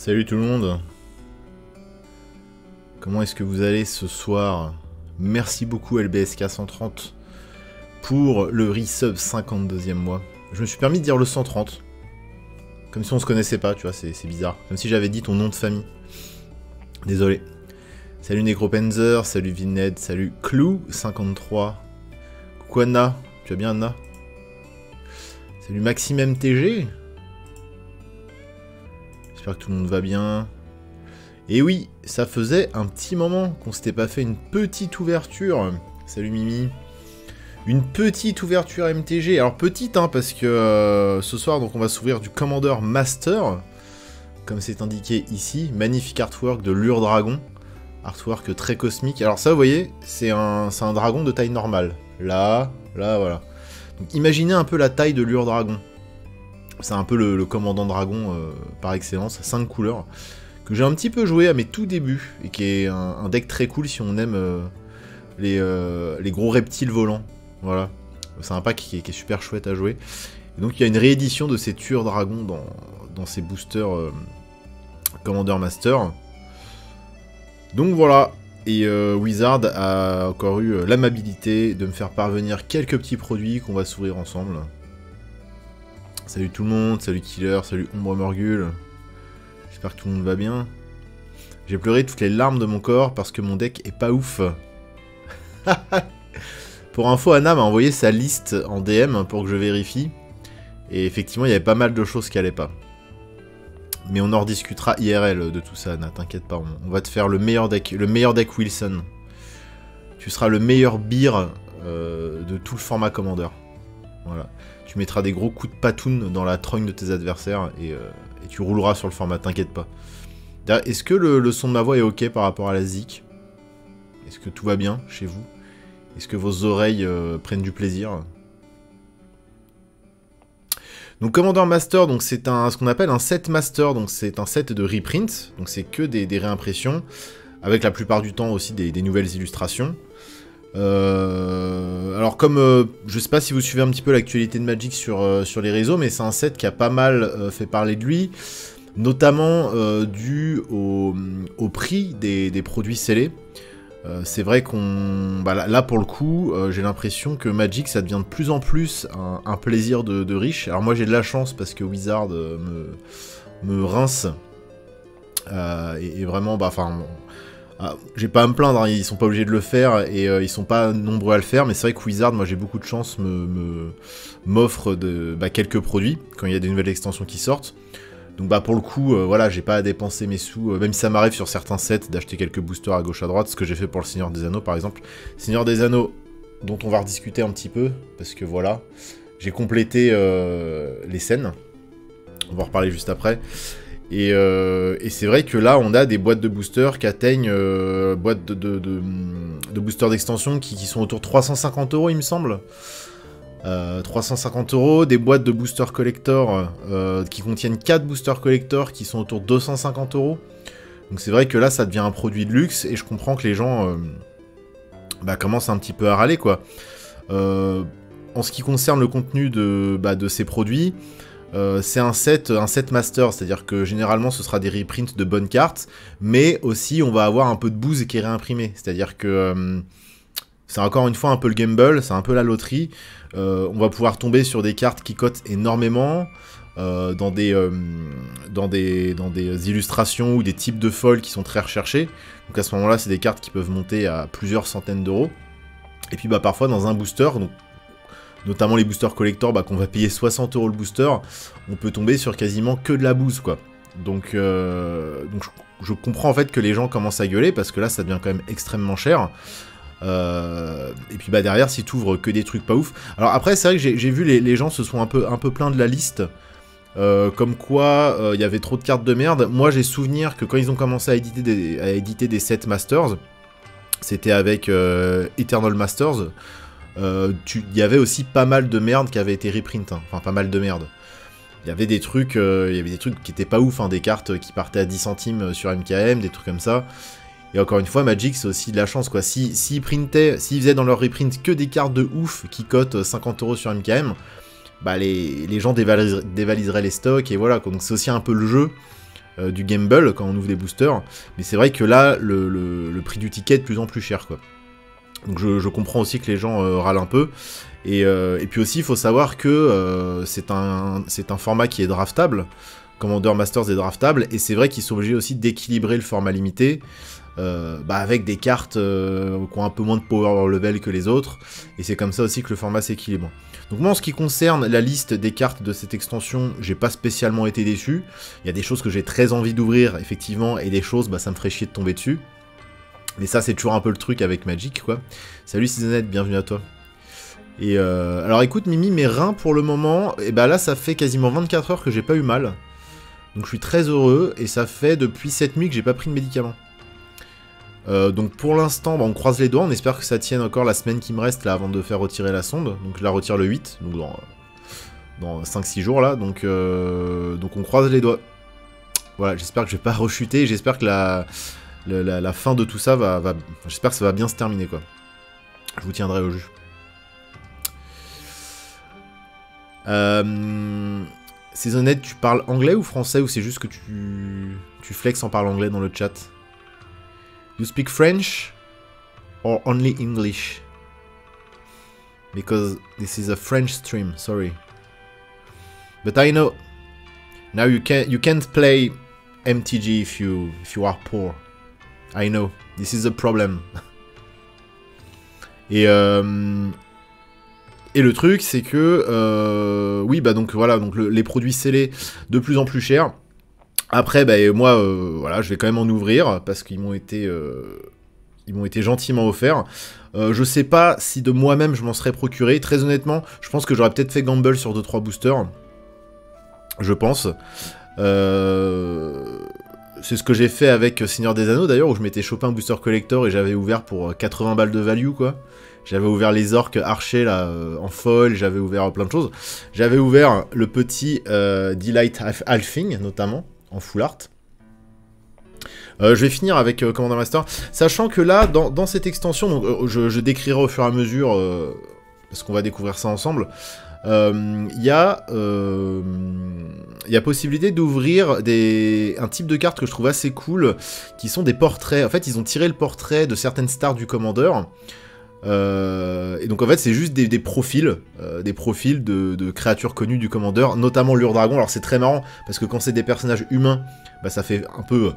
Salut tout le monde. Comment est-ce que vous allez ce soir? Merci beaucoup LBSK 130 pour le resub 52e mois. Je me suis permis de dire le 130. Comme si on se connaissait pas, tu vois, c'est bizarre. Comme si j'avais dit ton nom de famille. Désolé. Salut Necropanzer, salut Vined, salut Clou 53. Coucou Anna, tu vas bien Anna? Salut Maxime MTG. J'espère que tout le monde va bien. Et oui, ça faisait un petit moment qu'on s'était pas fait une petite ouverture. Salut Mimi. Une petite ouverture MTG. Alors petite, hein, parce que ce soir, donc on va s'ouvrir du Commander Master. Comme c'est indiqué ici. Magnifique artwork de Lure Dragon. Artwork très cosmique. Alors ça, vous voyez, c'est un dragon de taille normale. Là, voilà. Donc imaginez un peu la taille de Lure Dragon. C'est un peu le commandant dragon par excellence, 5 couleurs, que j'ai un petit peu joué à mes tout débuts, et qui est un deck très cool si on aime les gros reptiles volants. Voilà, c'est un pack qui est super chouette à jouer. Et donc il y a une réédition de ces tueurs dragons dans ces boosters Commander Master. Donc voilà, et Wizard a encore eu l'amabilité de me faire parvenir quelques petits produits qu'on va s'ouvrir ensemble. Salut tout le monde, salut Killer, salut Ombre Morgul. J'espère que tout le monde va bien. J'ai pleuré toutes les larmes de mon corps parce que mon deck est pas ouf. Pour info, Anna m'a envoyé sa liste en DM pour que je vérifie. Et effectivement, il y avait pas mal de choses qui allaient pas. Mais on en rediscutera IRL de tout ça, Anna, t'inquiète pas. On va te faire le meilleur deck Wilson. Tu seras le meilleur beer de tout le format Commander. Voilà. Tu mettras des gros coups de patoun dans la trogne de tes adversaires et tu rouleras sur le format, t'inquiète pas. Est-ce que le son de ma voix est ok par rapport à la zik? Est-ce que tout va bien chez vous? Est-ce que vos oreilles prennent du plaisir? Donc Commander Master, donc c'est ce qu'on appelle un set Master, donc c'est un set de reprint, donc c'est que des réimpressions, avec la plupart du temps aussi des nouvelles illustrations. Alors comme je sais pas si vous suivez un petit peu l'actualité de Magic sur les réseaux, mais c'est un set qui a pas mal fait parler de lui, notamment dû au prix des produits scellés. C'est vrai qu'on... là pour le coup, j'ai l'impression que Magic ça devient de plus en plus un plaisir de riche. Alors moi j'ai de la chance parce que Wizard me rince. Et vraiment, j'ai pas à me plaindre, hein, ils sont pas obligés de le faire et ils sont pas nombreux à le faire, mais c'est vrai que Wizard, moi j'ai beaucoup de chance, m'offre quelques produits quand il y a des nouvelles extensions qui sortent. Donc pour le coup, voilà, j'ai pas à dépenser mes sous, même si ça m'arrive sur certains sets d'acheter quelques boosters à gauche à droite, ce que j'ai fait pour le Seigneur des Anneaux par exemple. Seigneur des Anneaux, dont on va rediscuter un petit peu, parce que voilà, j'ai complété les scènes, on va en reparler juste après. Et c'est vrai que là, on a des boîtes de boosters qui atteignent boîtes de boosters d'extension qui sont autour de 350 €, il me semble. 350 €, des boîtes de boosters collector qui contiennent 4 boosters collector qui sont autour de 250 €. Donc c'est vrai que là, ça devient un produit de luxe et je comprends que les gens commencent un petit peu à râler, quoi. En ce qui concerne le contenu de ces produits, c'est un set master, c'est-à-dire que généralement ce sera des reprints de bonnes cartes, mais aussi on va avoir un peu de bouse qui est réimprimé, c'est-à-dire que c'est encore une fois un peu le gamble, c'est un peu la loterie. On va pouvoir tomber sur des cartes qui cotent énormément, dans des illustrations ou des types de foils qui sont très recherchés. Donc à ce moment-là, c'est des cartes qui peuvent monter à plusieurs centaines d'euros. Et puis parfois dans un booster, donc notamment les boosters collector, qu'on va payer 60 € le booster, on peut tomber sur quasiment que de la bouse, quoi. Donc je comprends en fait que les gens commencent à gueuler, parce que là ça devient quand même extrêmement cher. Et puis derrière, si t'ouvres que des trucs pas ouf. Alors après, c'est vrai que j'ai vu les gens se sont un peu plaints de la liste, comme quoi il y avait trop de cartes de merde. Moi j'ai souvenir que quand ils ont commencé à éditer des sets Masters, c'était avec Eternal Masters. Il y avait aussi pas mal de merde qui avait été reprint, hein. Enfin pas mal de merde. Il y avait des trucs qui étaient pas ouf, hein, des cartes qui partaient à 10 centimes sur MKM, des trucs comme ça. Et encore une fois, Magic c'est aussi de la chance, quoi. S'ils faisaient dans leur reprint que des cartes de ouf qui cotent 50 € sur MKM, les gens dévaliseraient les stocks et voilà, quoi. Donc c'est aussi un peu le jeu. du gamble quand on ouvre des boosters. Mais c'est vrai que là, le prix du ticket est de plus en plus cher, quoi. Donc je comprends aussi que les gens râlent un peu. Et puis aussi, il faut savoir que c'est un format qui est draftable. Commander Masters est draftable. Et c'est vrai qu'ils sont obligés aussi d'équilibrer le format limité. Avec des cartes qui ont un peu moins de power level que les autres. Et c'est comme ça aussi que le format s'équilibre. Donc moi, en ce qui concerne la liste des cartes de cette extension, j'ai pas spécialement été déçu. Il y a des choses que j'ai très envie d'ouvrir, effectivement. Et des choses, ça me ferait chier de tomber dessus. Mais ça, c'est toujours un peu le truc avec Magic, quoi. Salut Seasonette, bienvenue à toi. Et alors écoute, Mimi, mes reins pour le moment, et là, ça fait quasiment 24 heures que j'ai pas eu mal. Donc je suis très heureux, et ça fait depuis cette nuit que j'ai pas pris de médicaments. Donc pour l'instant, on croise les doigts, on espère que ça tienne encore la semaine qui me reste là avant de faire retirer la sonde. Donc je la retire le 8, donc dans 5-6 jours là, donc on croise les doigts. Voilà, j'espère que je vais pas rechuter, j'espère que la fin de tout ça j'espère que ça va bien se terminer, quoi. Je vous tiendrai au jus. C'est honnête, tu parles anglais ou français, ou c'est juste que tu flexes en parlant anglais dans le chat? You speak French or only English? Because this is a French stream, sorry. But I know now you can't play MTG if you are poor. I know, this is a problem. Et le truc, c'est que, oui, donc voilà, donc les produits scellés de plus en plus chers. Après, moi, voilà, je vais quand même en ouvrir, parce qu'ils m'ont été gentiment offerts. Je sais pas si de moi-même je m'en serais procuré. Très honnêtement, je pense que j'aurais peut-être fait gamble sur 2-3 boosters. Je pense. C'est ce que j'ai fait avec Seigneur des Anneaux, d'ailleurs, où je m'étais chopé un booster collector et j'avais ouvert pour 80 balles de value, quoi. J'avais ouvert les orques archers, là, en foil, j'avais ouvert plein de choses. J'avais ouvert le petit Delight Halfing, notamment, en full art. Je vais finir avec Commander Master, sachant que là, dans cette extension, donc, je décrirai au fur et à mesure, parce qu'on va découvrir ça ensemble, il y a possibilité d'ouvrir un type de carte que je trouve assez cool, qui sont des portraits. En fait, ils ont tiré le portrait de certaines stars du Commander, et donc en fait c'est juste des profils de créatures connues du Commander, notamment l'Ur-Dragon. Alors c'est très marrant, parce que quand c'est des personnages humains, ça fait un peu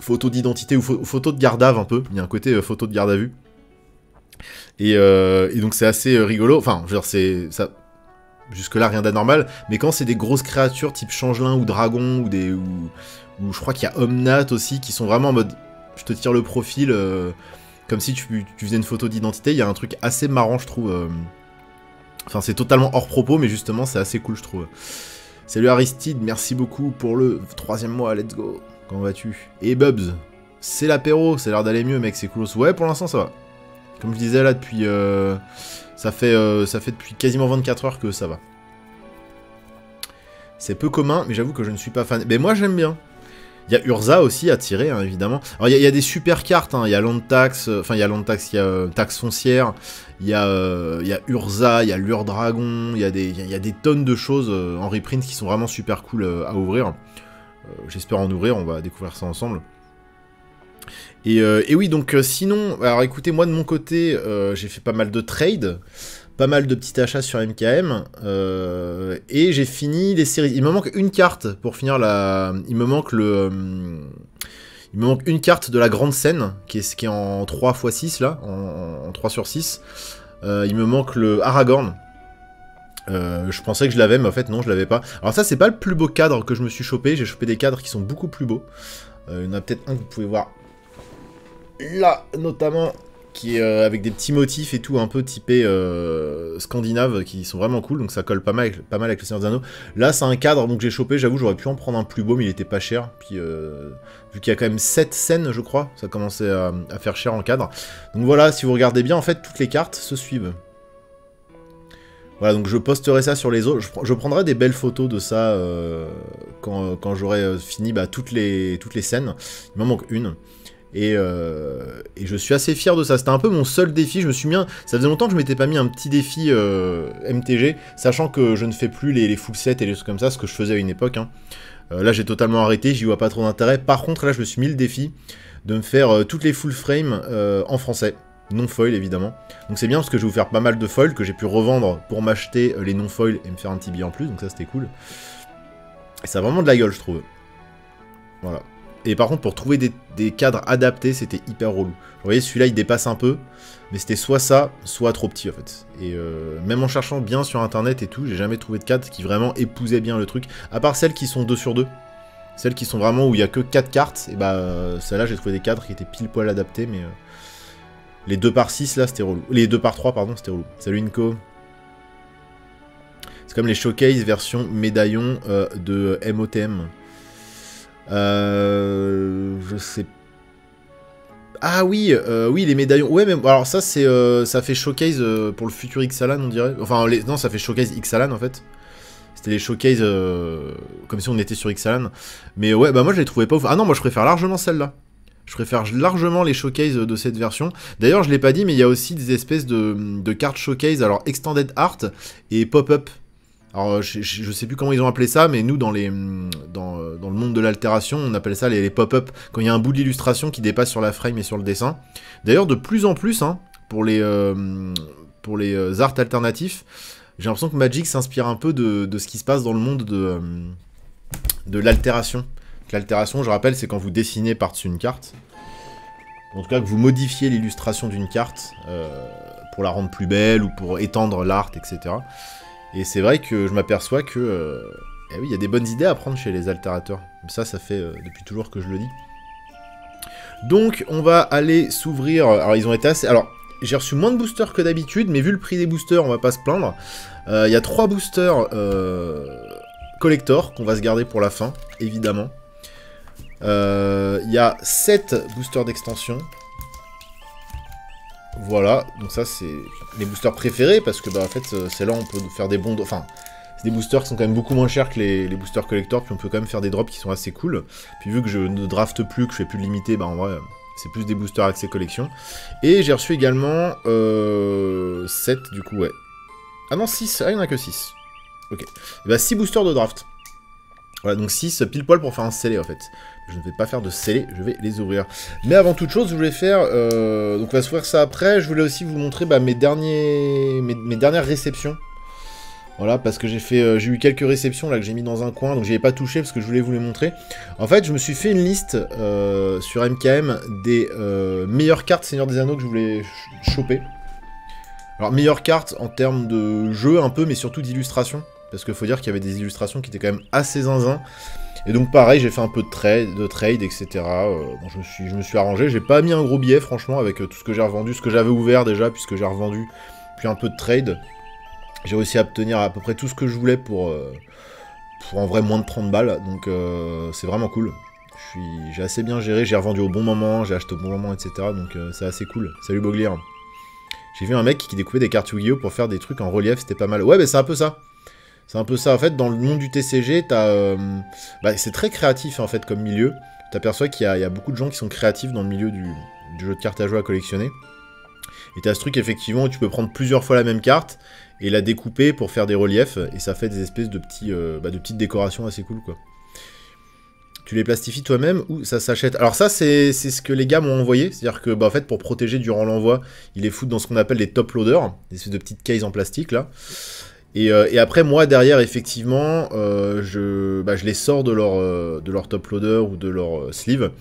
photo d'identité ou photo de garde-à-vue un peu, il y a un côté photo de garde à vue. Et donc c'est assez rigolo, enfin, je veux dire, c'est ça. Jusque-là, rien d'anormal, mais quand c'est des grosses créatures type changelin ou dragon, ou je crois qu'il y a Omnat aussi, qui sont vraiment en mode, je te tire le profil, comme si tu faisais une photo d'identité, il y a un truc assez marrant, je trouve. Enfin, c'est totalement hors propos, mais justement, c'est assez cool, je trouve. Salut Aristide, merci beaucoup pour le 3e mois, let's go. Comment vas-tu? Et Bubs, c'est l'apéro, ça a l'air d'aller mieux, mec, c'est cool. Ouais, pour l'instant, ça va. Comme je disais, là, depuis... Ça fait depuis quasiment 24 heures que ça va. C'est peu commun, mais j'avoue que je ne suis pas fan. Mais moi, j'aime bien. Il y a Urza aussi à tirer, hein, évidemment. Alors, il y a des super cartes, hein. Il y a Land Tax, il y a Taxe Foncière, il y a Urza, il y a Lure-Dragon, il y a des tonnes de choses en reprint qui sont vraiment super cool à ouvrir. J'espère en ouvrir, on va découvrir ça ensemble. Et oui, donc sinon, alors écoutez, moi de mon côté, j'ai fait pas mal de trades, pas mal de petits achats sur MKM, et j'ai fini les séries. Il me manque une carte pour finir la... Il me manque une carte de la grande scène, qui est en 3x6 là, en 3/6. Il me manque le Aragorn. Je pensais que je l'avais, mais en fait non, je l'avais pas. Alors ça, c'est pas le plus beau cadre que je me suis chopé, j'ai chopé des cadres qui sont beaucoup plus beaux. Il y en a peut-être un que vous pouvez voir là, notamment, qui est avec des petits motifs et tout, un peu typé scandinave, qui sont vraiment cool, donc ça colle pas mal avec le Seigneur des Anneaux. Là, c'est un cadre donc j'ai chopé, j'avoue, j'aurais pu en prendre un plus beau, mais il était pas cher. Puis, vu qu'il y a quand même 7 scènes, je crois, ça commençait à faire cher en cadre. Donc voilà, si vous regardez bien, en fait, toutes les cartes se suivent. Voilà, donc je posterai ça sur les autres. Je prendrai des belles photos de ça quand j'aurai fini toutes les scènes. Il m'en manque une. Et je suis assez fier de ça. C'était un peu mon seul défi. Je me suis mis ça faisait longtemps que je m'étais pas mis un petit défi MTG, sachant que je ne fais plus les full sets et les trucs comme ça, ce que je faisais à une époque. Hein. Là j'ai totalement arrêté, j'y vois pas trop d'intérêt. Par contre là je me suis mis le défi de me faire toutes les full frame en français. Non foil évidemment. Donc c'est bien parce que je vais vous faire pas mal de foil que j'ai pu revendre pour m'acheter les non foil et me faire un petit billet en plus. Donc ça c'était cool. Et ça a vraiment de la gueule je trouve. Voilà. Et par contre pour trouver des cadres adaptés c'était hyper relou. Vous voyez celui-là il dépasse un peu. Mais c'était soit ça, soit trop petit en fait. Et même en cherchant bien sur internet et tout, j'ai jamais trouvé de cadre qui vraiment épousait bien le truc. À part celles qui sont 2 sur 2. Celles qui sont vraiment où il n'y a que 4 cartes. Et bah celles-là j'ai trouvé des cadres qui étaient pile poil adaptés. Mais les 2 par 6 là c'était relou. Les 2 par 3 pardon c'était relou. Salut Inco. C'est comme les showcase version médaillon de MOTM. Je sais pas. Ah oui, oui les médaillons. Ouais mais alors ça c'est ça fait showcase pour le futur Ixalan on dirait. Enfin non ça fait showcase Ixalan en fait. C'était les showcase comme si on était sur Ixalan. Mais ouais bah moi je les trouvais pas ouf. Ah non moi je préfère largement celle-là. Je préfère largement les showcase de cette version. D'ailleurs je l'ai pas dit mais il y a aussi des espèces de cartes showcase. Alors extended art et pop-up. Alors je sais plus comment ils ont appelé ça, mais nous dans le monde de l'altération, on appelle ça les pop-up, quand il y a un bout de l'illustration qui dépasse sur la frame et sur le dessin. D'ailleurs de plus en plus, hein, pour les arts alternatifs, j'ai l'impression que Magic s'inspire un peu de ce qui se passe dans le monde de l'altération. L'altération, je rappelle, c'est quand vous dessinez par-dessus une carte. En tout cas que vous modifiez l'illustration d'une carte pour la rendre plus belle ou pour étendre l'art, etc. Et c'est vrai que je m'aperçois que... eh oui, il y a des bonnes idées à prendre chez les altérateurs. Ça fait depuis toujours que je le dis. Donc, on va aller s'ouvrir... Alors, ils ont été assez... Alors, j'ai reçu moins de boosters que d'habitude, mais vu le prix des boosters, on va pas se plaindre. Il y a 3 boosters collector qu'on va se garder pour la fin, évidemment. Il y a 7 boosters d'extension. Voilà, donc ça c'est mes boosters préférés parce que bah en fait c'est là où on peut faire des bons... Enfin, c'est des boosters qui sont quand même beaucoup moins chers que les boosters collector, puis on peut quand même faire des drops qui sont assez cool. Puis vu que je ne drafte plus, que je fais plus de limité, bah en vrai c'est plus des boosters accès collection. Et j'ai reçu également 7 du coup, ouais. Ah non 6, ah il n'y en a que 6. Ok, et bah 6 boosters de draft. Voilà, donc 6 pile poil pour faire un scellé en fait. Je ne vais pas faire de scellé, je vais les ouvrir. Mais avant toute chose, je voulais faire... donc on va s'ouvrir ça après. Je voulais aussi vous montrer bah, mes dernières réceptions. Voilà, parce que j'ai eu quelques réceptions là que j'ai mis dans un coin, donc j'y ai pas touché parce que je voulais vous les montrer. En fait, je me suis fait une liste sur MKM des meilleures cartes Seigneur des Anneaux que je voulais choper. Alors, meilleures cartes en termes de jeu un peu, mais surtout d'illustration. Parce qu'il faut dire qu'il y avait des illustrations qui étaient quand même assez zinzin. Et donc pareil, j'ai fait un peu de trade, etc. Bon, je me suis arrangé. J'ai pas mis un gros billet, franchement, avec tout ce que j'ai revendu, ce que j'avais ouvert déjà, puisque j'ai revendu, puis un peu de trade. J'ai réussi à obtenir à peu près tout ce que je voulais pour en vrai moins de 30 balles. Donc c'est vraiment cool. J'ai assez bien géré, j'ai revendu au bon moment, j'ai acheté au bon moment, etc. Donc c'est assez cool. Salut Boglier. J'ai vu un mec qui découpait des cartes Yu-Gi-Oh pour faire des trucs en relief, c'était pas mal. Ouais, mais c'est un peu ça. C'est un peu ça, en fait, dans le monde du TCG, c'est très créatif, en fait, comme milieu. Tu t'aperçois qu'il y a beaucoup de gens qui sont créatifs dans le milieu du jeu de cartes à jouer à collectionner. Et t'as ce truc, effectivement, où tu peux prendre plusieurs fois la même carte, et la découper pour faire des reliefs, et ça fait des espèces de petites décorations assez cool, quoi. Tu les plastifies toi-même, ou ça s'achète? Alors ça, c'est ce que les gars m'ont envoyé, c'est-à-dire que, en fait, pour protéger durant l'envoi, ils les foutent dans ce qu'on appelle des top loaders, des espèces de petites cases en plastique, là. Et après, moi, derrière, effectivement, je les sors de leur top loader ou de leur sleeve,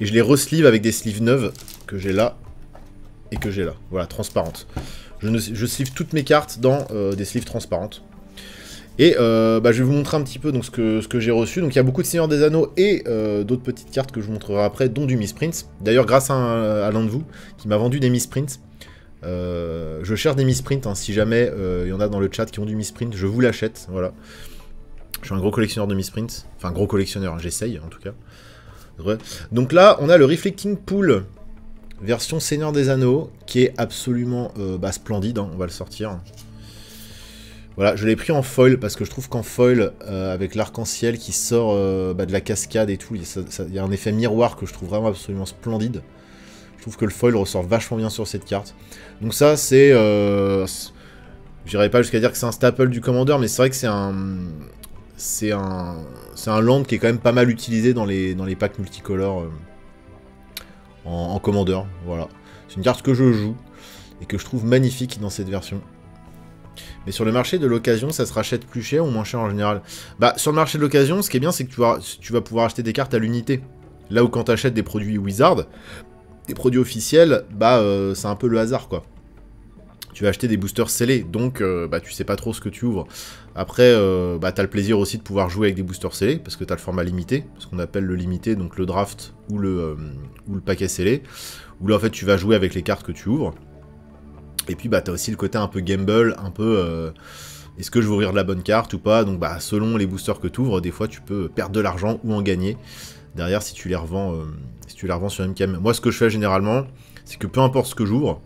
et je les re-sleeve avec des sleeves neuves que j'ai là, et que j'ai là. Voilà, transparentes. Je sleeve toutes mes cartes dans des sleeves transparentes. Et je vais vous montrer un petit peu donc, ce que j'ai reçu. Donc il y a beaucoup de Seigneur des Anneaux et d'autres petites cartes que je vous montrerai après, dont du Misprint. D'ailleurs, grâce à l'un de vous qui m'a vendu des Misprint. Je cherche des misprint, hein, si jamais il y en a dans le chat qui ont du misprint, je vous l'achète, voilà. Je suis un gros collectionneur de misprint, enfin gros collectionneur, hein, j'essaye en tout cas. Ouais. Donc là, on a le Reflecting Pool, version Seigneur des Anneaux, qui est absolument splendide, hein, on va le sortir. Voilà, je l'ai pris en foil, parce que je trouve qu'en foil, avec l'arc-en-ciel qui sort de la cascade et tout, il y a un effet miroir que je trouve vraiment absolument splendide. Je trouve que le foil ressort vachement bien sur cette carte. Donc ça, c'est... j'irais pas jusqu'à dire que c'est un staple du Commander, mais c'est vrai que c'est c'est un land qui est quand même pas mal utilisé dans les packs multicolores en commandeur. Voilà. C'est une carte que je joue et que je trouve magnifique dans cette version. Mais sur le marché de l'occasion, ça se rachète plus cher ou moins cher en général? Bah, sur le marché de l'occasion, ce qui est bien, c'est que tu vas pouvoir acheter des cartes à l'unité. Là où quand tu achètes des produits Wizard, des produits officiels, bah, c'est un peu le hasard, quoi. Tu vas acheter des boosters scellés, donc bah, tu sais pas trop ce que tu ouvres. Après, bah, tu as le plaisir aussi de pouvoir jouer avec des boosters scellés, parce que tu as le format limité, ce qu'on appelle le limité, donc le draft ou le paquet scellé, où là, en fait, tu vas jouer avec les cartes que tu ouvres. Et puis, bah, tu as aussi le côté un peu gamble, un peu... est-ce que je vais ouvrir de la bonne carte ou pas? Donc, bah, selon les boosters que tu ouvres, des fois, tu peux perdre de l'argent ou en gagner. Derrière, si tu les revends sur MKM. Moi, ce que je fais généralement, c'est que peu importe ce que j'ouvre,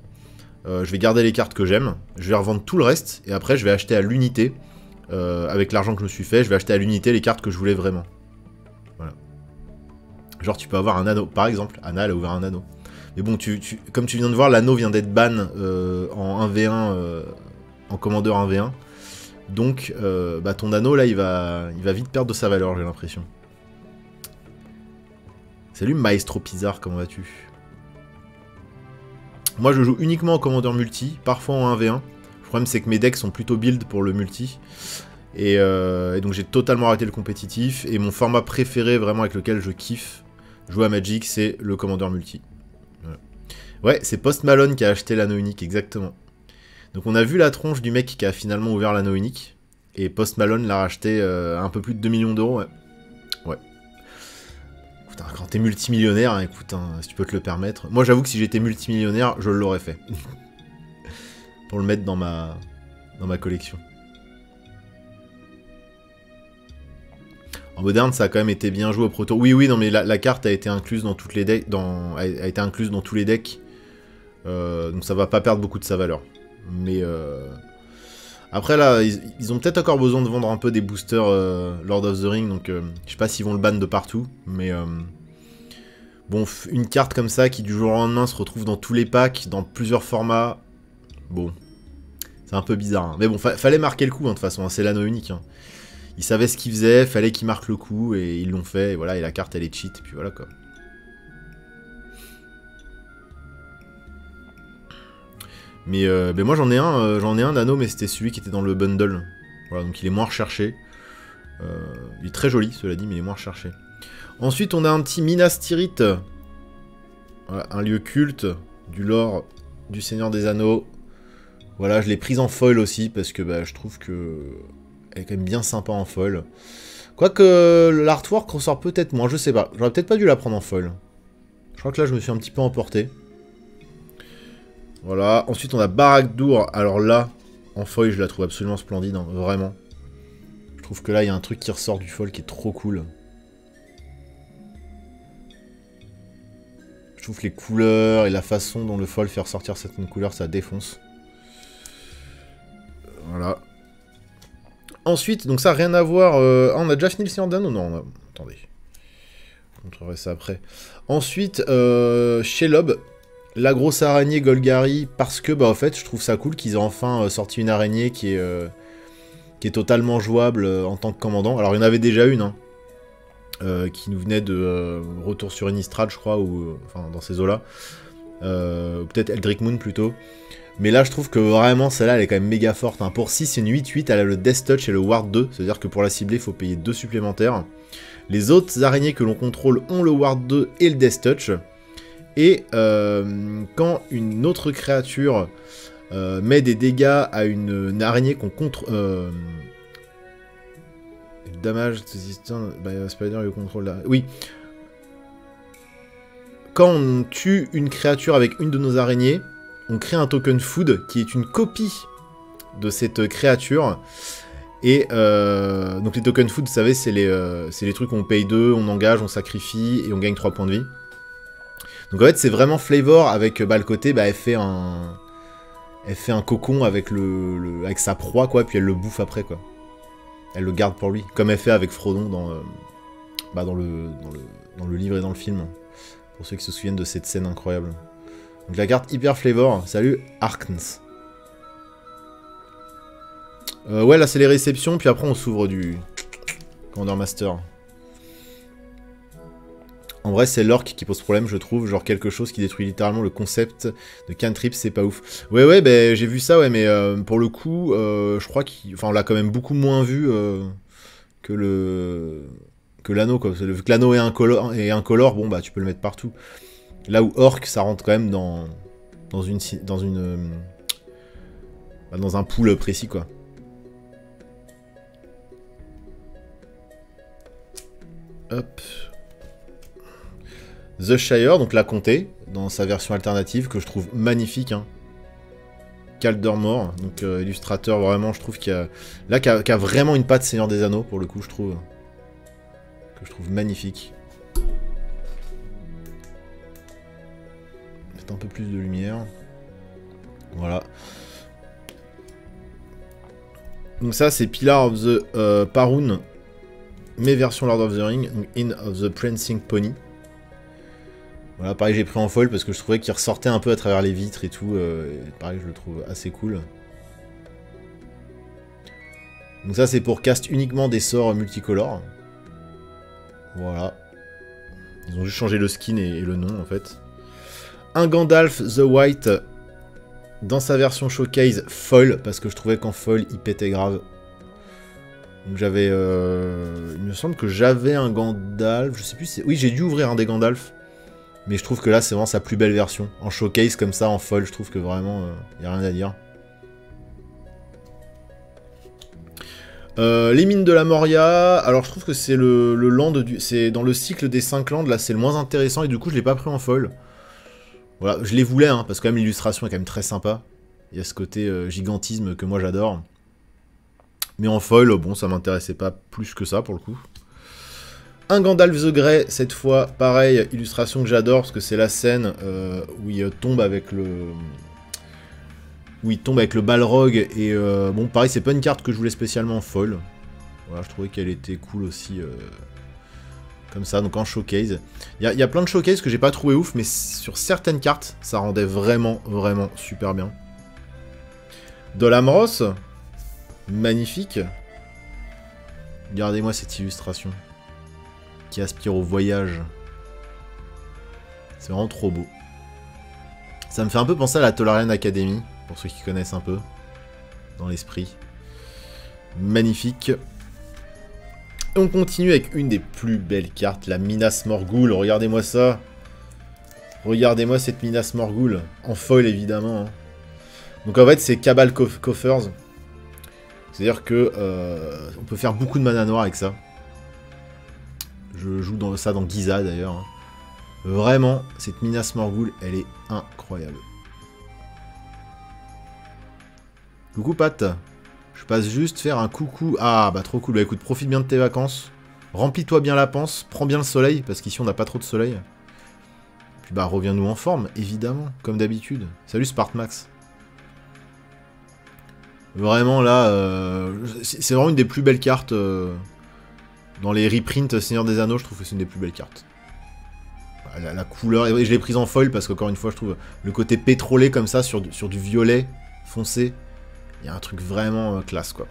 je vais garder les cartes que j'aime, je vais revendre tout le reste, et après, je vais acheter à l'unité, avec l'argent que je me suis fait, je vais acheter à l'unité les cartes que je voulais vraiment. Voilà. Genre, tu peux avoir un anneau, par exemple. Anna, elle a ouvert un anneau. Mais bon, comme tu viens de voir, l'anneau vient d'être ban en 1v1, en commandeur 1v1. Donc, bah, ton anneau, là, il va vite perdre de sa valeur, j'ai l'impression. Salut Maestro Pizarre, comment vas-tu? Moi, je joue uniquement en commandeur multi, parfois en 1v1. Le problème, c'est que mes decks sont plutôt build pour le multi. Et donc, j'ai totalement arrêté le compétitif. Et mon format préféré, vraiment, avec lequel je kiffe jouer à Magic, c'est le commandeur multi. Ouais, c'est Post Malone qui a acheté l'anneau unique, exactement. Donc on a vu la tronche du mec qui a finalement ouvert l'anneau unique. Et Post Malone l'a racheté à un peu plus de 2 millions d'euros, ouais. Ouais. Putain, quand t'es multimillionnaire, hein, écoute, hein, si tu peux te le permettre. Moi j'avoue que si j'étais multimillionnaire, je l'aurais fait. Pour le mettre dans ma collection. En moderne, ça a quand même été bien joué au Pro Tour. Oui, oui, non, mais la carte a été incluse dans toutes les decks, a été incluse dans tous les decks. Donc ça va pas perdre beaucoup de sa valeur. Mais après là, ils ont peut-être encore besoin de vendre un peu des boosters Lord of the Ring. Donc je sais pas s'ils vont le ban de partout. Mais bon, une carte comme ça qui du jour au lendemain se retrouve dans tous les packs, dans plusieurs formats. Bon, c'est un peu bizarre. Hein. Mais bon, fallait marquer le coup, hein, de toute façon. Hein, c'est l'anneau unique. Hein. Ils savaient ce qu'ils faisaient, fallait qu'ils marquent le coup, et ils l'ont fait, et voilà, et la carte elle est cheat, et puis voilà quoi. Mais moi j'en ai un anneau, mais c'était celui qui était dans le bundle. Voilà, donc il est moins recherché. Il est très joli, cela dit, mais il est moins recherché. Ensuite, on a un petit Minas Tirith. Voilà, un lieu culte du lore du Seigneur des Anneaux. Voilà, je l'ai prise en foil aussi, parce que bah, je trouve que... elle est quand même bien sympa en foil. Quoique l'artwork ressort peut-être moins, je sais pas. J'aurais peut-être pas dû la prendre en foil. Je crois que là je me suis un petit peu emporté. Voilà, ensuite on a Barad-dûr. Alors là, en foil je la trouve absolument splendide, hein, vraiment. Je trouve que là il y a un truc qui ressort du foil qui est trop cool. Je trouve que les couleurs et la façon dont le foil fait ressortir certaines couleurs, ça défonce. Voilà. Ensuite, donc ça, rien à voir... Ah, on a déjà fini le Seigneur des Anneaux? Non, attendez. Je vous montrerai ça après. Ensuite, Shelob, la grosse araignée Golgari, parce que, bah, en fait, je trouve ça cool qu'ils aient enfin sorti une araignée qui est totalement jouable en tant que commandant. Alors, il y en avait déjà une, hein, qui nous venait de Retour sur Innistrad, je crois, ou enfin, dans ces eaux-là. Peut-être Eldritch Moon, plutôt. Mais là, je trouve que vraiment, celle-là, elle est quand même méga forte. Hein. Pour 6, c'est une 8-8, elle a le Death Touch et le Ward 2. C'est-à-dire que pour la cibler, il faut payer 2 supplémentaires. Les autres araignées que l'on contrôle ont le Ward 2 et le Death Touch. Et quand une autre créature met des dégâts à une araignée qu'on contrôle... damage résistant... Spider, le contrôle là. Oui. Quand on tue une créature avec une de nos araignées... on crée un token food qui est une copie de cette créature. Et donc les tokens food, vous savez, c'est les trucs où on paye 2, on engage, on sacrifie et on gagne 3 points de vie. Donc en fait, c'est vraiment flavor avec le côté, bah, elle fait un cocon avec, avec sa proie, quoi, puis elle le bouffe après, quoi. Elle le garde pour lui, comme elle fait avec Frodon dans le livre et dans le film. Pour ceux qui se souviennent de cette scène incroyable. Donc la carte hyper flavor. Salut Arkns. Ouais, là c'est les réceptions, puis après on s'ouvre du Commander Master. En vrai, c'est l'orc qui pose problème, je trouve. Genre quelque chose qui détruit littéralement le concept de cantrip, c'est pas ouf. Ouais, ouais, ben j'ai vu ça, ouais, mais pour le coup, je crois qu'on l'a quand même beaucoup moins vu que l'anneau, quoi. Vu que l'anneau est incolore, bon, bah, tu peux le mettre partout. Là où orc, ça rentre quand même dans un pool précis, quoi. Hop. The Shire, donc la comté, dans sa version alternative, que je trouve magnifique. Hein. Caldormore, donc illustrateur, vraiment, je trouve qu'il y a... Là, qui a vraiment une patte Seigneur des Anneaux, pour le coup, je trouve. Que je trouve magnifique. Mettre un peu plus de lumière. Voilà. Donc ça, c'est Pillar of the Parun, mes versions Lord of the Ring, donc Inn of the Prancing Pony. Voilà, pareil, j'ai pris en foil parce que je trouvais qu'il ressortait un peu à travers les vitres et tout. Et pareil, je le trouve assez cool. Donc ça, c'est pour cast uniquement des sorts multicolores. Voilà. Ils ont juste changé le skin et le nom, en fait. Un Gandalf the White dans sa version showcase foil, parce que je trouvais qu'en foil, il pétait grave. Donc j'avais... il me semble que j'avais un Gandalf, je sais plus si... Oui, j'ai dû ouvrir un des Gandalf. Mais je trouve que là, c'est vraiment sa plus belle version. En showcase, comme ça, en foil, je trouve que vraiment, il n'y a rien à dire. Les mines de la Moria. Alors, je trouve que c'est le land du... C'est dans le cycle des 5 lands, là, c'est le moins intéressant. Et du coup, je l'ai pas pris en foil. Voilà, je les voulais, hein, parce que quand même, l'illustration est quand même très sympa. Il y a ce côté gigantisme que moi, j'adore. Mais en foil, bon, ça m'intéressait pas plus que ça, pour le coup. Un Gandalf the Grey, cette fois, pareil, illustration que j'adore, parce que c'est la scène où il tombe avec le... Balrog, et bon, pareil, c'est pas une carte que je voulais spécialement en foil. Voilà, je trouvais qu'elle était cool aussi, comme ça, donc en showcase. Il y a plein de showcases que j'ai pas trouvé ouf, mais sur certaines cartes, ça rendait vraiment, vraiment super bien. Dol Amroth, magnifique. Regardez-moi cette illustration. Qui aspire au voyage. C'est vraiment trop beau. Ça me fait un peu penser à la Tolarian Academy, pour ceux qui connaissent un peu, dans l'esprit. Magnifique. Et on continue avec une des plus belles cartes, la Minas Morgul. Regardez-moi ça. Regardez-moi cette Minas Morgul. En foil, évidemment. Hein. Donc en fait, c'est Cabal Coffers. C'est-à-dire que on peut faire beaucoup de mana noire avec ça. Je joue ça dans Giza d'ailleurs. Vraiment, cette Minas Morgul, elle est incroyable. Coucou Pat. Je passe juste faire un coucou. Ah bah trop cool. Bah écoute, profite bien de tes vacances. Remplis-toi bien la panse. Prends bien le soleil, parce qu'ici on n'a pas trop de soleil. Puis bah reviens-nous en forme, évidemment, comme d'habitude. Salut Spartmax. Vraiment là, c'est vraiment une des plus belles cartes. Dans les reprints Seigneur des Anneaux, je trouve que c'est une des plus belles cartes. La couleur, et je l'ai prise en foil parce qu'encore une fois, je trouve le côté pétrolé comme ça, sur du violet foncé, il y a un truc vraiment classe, quoi.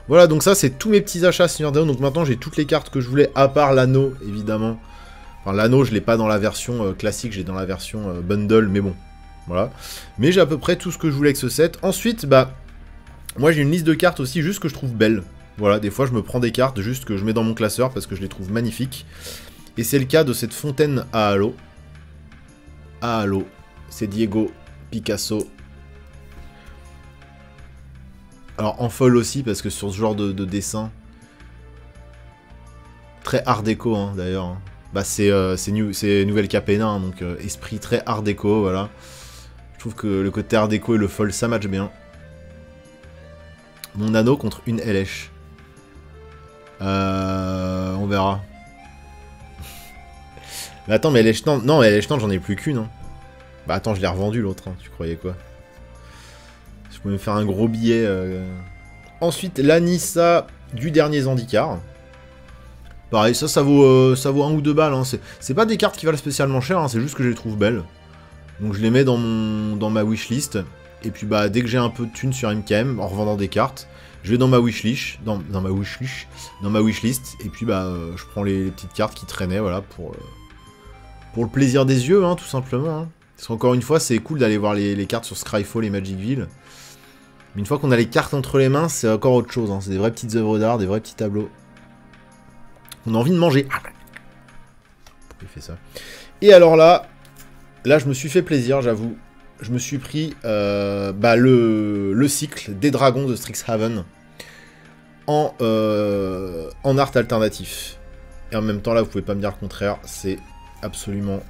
Voilà, donc ça, c'est tous mes petits achats Seigneur des Anneaux. Donc maintenant, j'ai toutes les cartes que je voulais, à part l'anneau, évidemment. Enfin, l'anneau, je l'ai pas dans la version classique, j'ai dans la version bundle, mais bon, voilà. Mais j'ai à peu près tout ce que je voulais avec ce set. Ensuite, bah, moi, j'ai une liste de cartes aussi, juste que je trouve belle. Voilà, des fois je me prends des cartes juste que je mets dans mon classeur parce que je les trouve magnifiques. Et c'est le cas de cette fontaine à halo. À halo, c'est Diego Picasso. Alors en foil aussi parce que sur ce genre de dessin, très art déco hein, d'ailleurs. Hein. Bah c'est Nouvelle Capena, hein, donc esprit très art déco, voilà. Je trouve que le côté art déco et le foil ça match bien. Mon anneau contre une LH. On verra. Mais attends, mais LH non, LH j'en ai plus qu'une. Hein. Bah attends, je l'ai revendu l'autre, hein. Tu croyais quoi? Je pouvais me faire un gros billet. Ensuite, l'Anissa du dernier Zendikar. Pareil, ça vaut 1 ou 2 balles. Hein. C'est pas des cartes qui valent spécialement cher, hein. C'est juste que je les trouve belles. Donc je les mets dans ma wishlist. Et puis bah dès que j'ai un peu de thunes sur MKM, en revendant des cartes, Je vais dans ma wishlist, dans ma wishlist, et puis bah je prends les petites cartes qui traînaient, voilà, pour le plaisir des yeux, hein, tout simplement. Hein. Parce qu'encore une fois, c'est cool d'aller voir les cartes sur Scryfall et Magicville. Mais une fois qu'on a les cartes entre les mains, c'est encore autre chose. Hein. C'est des vraies petites œuvres d'art, des vrais petits tableaux. On a envie de manger. Pourquoi il fait ça? Et alors là, je me suis fait plaisir, j'avoue. Je me suis pris le cycle des dragons de Strixhaven en art alternatif. Et en même temps, là, vous pouvez pas me dire le contraire, c'est absolument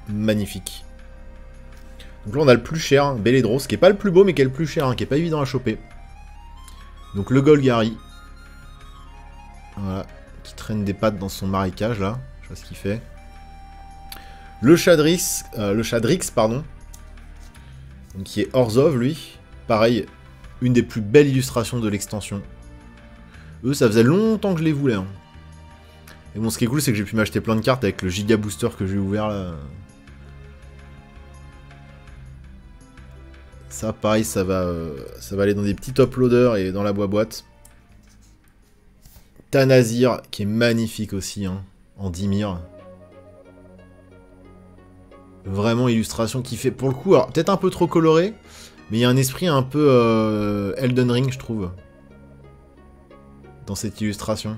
magnifique. Donc là, on a le plus cher, Beledros, qui est pas le plus beau, mais qui est le plus cher, hein, qui est pas évident à choper. Donc le Golgari. Voilà, qui traîne des pattes dans son marécage, là. Je sais pas ce qu'il fait. Le Shadrix, pardon. Donc, qui est Orzhov, lui. Pareil, une des plus belles illustrations de l'extension. Eux, ça faisait longtemps que je les voulais. Hein. Et bon, ce qui est cool, c'est que j'ai pu m'acheter plein de cartes avec le Giga Booster que j'ai ouvert, là. Ça, pareil, ça va aller dans des petits top loaders et dans la boîte. Tanazir, qui est magnifique aussi, hein, en Dimir. Vraiment, illustration qui fait, pour le coup, alors peut-être un peu trop coloré, mais il y a un esprit un peu Elden Ring, je trouve, dans cette illustration.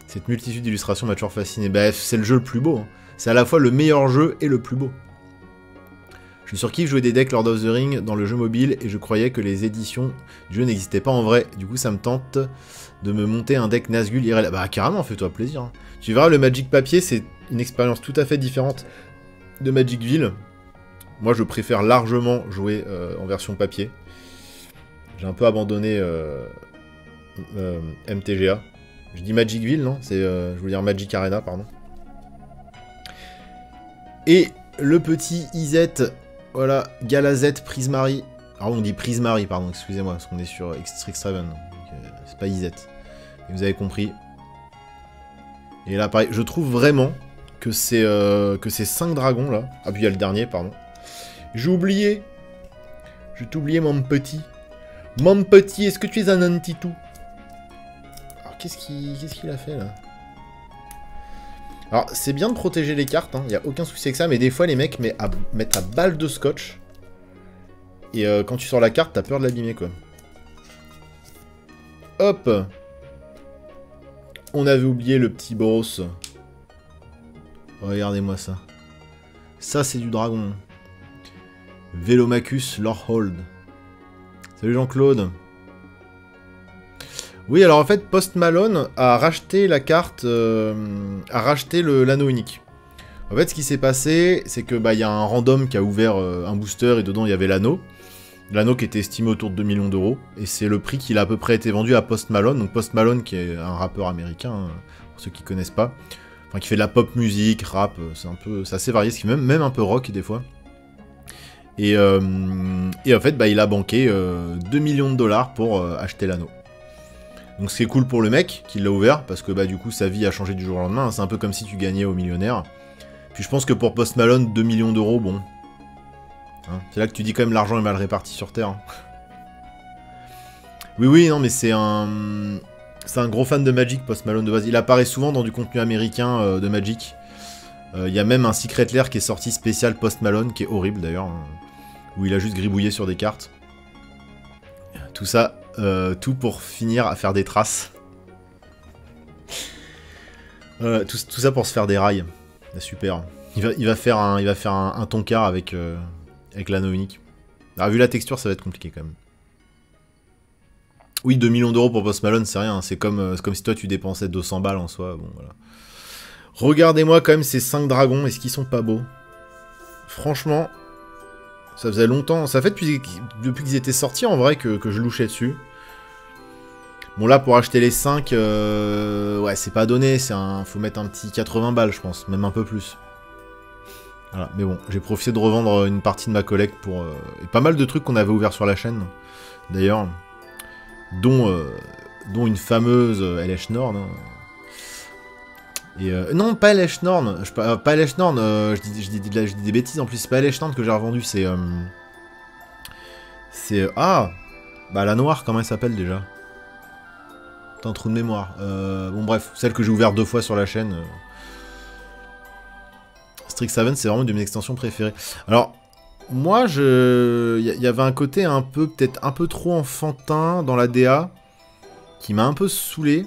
Cette multitude d'illustrations m'a toujours fasciné. Bah, c'est le jeu le plus beau. Hein. C'est à la fois le meilleur jeu et le plus beau. Je surkiffe jouer des decks Lord of the Ring dans le jeu mobile et je croyais que les éditions du jeu n'existaient pas en vrai. Du coup, ça me tente de me monter un deck Nazgûl IRL. Bah, carrément, fais-toi plaisir. Hein. Tu verras, le Magic papier, c'est une expérience tout à fait différente de Magicville. Moi, je préfère largement jouer en version papier. J'ai un peu abandonné MTGA. Je dis Magicville, non? Je voulais dire Magic Arena, pardon. Et le petit Izet, voilà, Galazet Prismari. Alors on dit Prismari, pardon, excusez-moi, parce qu'on est sur Strixhaven. C'est pas Izet. Et vous avez compris. Et là, pareil, je trouve vraiment que ces 5 dragons, là... Ah, puis il y a le dernier, pardon. J'ai oublié. J'ai oublié, mon petit. Mon petit, est-ce que tu es un anti-tout? Alors, qu'est-ce qu'il a fait, là? Alors, c'est bien de protéger les cartes, il n'y a aucun souci avec ça, mais des fois, les mecs mettent à balle de scotch. Et quand tu sors la carte, t'as peur de l'abîmer, quoi. Hop! On avait oublié le petit Boros. Regardez-moi ça. Ça, c'est du dragon. Velomachus Lorehold. Salut Jean-Claude. Oui, alors en fait, Post Malone a racheté la carte, a racheté l'anneau unique. En fait, ce qui s'est passé, c'est que y a un random qui a ouvert un booster et dedans il y avait l'anneau. L'anneau qui était estimé autour de 2 millions d'euros. Et c'est le prix qu'il a à peu près été vendu à Post Malone. Donc Post Malone qui est un rappeur américain, hein, pour ceux qui connaissent pas. Enfin, qui fait de la pop musique, rap, c'est assez varié, ce qui est même un peu rock des fois. Et en fait, il a banqué 2 millions de dollars pour acheter l'anneau. Donc c'est cool pour le mec qui l'a ouvert, parce que du coup sa vie a changé du jour au lendemain, hein. C'est un peu comme si tu gagnais au millionnaire. Puis je pense que pour Post Malone, 2 millions d'euros, bon... Hein, c'est là que tu dis quand même l'argent est mal réparti sur Terre. Hein. Oui, non mais c'est un gros fan de Magic, Post Malone de base. Il apparaît souvent dans du contenu américain de Magic. Il y a même un Secret Lair qui est sorti spécial Post Malone, qui est horrible d'ailleurs, hein, où il a juste gribouillé sur des cartes. Tout ça... tout pour finir à faire des traces. Tout ça pour se faire des rails. Super. Il va faire un tonkar avec l'anneau unique. Alors, vu la texture, ça va être compliqué quand même. Oui, 2 millions d'euros pour Post Malone, c'est rien. C'est comme si toi tu dépensais 200 balles en soi. Bon, voilà. Regardez-moi quand même ces 5 dragons. Est-ce qu'ils sont pas beaux? Franchement... Ça faisait longtemps, ça fait depuis qu'ils étaient sortis en vrai que je louchais dessus. Bon là pour acheter les 5, ouais c'est pas donné, faut mettre un petit 80 balles je pense, même un peu plus. Voilà, mais bon, j'ai profité de revendre une partie de ma collecte pour... et pas mal de trucs qu'on avait ouverts sur la chaîne, d'ailleurs. Dont une fameuse LH Norn. Et non, pas LH Norn, pas LH Norn, je dis des bêtises en plus, c'est pas LH Norn que j'ai revendu, c'est... Ah Bah la noire, comment elle s'appelle déjà? T'as un trou de mémoire. Bon bref, celle que j'ai ouvert 2 fois sur la chaîne. Strixhaven, c'est vraiment une de mes extensions préférées. Alors, moi, il y avait un côté un peu, peut-être un peu trop enfantin dans la DA, qui m'a un peu saoulé.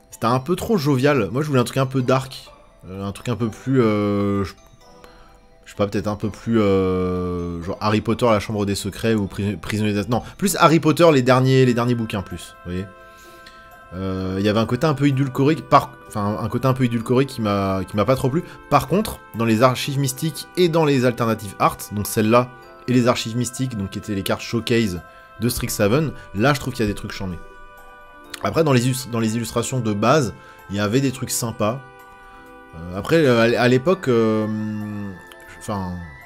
C'était un peu trop jovial. Moi, je voulais un truc un peu dark. Un truc un peu plus... je sais pas, peut-être un peu plus... genre Harry Potter, la chambre des secrets, ou Prisonnier d'Azkaban. Non, plus Harry Potter, les derniers bouquins, plus. Vous voyez, il y avait un côté un peu édulcoré, un côté un peu édulcoré qui m'a pas trop plu. Par contre, dans les archives mystiques et dans les alternatives art, donc celle-là et les archives mystiques, donc qui étaient les cartes showcase de Strixhaven, là je trouve qu'il y a des trucs charmés. Après, dans les illustrations de base, il y avait des trucs sympas. Après, à l'époque,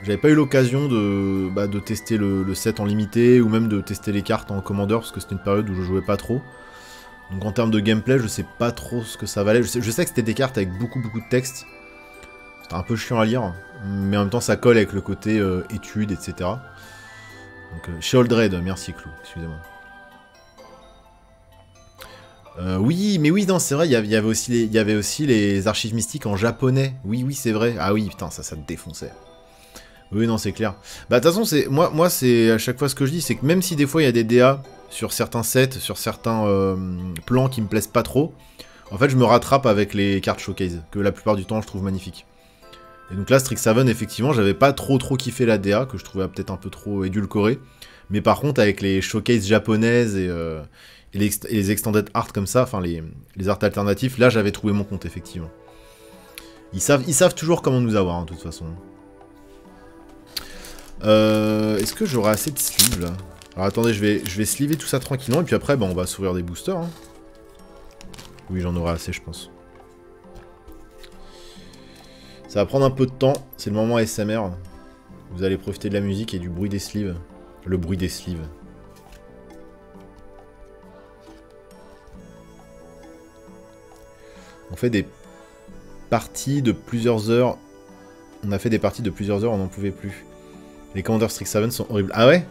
j'avais pas eu l'occasion de tester le set en limité, ou même de tester les cartes en commandeur, parce que c'était une période où je jouais pas trop. Donc en termes de gameplay, je sais pas trop ce que ça valait. Je sais que c'était des cartes avec beaucoup de texte. C'était un peu chiant à lire, mais en même temps ça colle avec le côté études, etc. Donc chez Oldred, merci Clou, excusez-moi. Oui, mais oui, non, c'est vrai, il y avait aussi les archives mystiques en japonais. Oui, c'est vrai. Ah oui, putain, ça te défonçait. Oui, non, c'est clair. Bah, de toute façon, moi, c'est à chaque fois ce que je dis, c'est que même si des fois il y a des DA sur certains sets, sur certains plans qui me plaisent pas trop, en fait, je me rattrape avec les cartes showcase, que la plupart du temps, je trouve magnifiques. Et donc là, Strixhaven, effectivement, j'avais pas trop kiffé la DA, que je trouvais peut-être un peu trop édulcorée. Mais par contre, avec les showcases japonaises et les extended art comme ça, enfin les arts alternatifs, là, j'avais trouvé mon compte, effectivement. Ils savent toujours comment nous avoir, hein, de toute façon. Est-ce que j'aurai assez de sleeves, là? Alors attendez, je vais sleever tout ça tranquillement, et puis après, bah, on va s'ouvrir des boosters. Hein. Oui, j'en aurai assez, je pense. Ça va prendre un peu de temps, c'est le moment ASMR. Vous allez profiter de la musique et du bruit des sleeves. Le bruit des sleeves. On fait des parties de plusieurs heures. On a fait des parties de plusieurs heures, on n'en pouvait plus. Les commandeurs Strixhaven sont horribles. Ah ouais?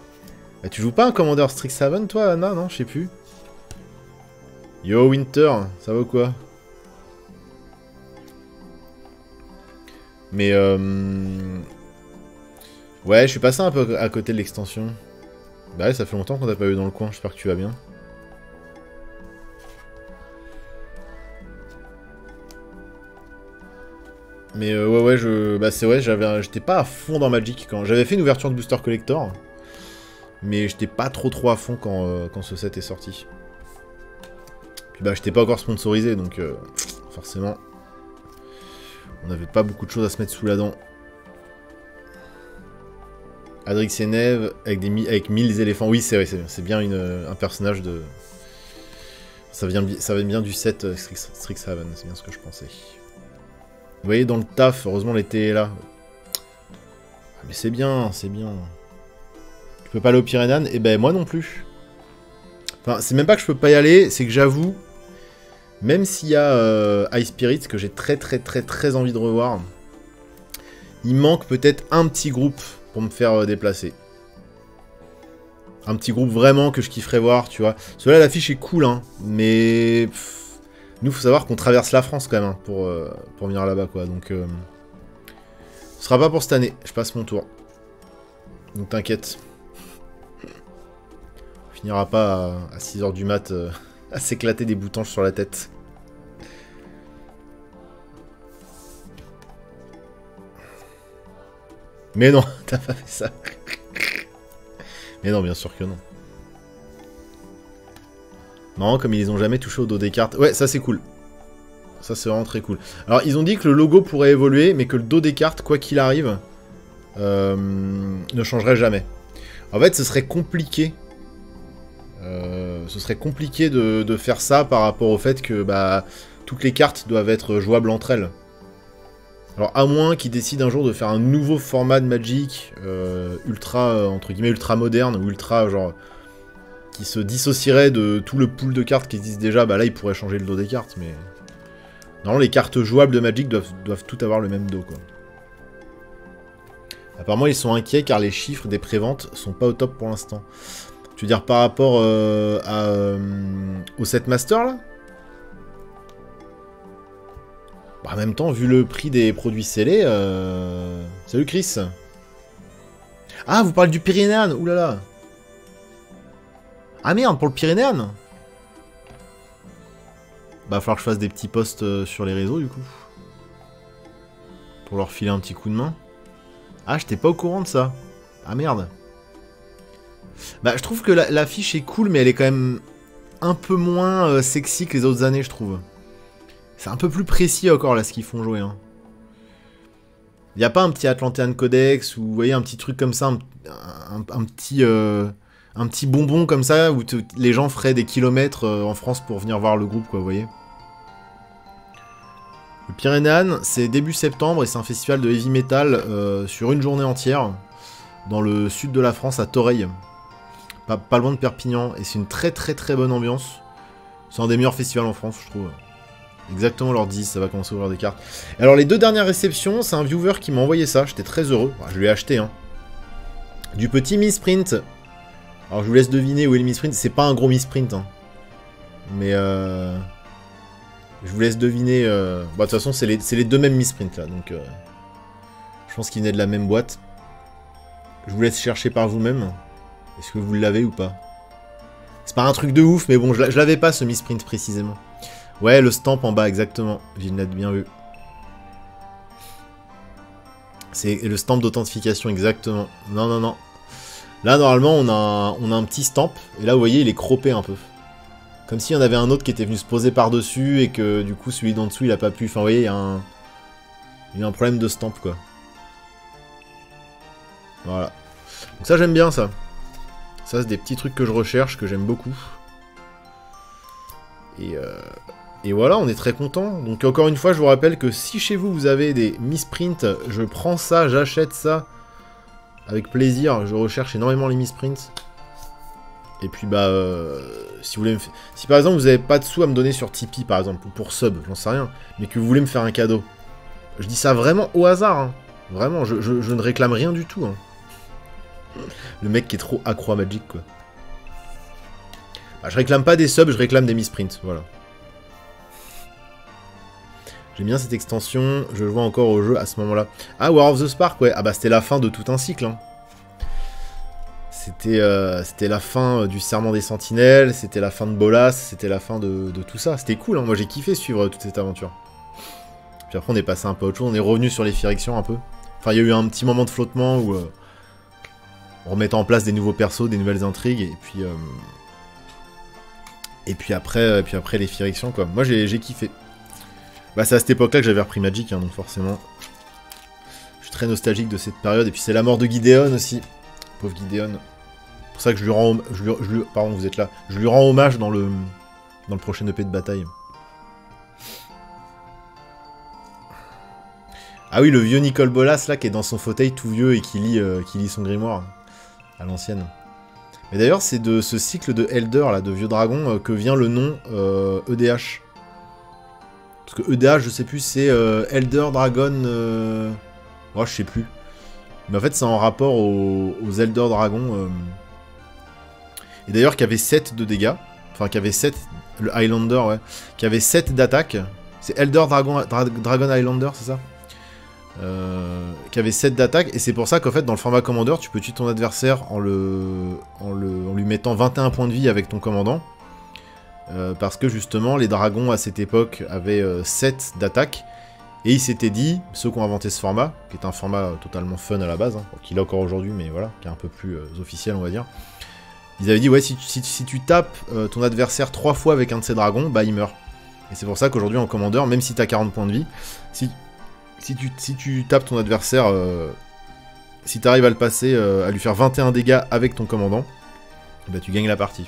Bah, tu joues pas un commandeur Strixhaven, toi, Anna? Non, je sais plus. Yo, Winter, ça va ou quoi? Mais ouais, je suis passé un peu à côté de l'extension. Bah ouais, ça fait longtemps qu'on t'a pas eu dans le coin, j'espère que tu vas bien. Mais ouais, bah c'est vrai, j'étais pas à fond dans Magic quand... J'avais fait une ouverture de Booster Collector, mais j'étais pas trop à fond quand ce set est sorti. Puis bah j'étais pas encore sponsorisé, donc forcément, on n'avait pas beaucoup de choses à se mettre sous la dent. Adrix et Neve avec 1000 éléphants. Oui, c'est vrai, c'est bien un personnage de... Ça vient bien du set Strixhaven, c'est bien ce que je pensais. Vous voyez, dans le taf, heureusement l'été est là. Ah, mais c'est bien, c'est bien. Tu peux pas aller au Pyrénées? Eh ben, moi non plus. Enfin, c'est même pas que je peux pas y aller, c'est que j'avoue, même s'il y a High Spirit, que j'ai très envie de revoir, il manque peut-être un petit groupe pour me faire déplacer. Un petit groupe vraiment que je kifferais voir, tu vois. Celui-là, l'affiche est cool, hein, mais... Nous, faut savoir qu'on traverse la France quand même hein, pour venir là-bas, quoi. Donc, ce sera pas pour cette année. Je passe mon tour. Donc, t'inquiète. On finira pas à 6h du mat à s'éclater des boutanges sur la tête. Mais non, t'as pas fait ça. Mais non, bien sûr que non. Non, comme ils ont jamais touché au dos des cartes. Ouais, ça c'est cool. Ça c'est vraiment très cool. Alors, ils ont dit que le logo pourrait évoluer, mais que le dos des cartes, quoi qu'il arrive, ne changerait jamais. En fait, ce serait compliqué. De faire ça par rapport au fait que bah, toutes les cartes doivent être jouables entre elles. Alors, à moins qu'ils décident un jour de faire un nouveau format de Magic, ultra, entre guillemets, ultra moderne, ou ultra, genre... qui se dissocierait de tout le pool de cartes qui existent déjà, bah là, ils pourraient changer le dos des cartes, mais... Normalement, les cartes jouables de Magic doivent toutes avoir le même dos, quoi. Apparemment, ils sont inquiets car les chiffres des préventes sont pas au top pour l'instant. Tu veux dire par rapport au set master là? Bah, en même temps, vu le prix des produits scellés... Salut Chris. Ah, vous parlez du Pyrénéan. Oulala. Ah merde, pour le Pyrénéan. Bah, va falloir que je fasse des petits posts sur les réseaux, du coup. Pour leur filer un petit coup de main. Ah, j'étais pas au courant de ça. Ah merde. Bah, je trouve que l'affiche est cool, mais elle est quand même un peu moins sexy que les autres années, je trouve. C'est un peu plus précis encore, là, ce qu'ils font jouer. Hein. Y a pas un petit Atlantean Codex, ou vous voyez, un petit truc comme ça, un petit bonbon comme ça, où les gens feraient des kilomètres en France pour venir voir le groupe, quoi, vous voyez. Le Pyrénéan, c'est début septembre, et c'est un festival de heavy metal sur une journée entière, dans le sud de la France, à Toreil. Pas loin de Perpignan, et c'est une très très très bonne ambiance. C'est un des meilleurs festivals en France, je trouve. Exactement l'heure 10, ça va commencer à ouvrir des cartes. Alors les deux dernières réceptions, c'est un viewer qui m'a envoyé ça, j'étais très heureux. Enfin, je lui ai acheté, hein. Du petit misprint. Alors je vous laisse deviner où est le misprint, c'est pas un gros misprint, hein. Mais je vous laisse deviner... Bon, de toute façon, c'est les deux mêmes misprints, là, donc... Je pense qu'ils venaient de la même boîte. Je vous laisse chercher par vous-même. Est-ce que vous l'avez ou pas? C'est pas un truc de ouf, mais bon, je l'avais pas, ce misprint, précisément. Ouais, le stamp en bas, exactement. Villeneuve, bien vu. C'est le stamp d'authentification, exactement. Non, non, non. Là, normalement, on a un petit stamp. Et là, vous voyez, il est croppé un peu. Comme s'il y en avait un autre qui était venu se poser par-dessus et que, du coup, celui d'en dessous, il a pas pu... Enfin, vous voyez, il y a un problème de stamp, quoi. Voilà. Donc ça, j'aime bien, ça. Ça, c'est des petits trucs que je recherche, que j'aime beaucoup. Et voilà, on est très content. Donc encore une fois, je vous rappelle que si chez vous, vous avez des misprints, je prends ça, j'achète ça. Avec plaisir, je recherche énormément les misprints. Et puis bah, si vous voulez si par exemple vous n'avez pas de sous à me donner sur Tipeee, par exemple, ou pour sub, j'en sais rien, mais que vous voulez me faire un cadeau, je dis ça vraiment au hasard, hein. Vraiment, je ne réclame rien du tout. Hein. Le mec qui est trop accro à Magic, quoi. Bah, je réclame pas des subs, je réclame des misprints, voilà. J'aime bien cette extension, je le vois encore au jeu à ce moment-là. Ah, War of the Spark, ouais. Ah bah c'était la fin de tout un cycle. Hein. C'était la fin du Serment des Sentinelles, c'était la fin de Bolas, c'était la fin de tout ça. C'était cool, hein. Moi j'ai kiffé suivre toute cette aventure. Puis après on est passé un peu à autre chose, on est revenu sur les Phyrexians un peu. Enfin il y a eu un petit moment de flottement où on remettait en place des nouveaux persos, des nouvelles intrigues, et puis après les Phyrexians, quoi. Moi j'ai kiffé. Bah c'est à cette époque-là que j'avais repris Magic, hein, donc forcément. Je suis très nostalgique de cette période, et puis c'est la mort de Gideon aussi. Pauvre Gideon. C'est pour ça que je lui rends... pardon, vous êtes là. Je lui rends hommage dans le prochain EP de bataille. Ah oui, le vieux Nicole Bolas, là, qui est dans son fauteuil tout vieux et qui lit son grimoire. À l'ancienne. Mais d'ailleurs, c'est de ce cycle de Elder, là, de Vieux Dragon, que vient le nom EDH. Parce que EDH, je sais plus, c'est Elder Dragon... Oh, je sais plus. Mais en fait, c'est en rapport aux Elder Dragon. Et d'ailleurs, qui avait 7 de dégâts. Enfin, qui avait 7... Le Highlander, ouais. Qui avait 7 d'attaque. C'est Elder Dragon Highlander, c'est ça qui avait 7 d'attaque, et c'est pour ça qu'en fait, dans le format Commander, tu peux tuer ton adversaire en lui mettant 21 points de vie avec ton commandant. Parce que justement, les dragons à cette époque avaient 7 d'attaque. Et ils s'étaient dit, ceux qui ont inventé ce format, qui est un format totalement fun à la base, hein, qu'il a encore aujourd'hui, mais voilà, qui est un peu plus officiel, on va dire. Ils avaient dit, ouais, si tu tapes ton adversaire 3 fois avec un de ces dragons, bah il meurt. Et c'est pour ça qu'aujourd'hui en commandeur, même si t'as 40 points de vie, si tu tapes ton adversaire, si t'arrives à le passer, à lui faire 21 dégâts avec ton commandant, bah tu gagnes la partie.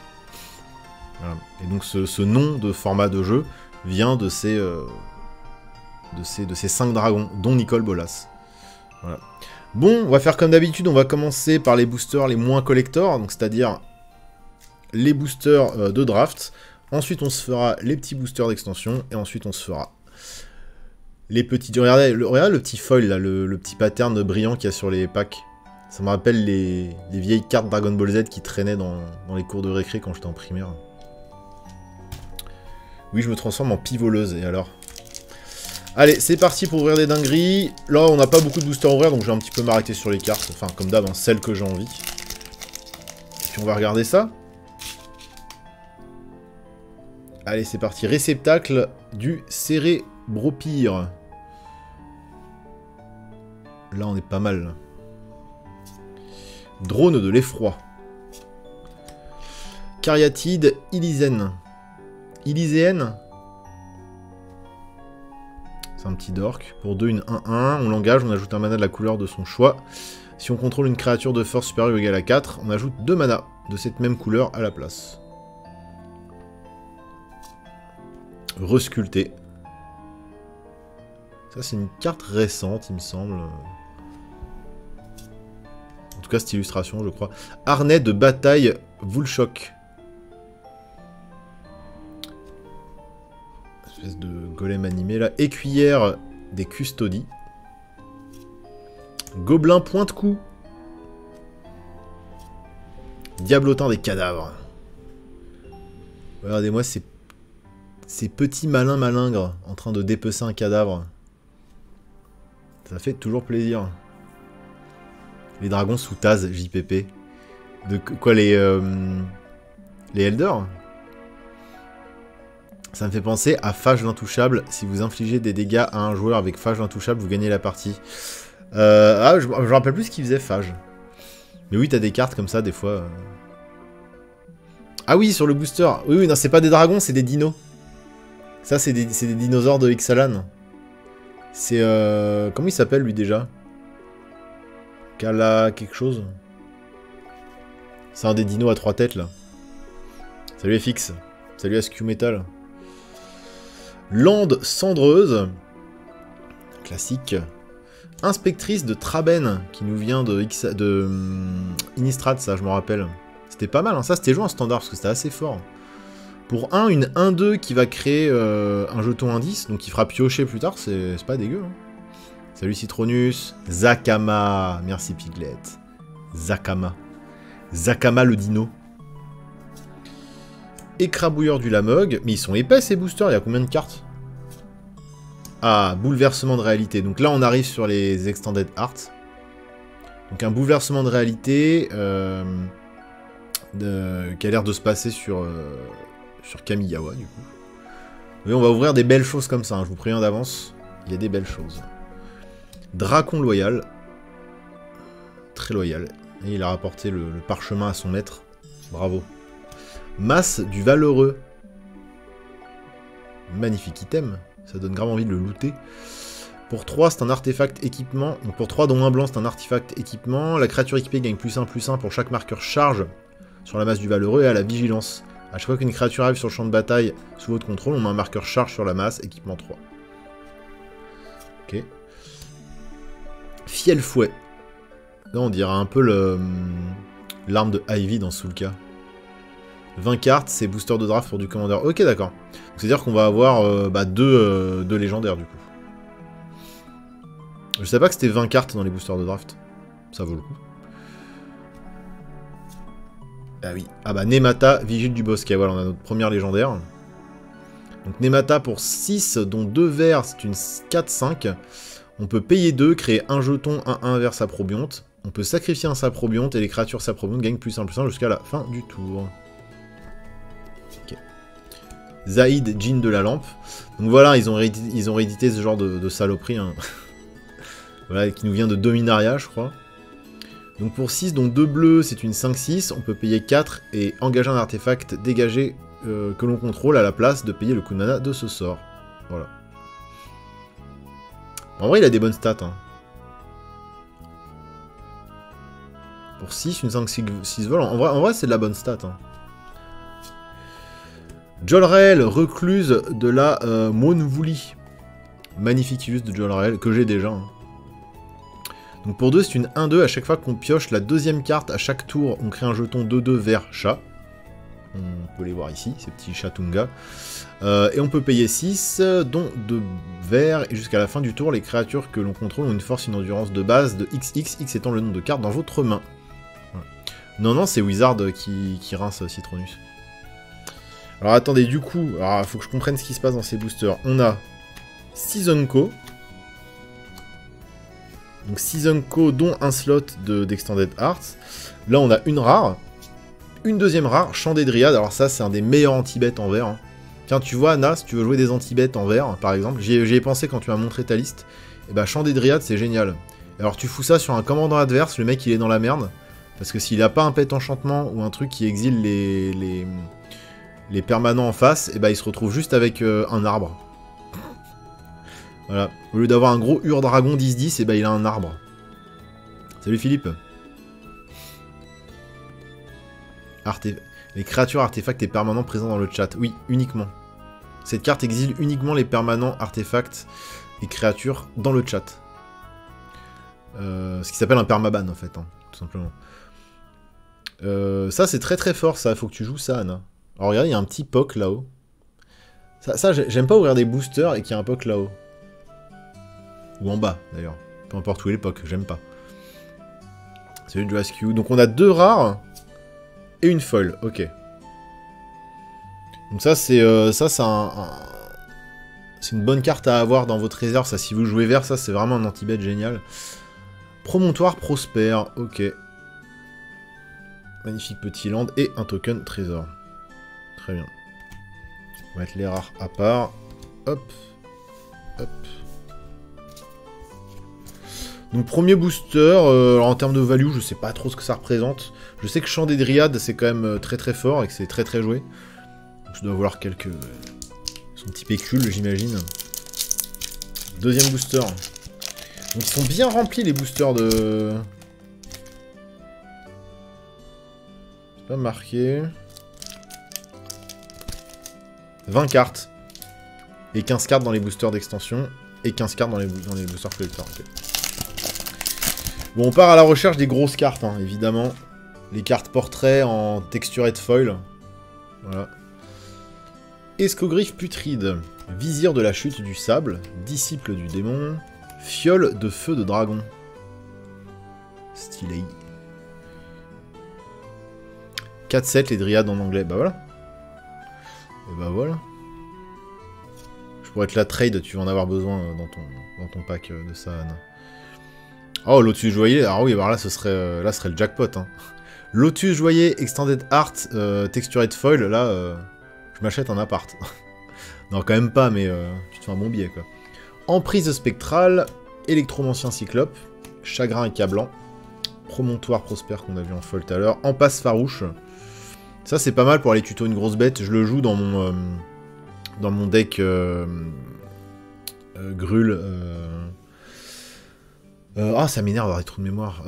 Voilà. Et donc ce nom de format de jeu vient de ces 5 dragons, dont Nicole Bolas. Voilà. Bon, on va faire comme d'habitude, on va commencer par les boosters les moins collector, donc c'est-à-dire les boosters de draft. Ensuite, on se fera les petits boosters d'extension, et ensuite on se fera les petits... Regardez le petit foil, là, le petit pattern brillant qu'il y a sur les packs. Ça me rappelle les vieilles cartes Dragon Ball Z qui traînaient dans les cours de récré quand j'étais en primaire. Oui, je me transforme en pivoleuse, et alors? Allez, c'est parti pour ouvrir des dingueries. Là, on n'a pas beaucoup de boosters à ouvrir, donc je vais un petit peu m'arrêter sur les cartes. Enfin, comme d'hab, hein, celles que j'ai envie. Et puis on va regarder ça. Allez, c'est parti. Réceptacle du Cérébropyre. Là, on est pas mal. Drone de l'effroi. Cariatide Ilyséenne. Ilyséenne. C'est un petit dork. Pour 2, une 1-1. On l'engage, on ajoute un mana de la couleur de son choix. Si on contrôle une créature de force supérieure ou égale à 4, on ajoute 2 mana de cette même couleur à la place. Resculpté. Ça, c'est une carte récente, il me semble. En tout cas, cette illustration, je crois. Harnais de bataille Vulchok. Espèce de golem animé, là. Écuyère des custodies. Gobelin pointe-coup. Diablotin des cadavres. Regardez-moi ces petits malins malingres en train de dépecer un cadavre. Ça fait toujours plaisir. Les dragons sous Taz, JPP. De quoi, les Elders? Ça me fait penser à Phage l'Intouchable. Si vous infligez des dégâts à un joueur avec Phage l'Intouchable, vous gagnez la partie. Je me rappelle plus ce qu'il faisait, Phage. Mais oui, t'as des cartes comme ça, des fois. Ah oui, sur le booster. Oui, oui, non, c'est pas des dragons, c'est des dinos. Ça, c'est des dinosaures de Ixalan. C'est... comment il s'appelle, lui, déjà? Kala quelque chose. C'est un des dinos à 3 têtes, là. Salut FX. Salut SQ Metal. Lande cendreuse. Classique. Inspectrice de Traben, qui nous vient de Innistrad, ça, je me rappelle. C'était pas mal, hein. Ça, c'était joué en standard, parce que c'était assez fort. Pour 1, une 1-2 qui va créer un jeton indice, donc qui fera piocher plus tard, c'est pas dégueu. Hein. Salut Citronus. Zakama. Merci Piglet. Zakama. Zakama le dino. Écrabouilleur du Lamog. Mais ils sont épais ces boosters, il y a combien de cartes? Ah, bouleversement de réalité. Donc là on arrive sur les Extended Art. Donc un bouleversement de réalité qui a l'air de se passer sur Kamigawa du coup. Oui, on va ouvrir des belles choses comme ça, hein, je vous préviens d'avance. Il y a des belles choses. Dracon loyal. Très loyal. Et il a rapporté le parchemin à son maître. Bravo. Masse du valeureux. Magnifique item. Ça donne grave envie de le looter. Pour 3, c'est un artefact équipement. Donc pour 3, dont un blanc, c'est un artefact équipement. La créature équipée gagne +1/+1 pour chaque marqueur charge sur la masse du valeureux et à la vigilance. À chaque fois qu'une créature arrive sur le champ de bataille sous votre contrôle, on met un marqueur charge sur la masse, équipement 3. Ok. Fiel fouet. Là, on dirait un peu l'arme de Ivy dans Soulka. 20 cartes, c'est booster de draft pour du commandeur. Ok, d'accord. C'est-à-dire qu'on va avoir deux légendaires, du coup. Je savais pas que c'était 20 cartes dans les boosters de draft. Ça vaut le coup. Ah oui. Ah bah, Nemata, Vigile du Bosquet. Voilà, on a notre première légendaire. Donc Nemata pour 6, dont 2 verts, c'est une 4-5. On peut payer 2, créer un jeton 1-1 vers Saprobionte. On peut sacrifier un Saprobionte et les créatures Saprobionte gagnent +1/+1 jusqu'à la fin du tour. Ok. Zaïd, Djinn de la Lampe. Donc voilà, ils ont réédité ce genre de saloperie. Hein. Voilà, qui nous vient de Dominaria, je crois. Donc pour 6, donc 2 bleus, c'est une 5-6. On peut payer 4 et engager un artefact dégagé que l'on contrôle à la place de payer le coût de mana de ce sort. Voilà. En vrai, il a des bonnes stats. Hein. Pour 6, une 5-6 vol. En vrai c'est de la bonne stat. Hein. Jolrael, recluse de la Monvouli. Magnifique illustre de Jolrael, que j'ai déjà. Hein. Donc pour 2, c'est une 1-2. À chaque fois qu'on pioche la deuxième carte, à chaque tour, on crée un jeton 2-2 vert chat. On peut les voir ici, ces petits chatunga. Et on peut payer 6, dont de verre, et jusqu'à la fin du tour, les créatures que l'on contrôle ont une force, une endurance de base de XX, X étant le nombre de cartes dans votre main. Voilà. Non, c'est Wizard qui rince Citronus. Alors attendez, du coup, il faut que je comprenne ce qui se passe dans ces boosters. On a Seasonco. Donc Seasonco, dont un slot d'Extended Arts. Là, on a une rare. Une deuxième rare, Chant des Dryades. Alors ça, c'est un des meilleurs anti-bêtes en vert. Hein. Tiens, tu vois, Anna, si tu veux jouer des anti-bêtes en vert, par exemple, j'y ai pensé quand tu m'as montré ta liste. Et bah, Chant des Dryades, c'est génial. Alors tu fous ça sur un commandant adverse, le mec, il est dans la merde. Parce que s'il a pas un pet enchantement ou un truc qui exile les permanents en face, et bah, il se retrouve juste avec un arbre. Voilà. Au lieu d'avoir un gros Ur-Dragon 10-10, et bah, il a un arbre. Salut Philippe. Les créatures, artefacts et permanents présents dans le chat. Oui, uniquement. Cette carte exile uniquement les permanents, artefacts et créatures dans le chat. Ce qui s'appelle un permaban en fait, hein, tout simplement. Ça c'est très très fort ça, faut que tu joues ça Anna. Alors regardez, il y a un petit POC là-haut. Ça j'aime pas ouvrir des boosters et qu'il y a un POC là-haut. Ou en bas d'ailleurs. Peu importe où est les POC, j'aime pas. Salut du Rescue. Donc on a 2 rares. Et une folle, ok. Donc ça, c'est une bonne carte à avoir dans votre réserve. Ça, si vous jouez vert, ça, c'est vraiment un anti-bet génial. Promontoire prospère, ok. Magnifique petit land et un token trésor. Très bien. On va mettre les rares à part. Hop. Hop. Donc premier booster, en termes de value, je sais pas trop ce que ça représente. Je sais que Chant des Dryades, c'est quand même très très fort et que c'est très très joué. Donc, je dois avoir quelques... son petit pécule, j'imagine. Deuxième booster. Donc ils sont bien remplis les boosters de... C'est pas marqué... 20 cartes. Et 15 cartes dans les boosters d'extension. Et 15 cartes dans les boosters collecteurs. Okay. Bon, on part à la recherche des grosses cartes, hein, évidemment. Les cartes portraits en texturette foil. Voilà. Escogriffe putride. Vizir de la chute du sable. Disciple du démon. Fiole de feu de dragon. Stylé. 4-7 les dryades en anglais. Bah voilà. Et bah voilà. Je pourrais te la trade, tu vas en avoir besoin dans ton pack de ça, Anna. Oh, Lotus Joyeux, alors oui, alors là, ce serait le jackpot. Hein. Lotus Joyeux, Extended Art, Textured Foil, là, je m'achète un appart. Non, quand même pas, mais tu te fais un bon billet, quoi. Emprise spectrale, Électromancien Cyclope, Chagrin accablant, Promontoire prospère qu'on a vu en foil tout à l'heure, Empasse farouche. Ça, c'est pas mal pour aller tuto une grosse bête. Je le joue dans mon deck Grul. Ah, ça m'énerve d'avoir des trous de mémoire.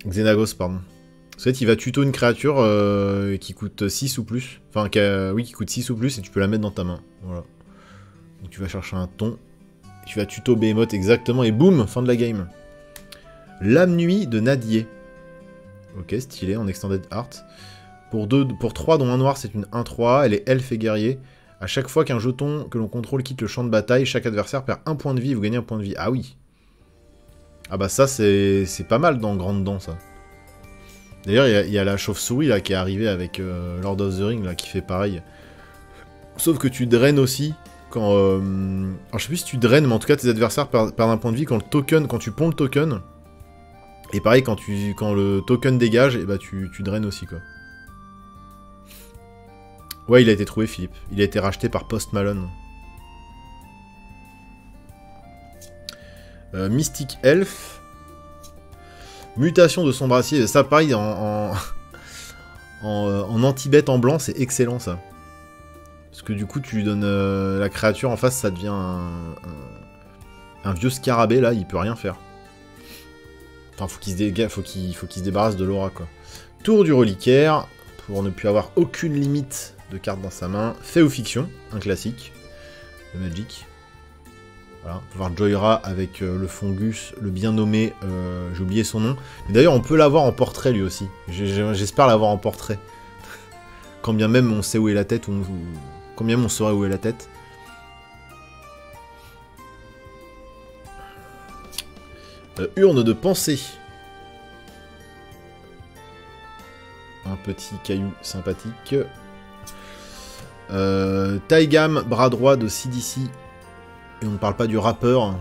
Xenagos, pardon. En fait, il va tuto une créature qui coûte 6 ou plus. Enfin, qui coûte 6 ou plus et tu peux la mettre dans ta main. Voilà. Donc tu vas chercher un ton. Tu vas tuto Behemoth exactement et boum, fin de la game. Lame nuit de Nadier. Ok, stylé, en Extended Art. Pour 3, dont un noir, c'est une 1-3. Elle est elfe et guerrier. À chaque fois qu'un jeton que l'on contrôle quitte le champ de bataille, chaque adversaire perd 1 point de vie et vous gagnez 1 point de vie. Ah oui. Ah bah ça, c'est pas mal dans Grande Dent, ça. D'ailleurs, il y a la chauve-souris, là, qui est arrivée avec Lord of the Ring, là, qui fait pareil. Sauf que tu draines aussi quand... Alors, je sais plus si tu draines, mais en tout cas, tes adversaires perdent 1 point de vie quand tu ponds le token. Et pareil, quand le token dégage, et bah tu draines aussi, quoi. Ouais, il a été trouvé, Philippe. Il a été racheté par Post Malone. Mystic Elf. Mutation de son brassier. Ça, pareil, en anti-bête en blanc, c'est excellent, ça. Parce que du coup, tu lui donnes la créature en face, ça devient un vieux scarabée, là, il peut rien faire. Enfin, faut qu'il se débarrasse de l'aura, quoi. Tour du reliquaire, pour ne plus avoir aucune limite de cartes dans sa main. Fait ou fiction, un classique de Magic. Voilà, on peut voir Joyra avec le Fungus, le bien nommé, j'ai oublié son nom. D'ailleurs, on peut l'avoir en portrait lui aussi. J'espère l'avoir en portrait Quand bien même on sait où est la tête, quand bien même on saurait où est la tête. Urne de pensée. Un petit caillou sympathique. Taigam, bras droit de CDC. Et on ne parle pas du rappeur.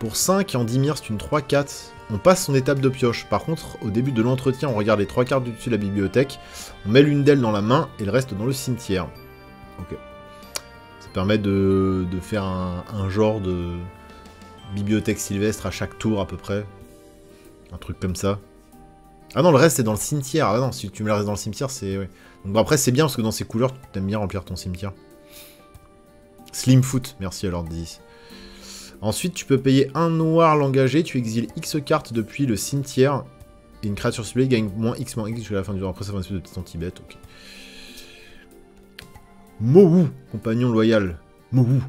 Pour 5 et en 10 mire, c'est une 3-4. On passe son étape de pioche. Par contre, au début de l'entretien, on regarde les 3 cartes du dessus de la bibliothèque. On met l'une d'elles dans la main et le reste dans le cimetière. Ok. Ça permet de faire un genre de bibliothèque sylvestre à chaque tour à peu près. Un truc comme ça. Ah non, le reste c'est dans le cimetière. Ah non, si tu me le restes dans le cimetière, c'est... Ouais. Donc bon, après c'est bien parce que dans ces couleurs, tu aimes bien remplir ton cimetière. Slimfoot, merci à Lord 10. Ensuite, tu peux payer un noir l'engagé, tu exiles X cartes depuis le cimetière, et une créature ciblée gagne moins X jusqu'à la fin du tour. Après, ça va une espèce de petit anti-bête, ok. Mohou, compagnon loyal. Mohou.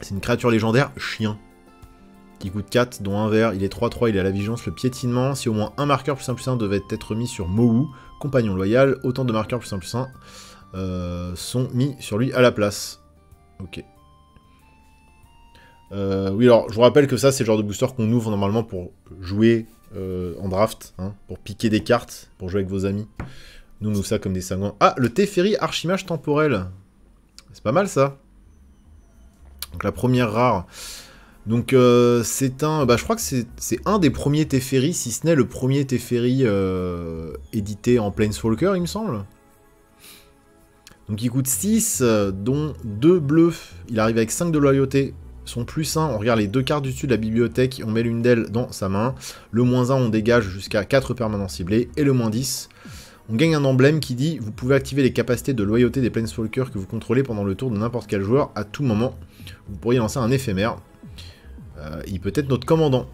C'est une créature légendaire, chien, qui coûte 4, dont un vert. Il est 3-3, il a la vigilance, le piétinement. Si au moins un marqueur +1/+1 devait être mis sur Mohou, compagnon loyal, autant de marqueurs +1/+1 sont mis sur lui à la place. Ok. Oui, alors, je vous rappelle que ça, c'est le genre de booster qu'on ouvre normalement pour jouer en draft, hein, pour piquer des cartes, pour jouer avec vos amis. Nous, on ouvre ça comme des sanguins. Ah, le Teferi Archimage temporel. C'est pas mal, ça. Donc, la première rare. Donc, c'est un... Bah, je crois que c'est un des premiers Teferi, si ce n'est le premier Teferi édité en Planeswalker, il me semble. Donc, il coûte 6, dont 2 bleus. Il arrive avec 5 de loyauté. Son +1, on regarde les 2 cartes du dessus de la bibliothèque, on met l'une d'elles dans sa main. Le -1, on dégage jusqu'à 4 permanents ciblés. Et le -10, on gagne un emblème qui dit « Vous pouvez activer les capacités de loyauté des Planeswalkers que vous contrôlez pendant le tour de n'importe quel joueur à tout moment. Vous pourriez lancer un éphémère. Il peut être notre commandant. »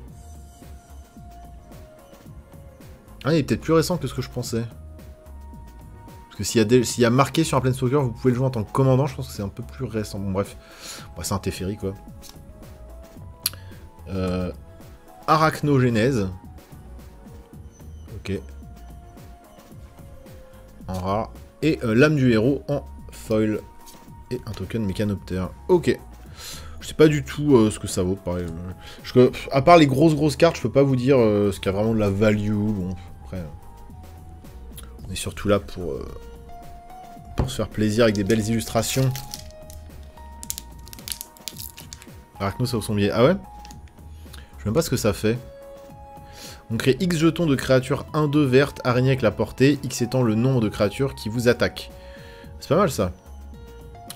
Ah, il est peut-être plus récent que ce que je pensais. Parce que s'il y a marqué sur un Planeswalker, vous pouvez le jouer en tant que commandant, je pense que c'est un peu plus récent. Bon, bref. Bah, c'est un Teferi, quoi. Arachnogénèse. Ok. En rare. Et l'âme du héros en foil. Et un token mécanoptère. Ok. Je sais pas du tout ce que ça vaut, pareil. À part les grosses cartes, je peux pas vous dire ce qui a vraiment de la value. Bon, après... on est surtout là pour se faire plaisir avec des belles illustrations. Arachno, ça vaut son billet. Ah ouais? Je sais même pas ce que ça fait. On crée X jetons de créatures 1-2 vertes, araignée avec la portée, X étant le nombre de créatures qui vous attaquent. C'est pas mal ça.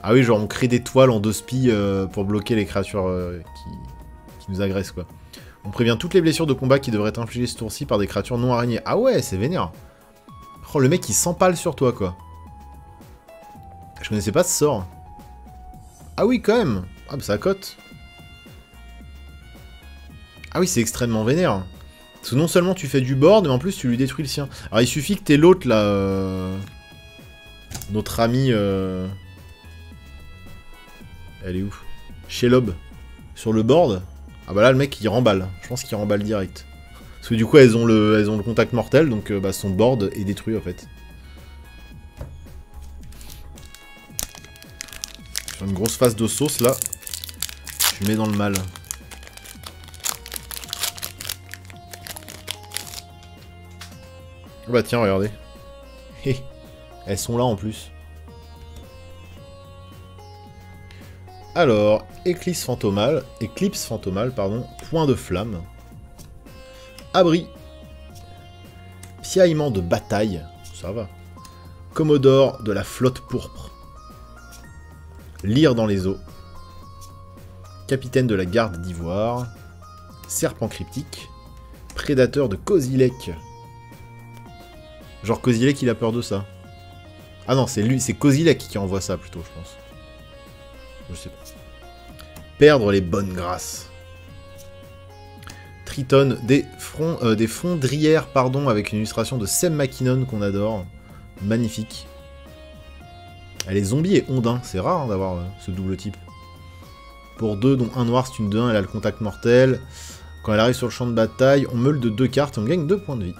Ah oui, genre on crée des toiles en 2 spies pour bloquer les créatures qui nous agressent, quoi. On prévient toutes les blessures de combat qui devraient être infligées ce tour-ci par des créatures non araignées. Ah ouais, c'est vénère. Oh, le mec il s'empale sur toi, quoi. Je connaissais pas ce sort. Ah oui, quand même. Ah bah ça cote. Ah oui, c'est extrêmement vénère. Parce que non seulement tu fais du board, mais en plus tu lui détruis le sien. Alors il suffit que t'aies l'autre là... Notre ami... Elle est où? Shelob. Sur le board. Ah bah là le mec il remballe. Je pense qu'il remballe direct. Parce que du coup elles ont le contact mortel, donc bah, son board est détruit en fait. Sur une grosse face de sauce là, tu mets dans le mal. Oh bah tiens, regardez. Elles sont là en plus. Alors, Éclipse fantomale, pardon, point de flamme. Abri. Piaillement de bataille, ça va. Commodore de la flotte pourpre. Lire dans les eaux. Capitaine de la garde d'ivoire. Serpent cryptique. Prédateur de Kozilek. Genre Kozilek il a peur de ça. Ah non, c'est lui, c'est Kozilek qui envoie ça plutôt, je pense. Je sais pas. Perdre les bonnes grâces. Triton, des fondrières, pardon, avec une illustration de Sam McKinnon qu'on adore. Magnifique. Elle est zombie et ondin, c'est rare hein, d'avoir ce double type. Pour 2, dont un noir, c'est une 2-1, elle a le contact mortel. Quand elle arrive sur le champ de bataille, on meule de 2 cartes et on gagne 2 points de vie.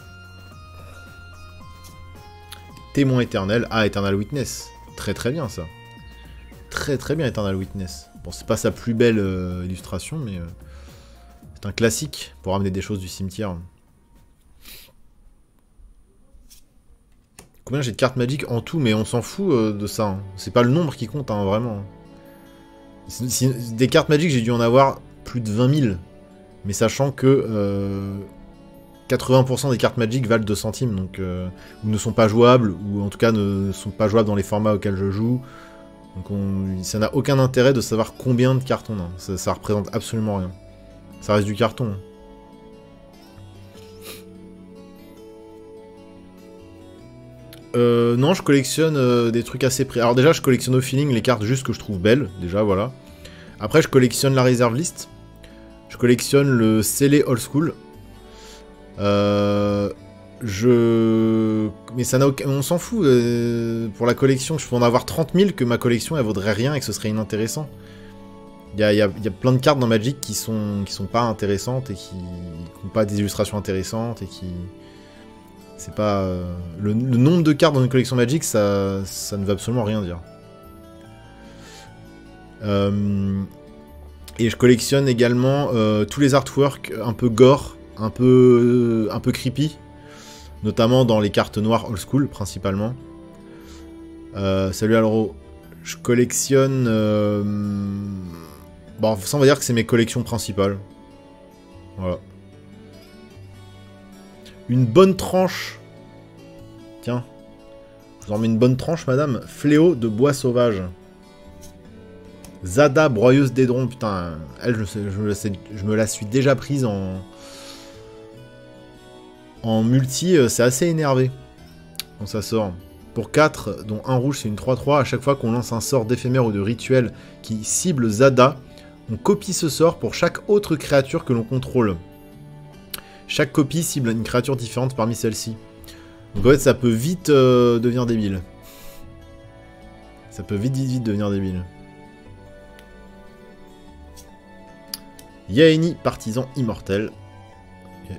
témoin éternel. Ah, Eternal Witness. Très très bien ça. Très très bien Eternal Witness. Bon, c'est pas sa plus belle illustration, mais c'est un classique pour ramener des choses du cimetière. Combien j'ai de cartes Magic en tout? Mais on s'en fout de ça. Hein. C'est pas le nombre qui compte, hein, vraiment. Des cartes Magic, j'ai dû en avoir plus de 20 000. Mais sachant que 80% des cartes Magic valent 2 centimes, donc ou ne sont pas jouables, ou en tout cas ne sont pas jouables dans les formats auxquels je joue. Donc ça n'a aucun intérêt de savoir combien de cartes on a. Ça représente absolument rien. Ça reste du carton. Non, je collectionne des trucs assez près. Alors déjà, je collectionne au feeling les cartes juste que je trouve belles, déjà, voilà. Après, je collectionne la réserve list. Je collectionne le scellé old school. Mais ça n'a aucun... On s'en fout pour la collection. Je peux en avoir 30 000 que ma collection elle vaudrait rien et que ce serait inintéressant. Il y a plein de cartes dans Magic qui sont pas intéressantes et qui n'ont pas des illustrations intéressantes et qui... C'est pas... Le nombre de cartes dans une collection Magic, ça ne veut absolument rien dire. Et je collectionne également tous les artworks un peu gore, un peu creepy. Notamment dans les cartes noires old school, principalement. Salut Alro. Je collectionne... Bon, ça on va dire que c'est mes collections principales. Voilà. Une bonne tranche. Tiens. Je vous en mets une bonne tranche, madame. Fléau de bois sauvage. Zada, broyeuse d'édron. Putain, elle, je me la suis déjà prise en multi. C'est assez énervé quand ça sort. Pour 4, dont un rouge, c'est une 3-3. À chaque fois qu'on lance un sort d'éphémère ou de rituel qui cible Zada, on copie ce sort pour chaque autre créature que l'on contrôle. Chaque copie cible une créature différente parmi celles-ci. Donc en fait, ça peut vite devenir débile. Ça peut vite devenir débile. Yaeni, partisan immortel.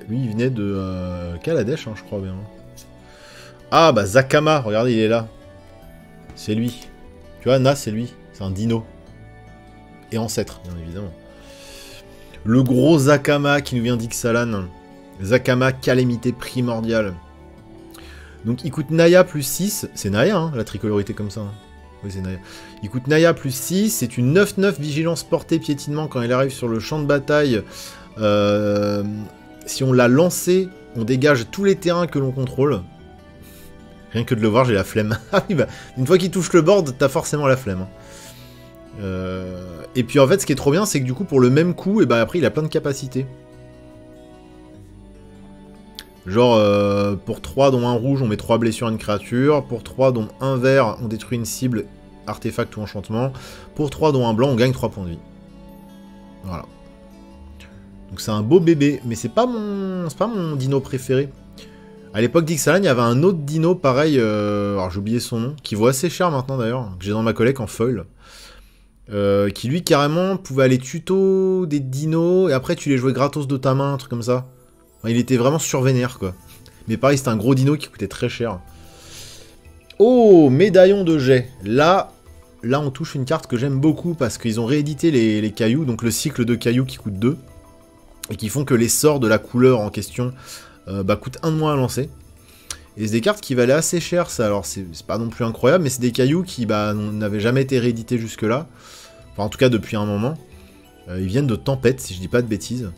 Lui, il venait de Kaladesh, hein, je crois bien. Ah, bah Zakama, regardez, il est là. C'est lui. Tu vois, Na, c'est lui. C'est un dino. Et ancêtre, bien évidemment. Le gros Zakama qui nous vient d'Ixalan. Zakama, calamité primordiale. Donc il coûte Naya plus 6. C'est Naya, hein, la tricolorité comme ça. Hein. Oui, c'est Naya. Il coûte Naya plus 6. C'est une 9-9 vigilance portée piétinement quand il arrive sur le champ de bataille. Si on l'a lancé, on dégage tous les terrains que l'on contrôle. Rien que de le voir, j'ai la flemme. Ah oui, bah, une fois qu'il touche le board, t'as forcément la flemme. Et puis en fait, ce qui est trop bien, c'est que du coup, pour le même coup, et bah, après, il a plein de capacités. Genre, pour 3 dont un rouge, on met 3 blessures à une créature. Pour 3 dont un vert, on détruit une cible, artefact ou enchantement. Pour 3 dont un blanc, on gagne 3 points de vie. Voilà. Donc c'est un beau bébé, mais c'est pas mon dino préféré. À l'époque d'Ixalan, il y avait un autre dino pareil, alors j'ai oublié son nom, qui vaut assez cher maintenant d'ailleurs, que j'ai dans ma collecte en foil. Qui lui carrément pouvait aller tuto des dinos, et après tu les jouais gratos de ta main, un truc comme ça. Enfin, il était vraiment survénère quoi. Mais pareil, c'était un gros dino qui coûtait très cher. Oh, médaillon de jet. Là on touche une carte que j'aime beaucoup parce qu'ils ont réédité les cailloux, donc le cycle de cailloux qui coûte 2. Et qui font que les sorts de la couleur en question coûtent 1 de moins à lancer. Et c'est des cartes qui valaient assez cher, ça. Alors c'est pas non plus incroyable, mais c'est des cailloux qui n'avaient jamais été réédités jusque-là. Enfin en tout cas depuis un moment. Ils viennent de Tempête, si je dis pas de bêtises.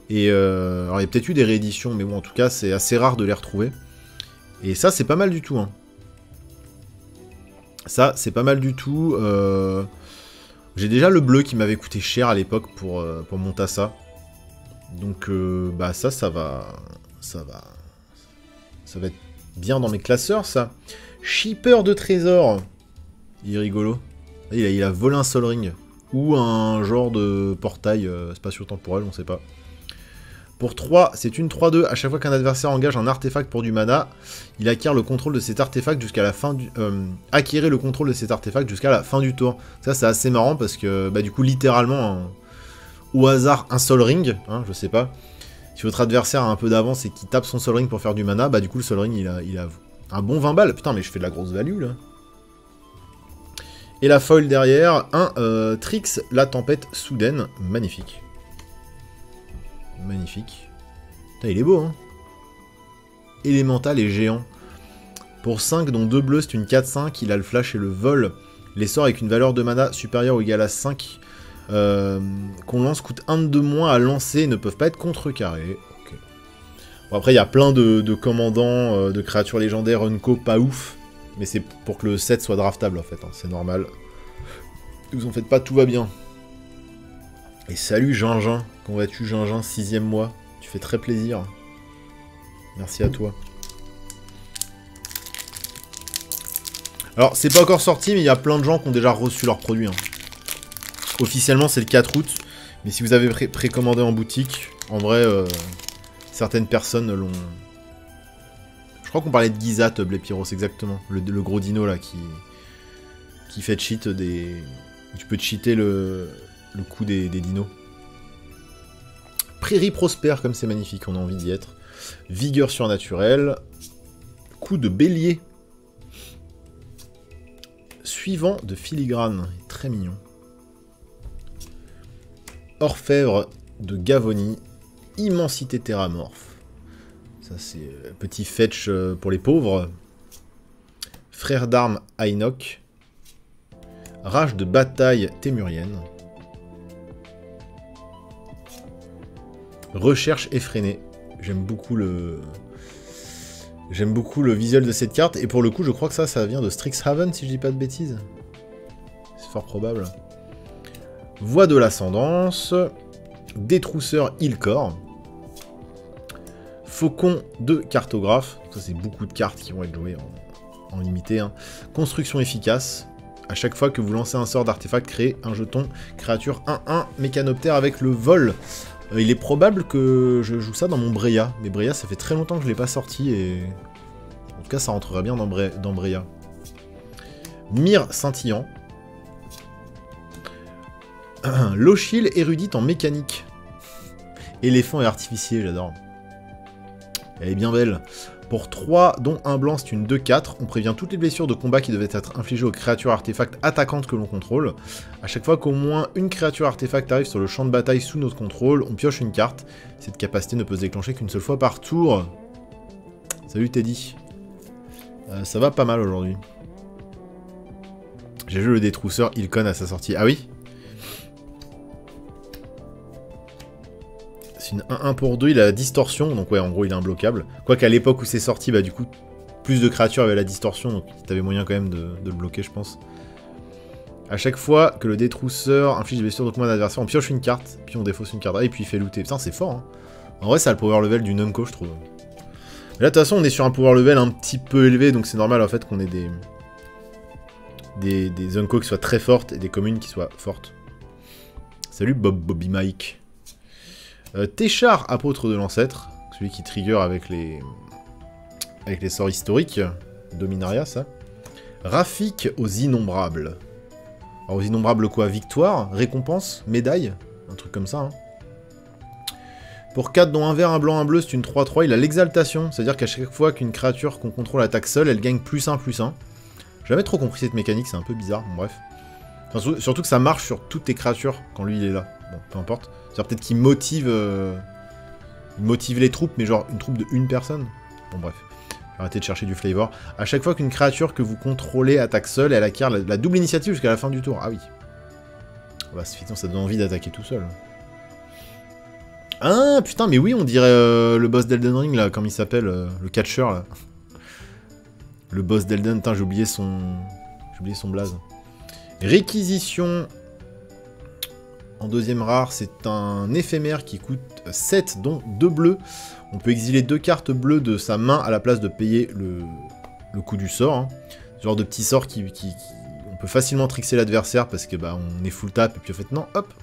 Et alors il y a peut-être eu des rééditions, mais bon en tout cas c'est assez rare de les retrouver. Et ça c'est pas mal du tout. Hein. Ça c'est pas mal du tout. J'ai déjà le bleu qui m'avait coûté cher à l'époque pour Montassa. Donc ça va être bien dans mes classeurs ça. Shipper de trésors. Il est rigolo. Il a volé un Sol Ring. Ou un genre de portail spatio-temporel, on sait pas. Pour 3, c'est une 3-2. À chaque fois qu'un adversaire engage un artefact pour du mana, il acquiert le contrôle de cet artefact jusqu'à la fin du... acquérir le contrôle de cet artefact jusqu'à la fin du tour. Ça c'est assez marrant parce que du coup littéralement... au hasard un Sol Ring, hein, je sais pas. Si votre adversaire a un peu d'avance et qu'il tape son Sol Ring pour faire du mana, du coup le Sol Ring il a Un bon 20 balles. Putain, mais je fais de la grosse value, là. Et la foil derrière, un Trix, la tempête soudaine. Magnifique. Magnifique. Putain, il est beau, hein. Élémental et géant. Pour 5, dont 2 bleus, c'est une 4-5. Il a le flash et le vol. Les sorts avec une valeur de mana supérieure ou égale à 5 qu'on lance coûtent 1 de moins à lancer et ne peuvent pas être contrecarrés. Okay. Bon, après, il y a plein de commandants, de créatures légendaires, Unco, pas ouf. Mais c'est pour que le set soit draftable, en fait. Hein, c'est normal. Ne vous en faites pas, tout va bien. Et salut Gingin. Comment vas-tu, Gingin? 6e mois. Tu fais très plaisir. Merci à toi. Alors, c'est pas encore sorti, mais il y a plein de gens qui ont déjà reçu leurs produits. Hein. Officiellement, c'est le 4 août. Mais si vous avez précommandé en boutique, en vrai, certaines personnes l'ont... Je crois qu'on parlait de Gizat, Blepiros, exactement. Le gros dino, là, qui fait cheat des... Tu peux cheater le coup des dinos. Prairie prospère, comme c'est magnifique, on a envie d'y être. Vigueur surnaturelle. Coup de bélier. Suivant de filigrane. Très mignon. Orfèvre de Gavonie. Immensité terramorphe. Ça, c'est petit fetch pour les pauvres. Frère d'armes Ainok. Rage de bataille témurienne. Recherche effrénée. J'aime beaucoup le visuel de cette carte. Et pour le coup, je crois que ça vient de Strixhaven, si je dis pas de bêtises. C'est fort probable. Voix de l'ascendance. Détrousseur Ilkor. Faucon de cartographe. Ça, c'est beaucoup de cartes qui vont être jouées en limité. Hein. Construction efficace. À chaque fois que vous lancez un sort d'artefact, créez un jeton créature 1-1 mécanoptère avec le vol. Il est probable que je joue ça dans mon Breya. Mais Breya, ça fait très longtemps que je l'ai pas sorti et... En tout cas, ça rentrerait bien dans Breya. Mire scintillant. Lochil érudite en mécanique. Éléphant et artificier, j'adore. Elle est bien belle. Pour 3, dont un blanc, c'est une 2-4. On prévient toutes les blessures de combat qui devaient être infligées aux créatures artefacts attaquantes que l'on contrôle. A chaque fois qu'au moins une créature artefact arrive sur le champ de bataille sous notre contrôle, on pioche une carte. Cette capacité ne peut se déclencher qu'une seule fois par tour. Salut Teddy. Ça va pas mal aujourd'hui. J'ai joué le détrousseur Ilkon à sa sortie. Ah oui? C'est une 1-1 pour 2, il a la distorsion, donc ouais, en gros, il est imbloquable. Quoique à l'époque où c'est sorti, bah du coup, plus de créatures avaient la distorsion, donc t'avais moyen quand même de le bloquer, je pense. À chaque fois que le détrousseur inflige des blessures de combat d'adversaire, on pioche une carte, puis on défausse une carte. Ah, et puis il fait looter. Putain, c'est fort, hein. En vrai, ça a le power level du Numco, je trouve. Mais là, de toute façon, on est sur un power level un petit peu élevé, donc c'est normal, en fait, qu'on ait des Unco qui soient très fortes et des communes qui soient fortes. Salut Bobby Mike. Téchar, apôtre de l'ancêtre, celui qui trigger avec les sorts historiques. Dominaria, ça. Rafik aux innombrables. Alors, aux innombrables quoi? Victoire? Récompense? Médaille? Un truc comme ça, hein. Pour 4, dont un vert, un blanc, un bleu, c'est une 3-3. Il a l'exaltation, c'est-à-dire qu'à chaque fois qu'une créature qu'on contrôle attaque seule, elle gagne +1/+1. J'ai jamais trop compris cette mécanique, c'est un peu bizarre, bon, bref. Enfin, surtout que ça marche sur toutes tes créatures quand lui il est là. Bon, peu importe. C'est-à-dire peut-être qu'il motive, les troupes, mais genre une troupe de une personne. Bon, bref. Arrêtez de chercher du flavor. À chaque fois qu'une créature que vous contrôlez attaque seule, elle acquiert la double initiative jusqu'à la fin du tour. Ah oui. Bah, effectivement, ça donne envie d'attaquer tout seul. Ah, putain, mais oui, on dirait le boss d'Elden Ring, là, comme il s'appelle, le catcheur, là. Le boss d'Elden, putain, j'ai oublié son blaze. Réquisition... En deuxième rare, c'est un éphémère qui coûte 7, dont 2 bleus. On peut exiler 2 cartes bleues de sa main à la place de payer le coût du sort. Hein. Ce genre de petit sort qui on peut facilement trixer l'adversaire parce que bah, on est full tap et puis en fait non, hop.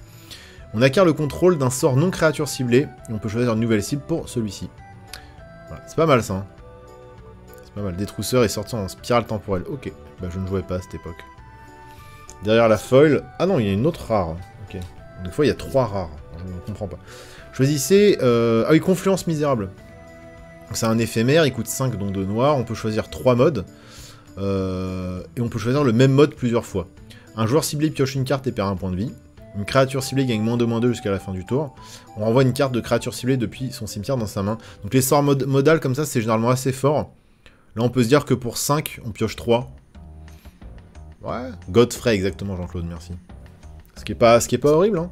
On acquiert le contrôle d'un sort non créature ciblé et on peut choisir une nouvelle cible pour celui-ci. Voilà, c'est pas mal ça. Hein. C'est pas mal. Détrousseur est sorti en spirale temporelle. Ok, bah je ne jouais pas à cette époque. Derrière la foil... Ah non, il y a une autre rare. Ok. Des fois, il y a 3 rares. Je ne comprends pas. Choisissez... Ah oui, Confluence misérable. C'est un éphémère, il coûte 5 donc de noir, on peut choisir 3 modes, et on peut choisir le même mode plusieurs fois. Un joueur ciblé pioche une carte et perd un point de vie. Une créature ciblée gagne -2/-2 jusqu'à la fin du tour. On renvoie une carte de créature ciblée depuis son cimetière dans sa main. Donc les sorts modales comme ça, c'est généralement assez fort. Là, on peut se dire que pour 5, on pioche 3. Ouais, Godfrey, exactement, Jean-Claude, merci. Ce qui est pas horrible, hein.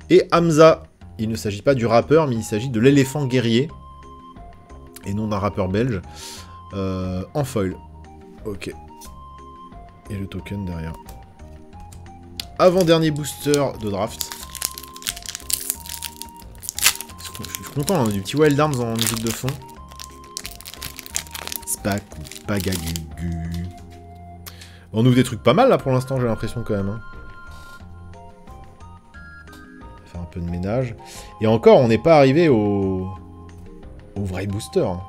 Et Hamza, il ne s'agit pas du rappeur, mais il s'agit de l'éléphant guerrier. Et non d'un rappeur belge. En foil. Ok. Et le token derrière. Avant-dernier booster de draft. Je suis content, hein, du petit Wild Arms en musique de fond. Spac ou Pagagugu. On ouvre des trucs pas mal là pour l'instant, j'ai l'impression quand même. Hein. Faire un peu de ménage. Et encore, on n'est pas arrivé aux vrais boosters, hein,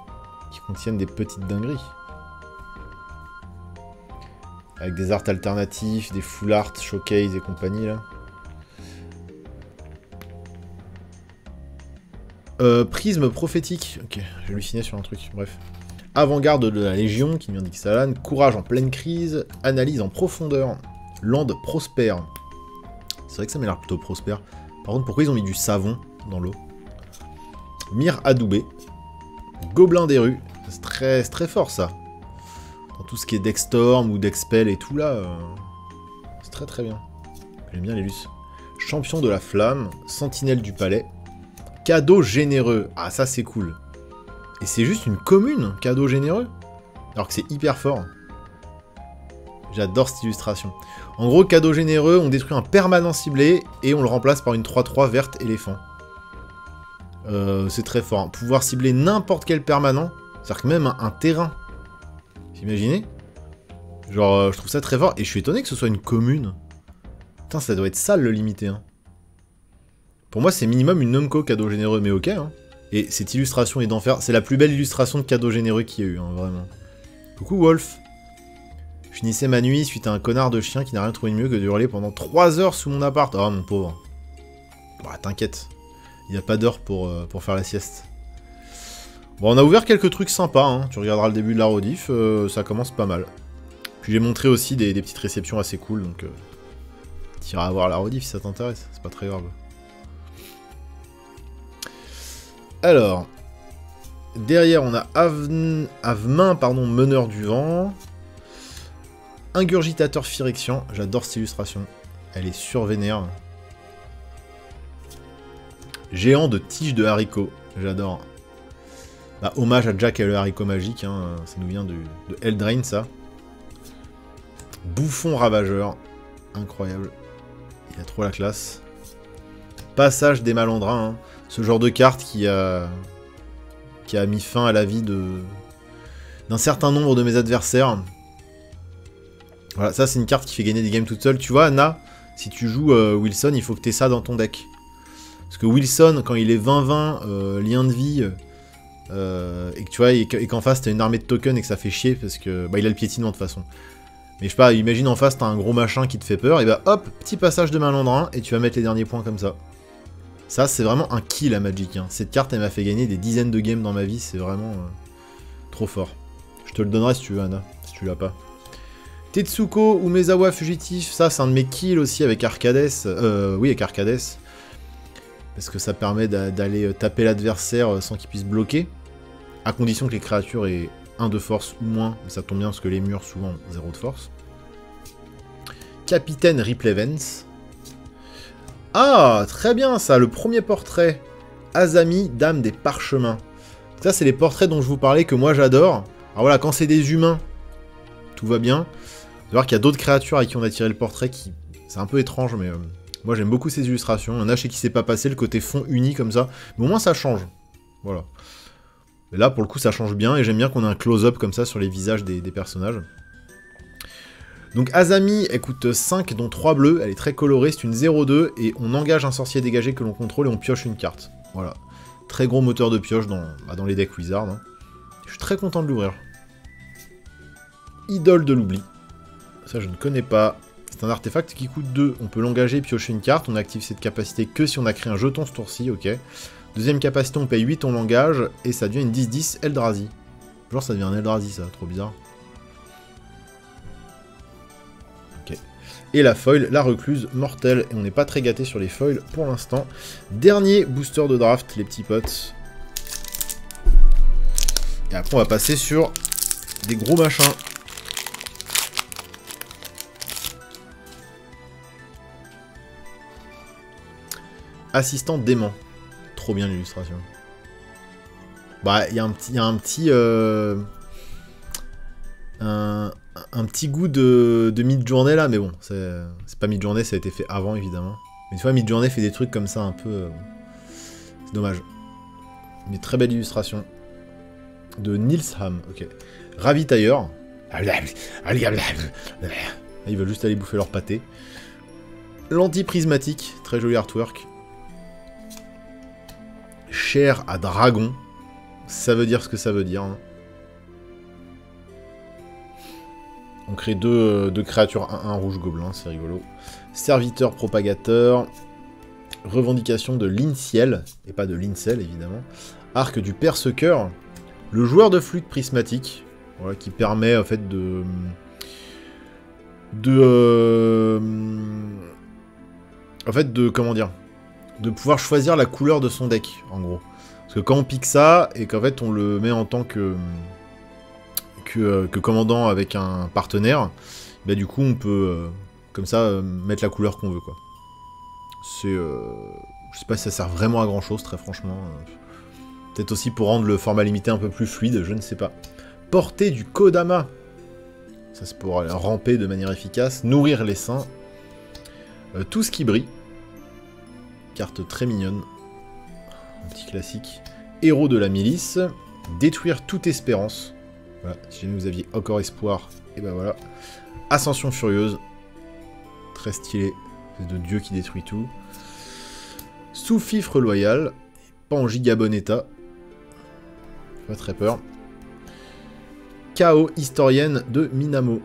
qui contiennent des petites dingueries. Avec des arts alternatifs, des full art, showcase et compagnie, là. Prisme prophétique. Ok, je vais lui signer sur un truc, bref. Avant-garde de la Légion, qui vient d'Ixalan. Courage en pleine crise. Analyse en profondeur. Land prospère. C'est vrai que ça m'a l'air plutôt prospère. Par contre, pourquoi ils ont mis du savon dans l'eau? Mire adoubé. Gobelin des rues. C'est très fort, ça. Dans tout ce qui est Dextorm ou Dexpel et tout, là, c'est très bien. J'aime bien les luces. Champion de la flamme. Sentinelle du palais. Cadeau généreux. Ah, ça, c'est cool. Et c'est juste une commune, cadeau généreux. Alors que c'est hyper fort. J'adore cette illustration. En gros, cadeau généreux, on détruit un permanent ciblé et on le remplace par une 3/3 verte éléphant. C'est très fort. Pouvoir cibler n'importe quel permanent. C'est-à-dire que même un terrain. Vous imaginez? Genre, je trouve ça très fort. Et je suis étonné que ce soit une commune. Putain, ça doit être sale le limité. Hein. Pour moi, c'est minimum une Numco cadeau généreux, mais ok. Hein. Et cette illustration est d'enfer. C'est la plus belle illustration de cadeau généreux qu'il y a eu, hein, vraiment. Coucou Wolf. Je finissais ma nuit suite à un connard de chien qui n'a rien trouvé de mieux que de hurler pendant 3 heures sous mon appart. Oh mon pauvre. Bah t'inquiète. Il n'y a pas d'heure pour faire la sieste. Bon, on a ouvert quelques trucs sympas. Hein. Tu regarderas le début de la rediff. Ça commence pas mal. Puis j'ai montré aussi des petites réceptions assez cool. Donc tu iras voir la rediff si ça t'intéresse. C'est pas très grave. Alors, derrière on a Avemin, pardon, meneur du vent. Ingurgitateur Phyrexian, j'adore cette illustration. Elle est survénère. Géant de tige de haricot, j'adore. Bah, hommage à Jack et le haricot magique, hein. Ça nous vient de Eldraine, ça. Bouffon ravageur, incroyable. Il a trop la classe. Passage des malandrins, hein. Ce genre de carte qui a mis fin à la vie d'un certain nombre de mes adversaires. Voilà, ça c'est une carte qui fait gagner des games toute seule. Tu vois, Anna, si tu joues Wilson, il faut que tu aies ça dans ton deck. Parce que Wilson, quand il est 20-20, lien de vie, et que tu vois, et qu'en face t'as une armée de tokens et que ça fait chier, parce que bah, il a le piétinement de toute façon. Mais je sais pas, imagine en face t'as un gros machin qui te fait peur, et bah hop, petit passage de malandrin, et tu vas mettre les derniers points comme ça. Ça, c'est vraiment un kill à Magic. Hein. Cette carte, elle m'a fait gagner des dizaines de games dans ma vie. C'est vraiment trop fort. Je te le donnerai si tu veux, Anna, si tu l'as pas. Tetsuko Umezawa Fugitif. Ça, c'est un de mes kills aussi avec Arcades. Oui, avec Arcades. Parce que ça permet d'aller taper l'adversaire sans qu'il puisse bloquer. À condition que les créatures aient 1 de force ou moins. Mais ça tombe bien parce que les murs, souvent, ont 0 de force. Capitaine Ripley Vance. Ah, très bien ça, le premier portrait. Azami, dame des parchemins. Ça, c'est les portraits dont je vous parlais que moi j'adore. Alors voilà, quand c'est des humains, tout va bien. Vous allez voir qu'il y a d'autres créatures à qui on a tiré le portrait qui... C'est un peu étrange, mais moi j'aime beaucoup ces illustrations. Il y en a chez qui c'est pas passé, le côté fond uni comme ça. Mais au moins ça change. Voilà. Et là, pour le coup, ça change bien. Et j'aime bien qu'on ait un close-up comme ça sur les visages des personnages. Donc Azami, elle coûte 5, dont 3 bleus, elle est très colorée, c'est une 0-2, et on engage un sorcier dégagé que l'on contrôle et on pioche une carte. Voilà. Très gros moteur de pioche dans les decks Wizard. Hein. Je suis très content de l'ouvrir. Idole de l'oubli. Ça je ne connais pas. C'est un artefact qui coûte 2. On peut l'engager et piocher une carte. On active cette capacité que si on a créé un jeton ce tour-ci, ok. Deuxième capacité, on paye 8 en langage, et ça devient une 10-10 Eldrazi. Genre ça devient un Eldrazi ça, trop bizarre. Ok. Et la foil, la recluse mortelle, et on n'est pas très gâté sur les foils pour l'instant. Dernier booster de draft, les petits potes. Et après on va passer sur des gros machins. Assistant dément. Trop bien l'illustration. Bah, il y a un petit goût de mid-journée là, mais bon, c'est pas mid-journée, ça a été fait avant évidemment. Mais une fois mid-journée fait des trucs comme ça un peu... c'est dommage. Mais très belle illustration. De Nils Ham, ok. Ravitailleur. Ils veulent juste aller bouffer leur pâté. L'anti-prismatique, très joli artwork. Chair à dragon. Ça veut dire ce que ça veut dire. Hein. On crée deux créatures 1-1 rouge gobelin, c'est rigolo. Serviteur propagateur. Revendication de l'Inciel, et pas de l'Incel évidemment. Arc du perce-cœur. Le joueur de flûte prismatique. Voilà, qui permet en fait comment dire, de pouvoir choisir la couleur de son deck, en gros. Parce que quand on pique ça, et qu'en fait on le met en tant que commandant avec un partenaire, bah du coup on peut, comme ça, mettre la couleur qu'on veut, quoi. C'est... je sais pas si ça sert vraiment à grand chose, très franchement. Peut-être aussi pour rendre le format limité un peu plus fluide, je ne sais pas. Portée du Kodama. Ça c'est pour ramper de manière efficace. Nourrir les seins. Tout ce qui brille. Carte très mignonne. Un petit classique. Héros de la milice. Détruire toute espérance. Voilà, si jamais vous aviez encore espoir, et ben voilà. Ascension furieuse. Très stylé. C'est de Dieu qui détruit tout. Sous-fifre loyal. Pas en giga bon état. Pas très peur. Chaos historienne de Minamo.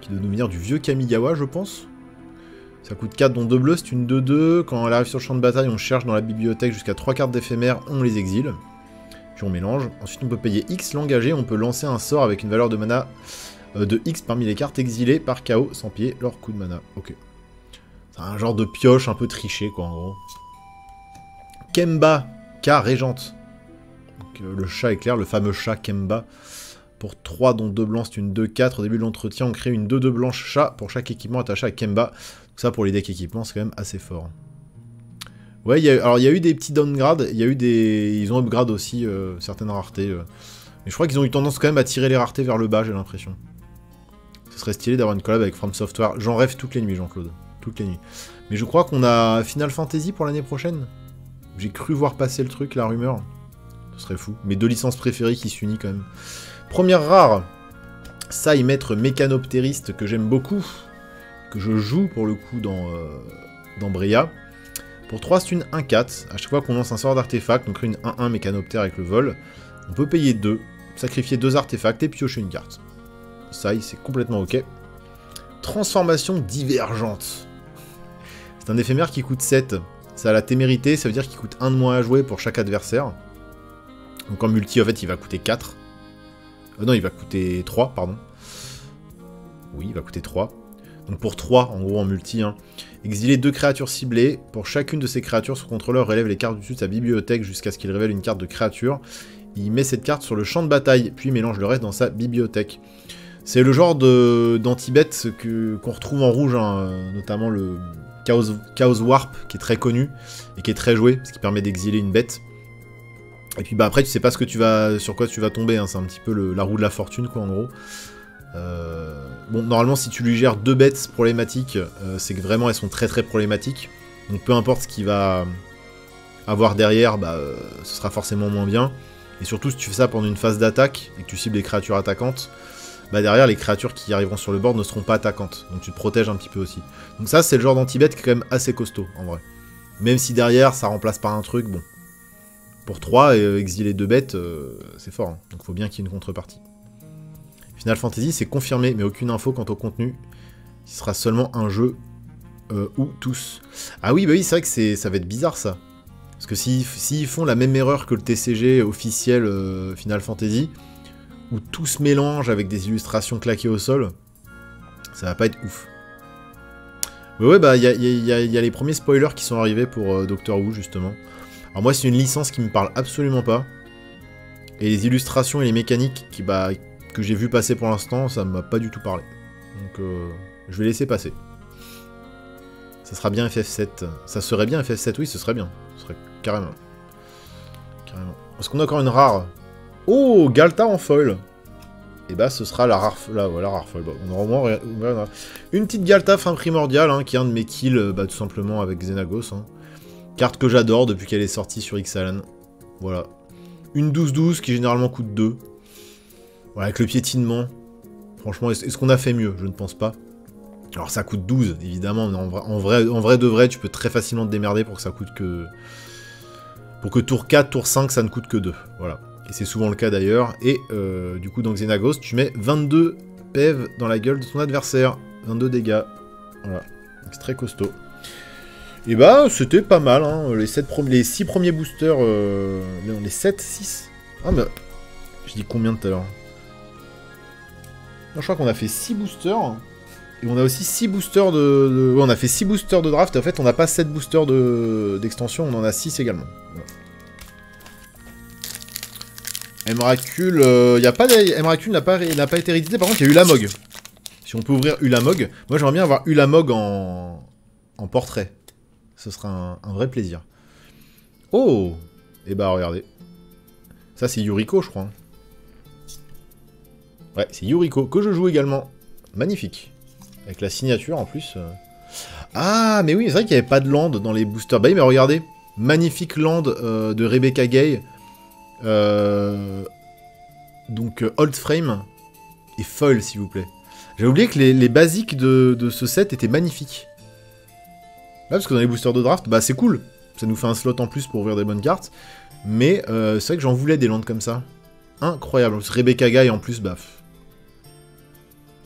Qui doit nous venir du vieux Kamigawa, je pense. Ça coûte 4 dont 2 bleus, c'est une 2-2. Quand elle arrive sur le champ de bataille, on cherche dans la bibliothèque jusqu'à 3 cartes d'éphémère, on les exile. Puis on mélange. Ensuite on peut payer X l'engagé, on peut lancer un sort avec une valeur de mana de X parmi les cartes exilées par chaos sans payer leur coût de mana. Ok. C'est un genre de pioche un peu triché quoi en gros. Kemba, K régente. Donc, le chat éclair, le fameux chat Kemba. Pour 3 dont 2 blancs, c'est une 2-4. Au début de l'entretien, on crée une 2-2 blanche chat pour chaque équipement attaché à Kemba. Donc ça, pour les decks équipements, c'est quand même assez fort. Ouais, alors il y a eu des petits downgrades. Ils ont upgrade aussi certaines raretés. Mais je crois qu'ils ont eu tendance quand même à tirer les raretés vers le bas, j'ai l'impression. Ce serait stylé d'avoir une collab avec From Software. J'en rêve toutes les nuits, Jean-Claude. Toutes les nuits. Mais je crois qu'on a Final Fantasy pour l'année prochaine. J'ai cru voir passer le truc, la rumeur. Ce serait fou. Mes 2 licences préférées qui s'unissent quand même. Première rare. Sai, maître mécanoptériste que j'aime beaucoup. Que je joue pour le coup dans Bria. Pour 3, c'est une 1-4. À chaque fois qu'on lance un sort d'artefact, on crée une 1-1 mécanoptère avec le vol. On peut payer 2, sacrifier 2 artefacts et piocher une carte. Sai, c'est complètement ok. Transformation divergente. C'est un éphémère qui coûte 7. Ça a la témérité, ça veut dire qu'il coûte 1 de moins à jouer pour chaque adversaire. Donc en multi, en fait, il va coûter 4. Non, il va coûter 3, pardon. Oui, il va coûter 3. Donc pour 3, en gros, en multi, hein. Exiler 2 créatures ciblées. Pour chacune de ces créatures, son contrôleur relève les cartes du dessus de sa bibliothèque jusqu'à ce qu'il révèle une carte de créature. Il met cette carte sur le champ de bataille, puis mélange le reste dans sa bibliothèque. C'est le genre d'anti-bet qu'on retrouve en rouge, hein, notamment le Chaos Warp, qui est très connu, et qui est très joué, parce qu'il permet d'exiler une bête. Et puis bah après tu sais pas sur quoi tu vas tomber, hein. C'est un petit peu la roue de la fortune quoi en gros. Bon normalement si tu lui gères 2 bêtes problématiques, c'est que vraiment elles sont très très problématiques. Donc peu importe ce qu'il va avoir derrière, bah ce sera forcément moins bien. Et surtout si tu fais ça pendant une phase d'attaque et que tu cibles les créatures attaquantes, bah derrière les créatures qui arriveront sur le board ne seront pas attaquantes. Donc tu te protèges un petit peu aussi. Donc ça c'est le genre d'anti-bet qui est quand même assez costaud en vrai. Même si derrière ça remplace par un truc, bon. Pour 3, exiler 2 bêtes, c'est fort. Hein. Donc il faut bien qu'il y ait une contrepartie. Final Fantasy, c'est confirmé, mais aucune info quant au contenu. Ce sera seulement un jeu ou tous. Ah oui, bah oui, c'est vrai que ça va être bizarre ça. Parce que s'ils font la même erreur que le TCG officiel Final Fantasy, où tout se mélange avec des illustrations claquées au sol, ça va pas être ouf. Mais ouais, bah, il y a les premiers spoilers qui sont arrivés pour Doctor Who, justement. Alors moi, c'est une licence qui me parle absolument pas. Et les illustrations et les mécaniques que j'ai vu passer pour l'instant, ça m'a pas du tout parlé. Donc, je vais laisser passer. Ça sera bien FF7. Ça serait bien FF7, oui, ce serait bien. Ce serait carrément. Carrément. Est-ce qu'on a encore une rare? Oh, Galta en foil. Et bah, ce sera la rare, là, voilà, rare foil. Bon, on aura au moins une petite Galta fin primordiale, hein, qui est un de mes kills, tout simplement avec Xenagos. Hein. Carte que j'adore depuis qu'elle est sortie sur Ixalan. Voilà. Une 12-12 qui généralement coûte 2. Voilà, avec le piétinement. Franchement, est-ce qu'on a fait mieux? Je ne pense pas. Alors ça coûte 12, évidemment, mais en vrai de vrai, tu peux très facilement te démerder pour que ça coûte que... Pour que tour 4, tour 5, ça ne coûte que 2. Voilà. Et c'est souvent le cas d'ailleurs. Et du coup, dans Xenagos, tu mets 22 PEV dans la gueule de ton adversaire. 22 dégâts. Voilà. C'est très costaud. Et bah, c'était pas mal, hein. Les 6 premiers boosters... les 7, 6... Ah, mais... Je dis combien tout à l'heure? Non, je crois qu'on a fait 6 boosters... Et on a aussi 6 boosters de... Ouais, on a fait 6 boosters de draft, et en fait, on n'a pas 7 boosters d'extension, on en a 6 également. Voilà. Emrakul, Emrakul n'a pas été réédité, par contre, il y a Ulamog. Si on peut ouvrir Ulamog, moi j'aimerais bien avoir Ulamog en portrait. Ce sera un vrai plaisir. Oh! Et bah, regardez. Ça, c'est Yuriko, je crois. Ouais, c'est Yuriko, que je joue également. Magnifique. Avec la signature, en plus. Ah, mais oui, c'est vrai qu'il n'y avait pas de land dans les boosters. Bah oui, mais regardez. Magnifique land de Rebecca Gay. Donc, Old Frame et Foil, s'il vous plaît. J'ai oublié que les basiques de ce set étaient magnifiques. Là, parce que dans les boosters de draft, bah c'est cool. Ça nous fait un slot en plus pour ouvrir des bonnes cartes. Mais c'est vrai que j'en voulais des landes comme ça. Incroyable. Rebecca Guy en plus, bah...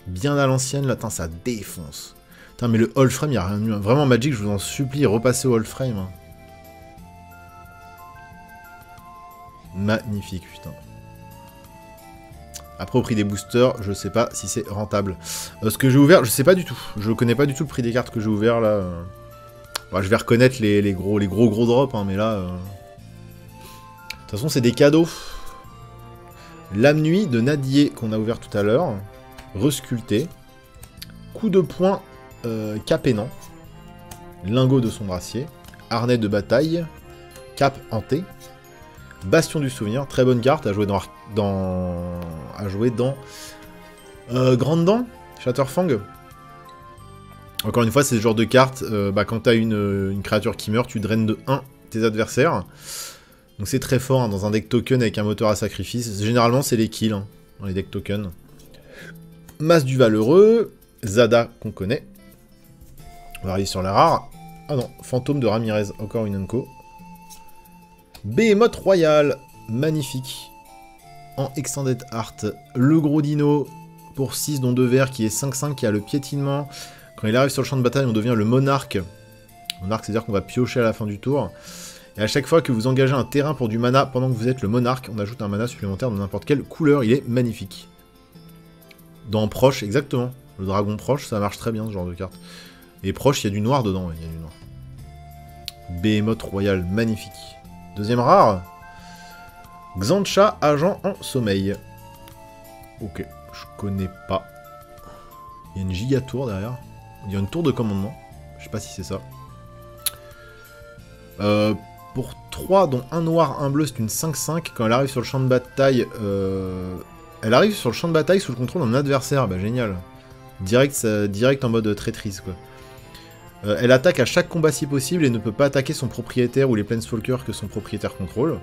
Bien à l'ancienne, là, tain, ça défonce. Putain, mais le Old Frame, il n'y a rien de mieux. Vraiment, Magic, je vous en supplie, repassez au Old Frame. Hein. Magnifique, putain. Après, au prix des boosters, je sais pas si c'est rentable. Ce que j'ai ouvert, je sais pas du tout. Je connais pas du tout le prix des cartes que j'ai ouvert, là. Bon, je vais reconnaître les gros drops, hein, mais là... De toute façon, c'est des cadeaux. L'âme nuit de Nadier, qu'on a ouvert tout à l'heure. Resculpté. Coup de poing capénant. Lingot de son brassier. Harnais de bataille. Cap hanté. Bastion du souvenir. Très bonne carte à jouer dans Grande Dent. Shatterfang. Encore une fois, c'est ce genre de carte, quand t'as une créature qui meurt, tu draines de 1 tes adversaires. Donc c'est très fort, hein, dans un deck token avec un moteur à sacrifice. Généralement, c'est les kills, hein, dans les decks tokens. Masse du Valeureux. Zada, qu'on connaît. On va arriver sur la rare. Ah non, Fantôme de Ramirez, encore une Unco. Behemoth Royal, magnifique. En Extended Art. Le gros dino, pour 6, dont 2 verts, qui est 5-5, qui a le piétinement. Quand il arrive sur le champ de bataille, on devient le monarque. Monarque, c'est-à-dire qu'on va piocher à la fin du tour. Et à chaque fois que vous engagez un terrain pour du mana pendant que vous êtes le monarque, on ajoute un mana supplémentaire de n'importe quelle couleur. Il est magnifique. Dans Proche, exactement. Le dragon Proche, ça marche très bien, ce genre de carte. Et Proche, il y a du noir dedans, ouais, il y a du noir. Behemoth Royal, magnifique. Deuxième rare. Xancha, agent en sommeil. Ok, je connais pas. Il y a une giga tour derrière. Il y a une tour de commandement. Je sais pas si c'est ça. Pour 3, dont un noir, un bleu, c'est une 5-5. Quand elle arrive sur le champ de bataille... Elle arrive sur le champ de bataille sous le contrôle d'un adversaire. Bah génial. Direct en mode traîtrise, quoi. Elle attaque à chaque combat si possible et ne peut pas attaquer son propriétaire ou les planeswalkers que son propriétaire contrôle.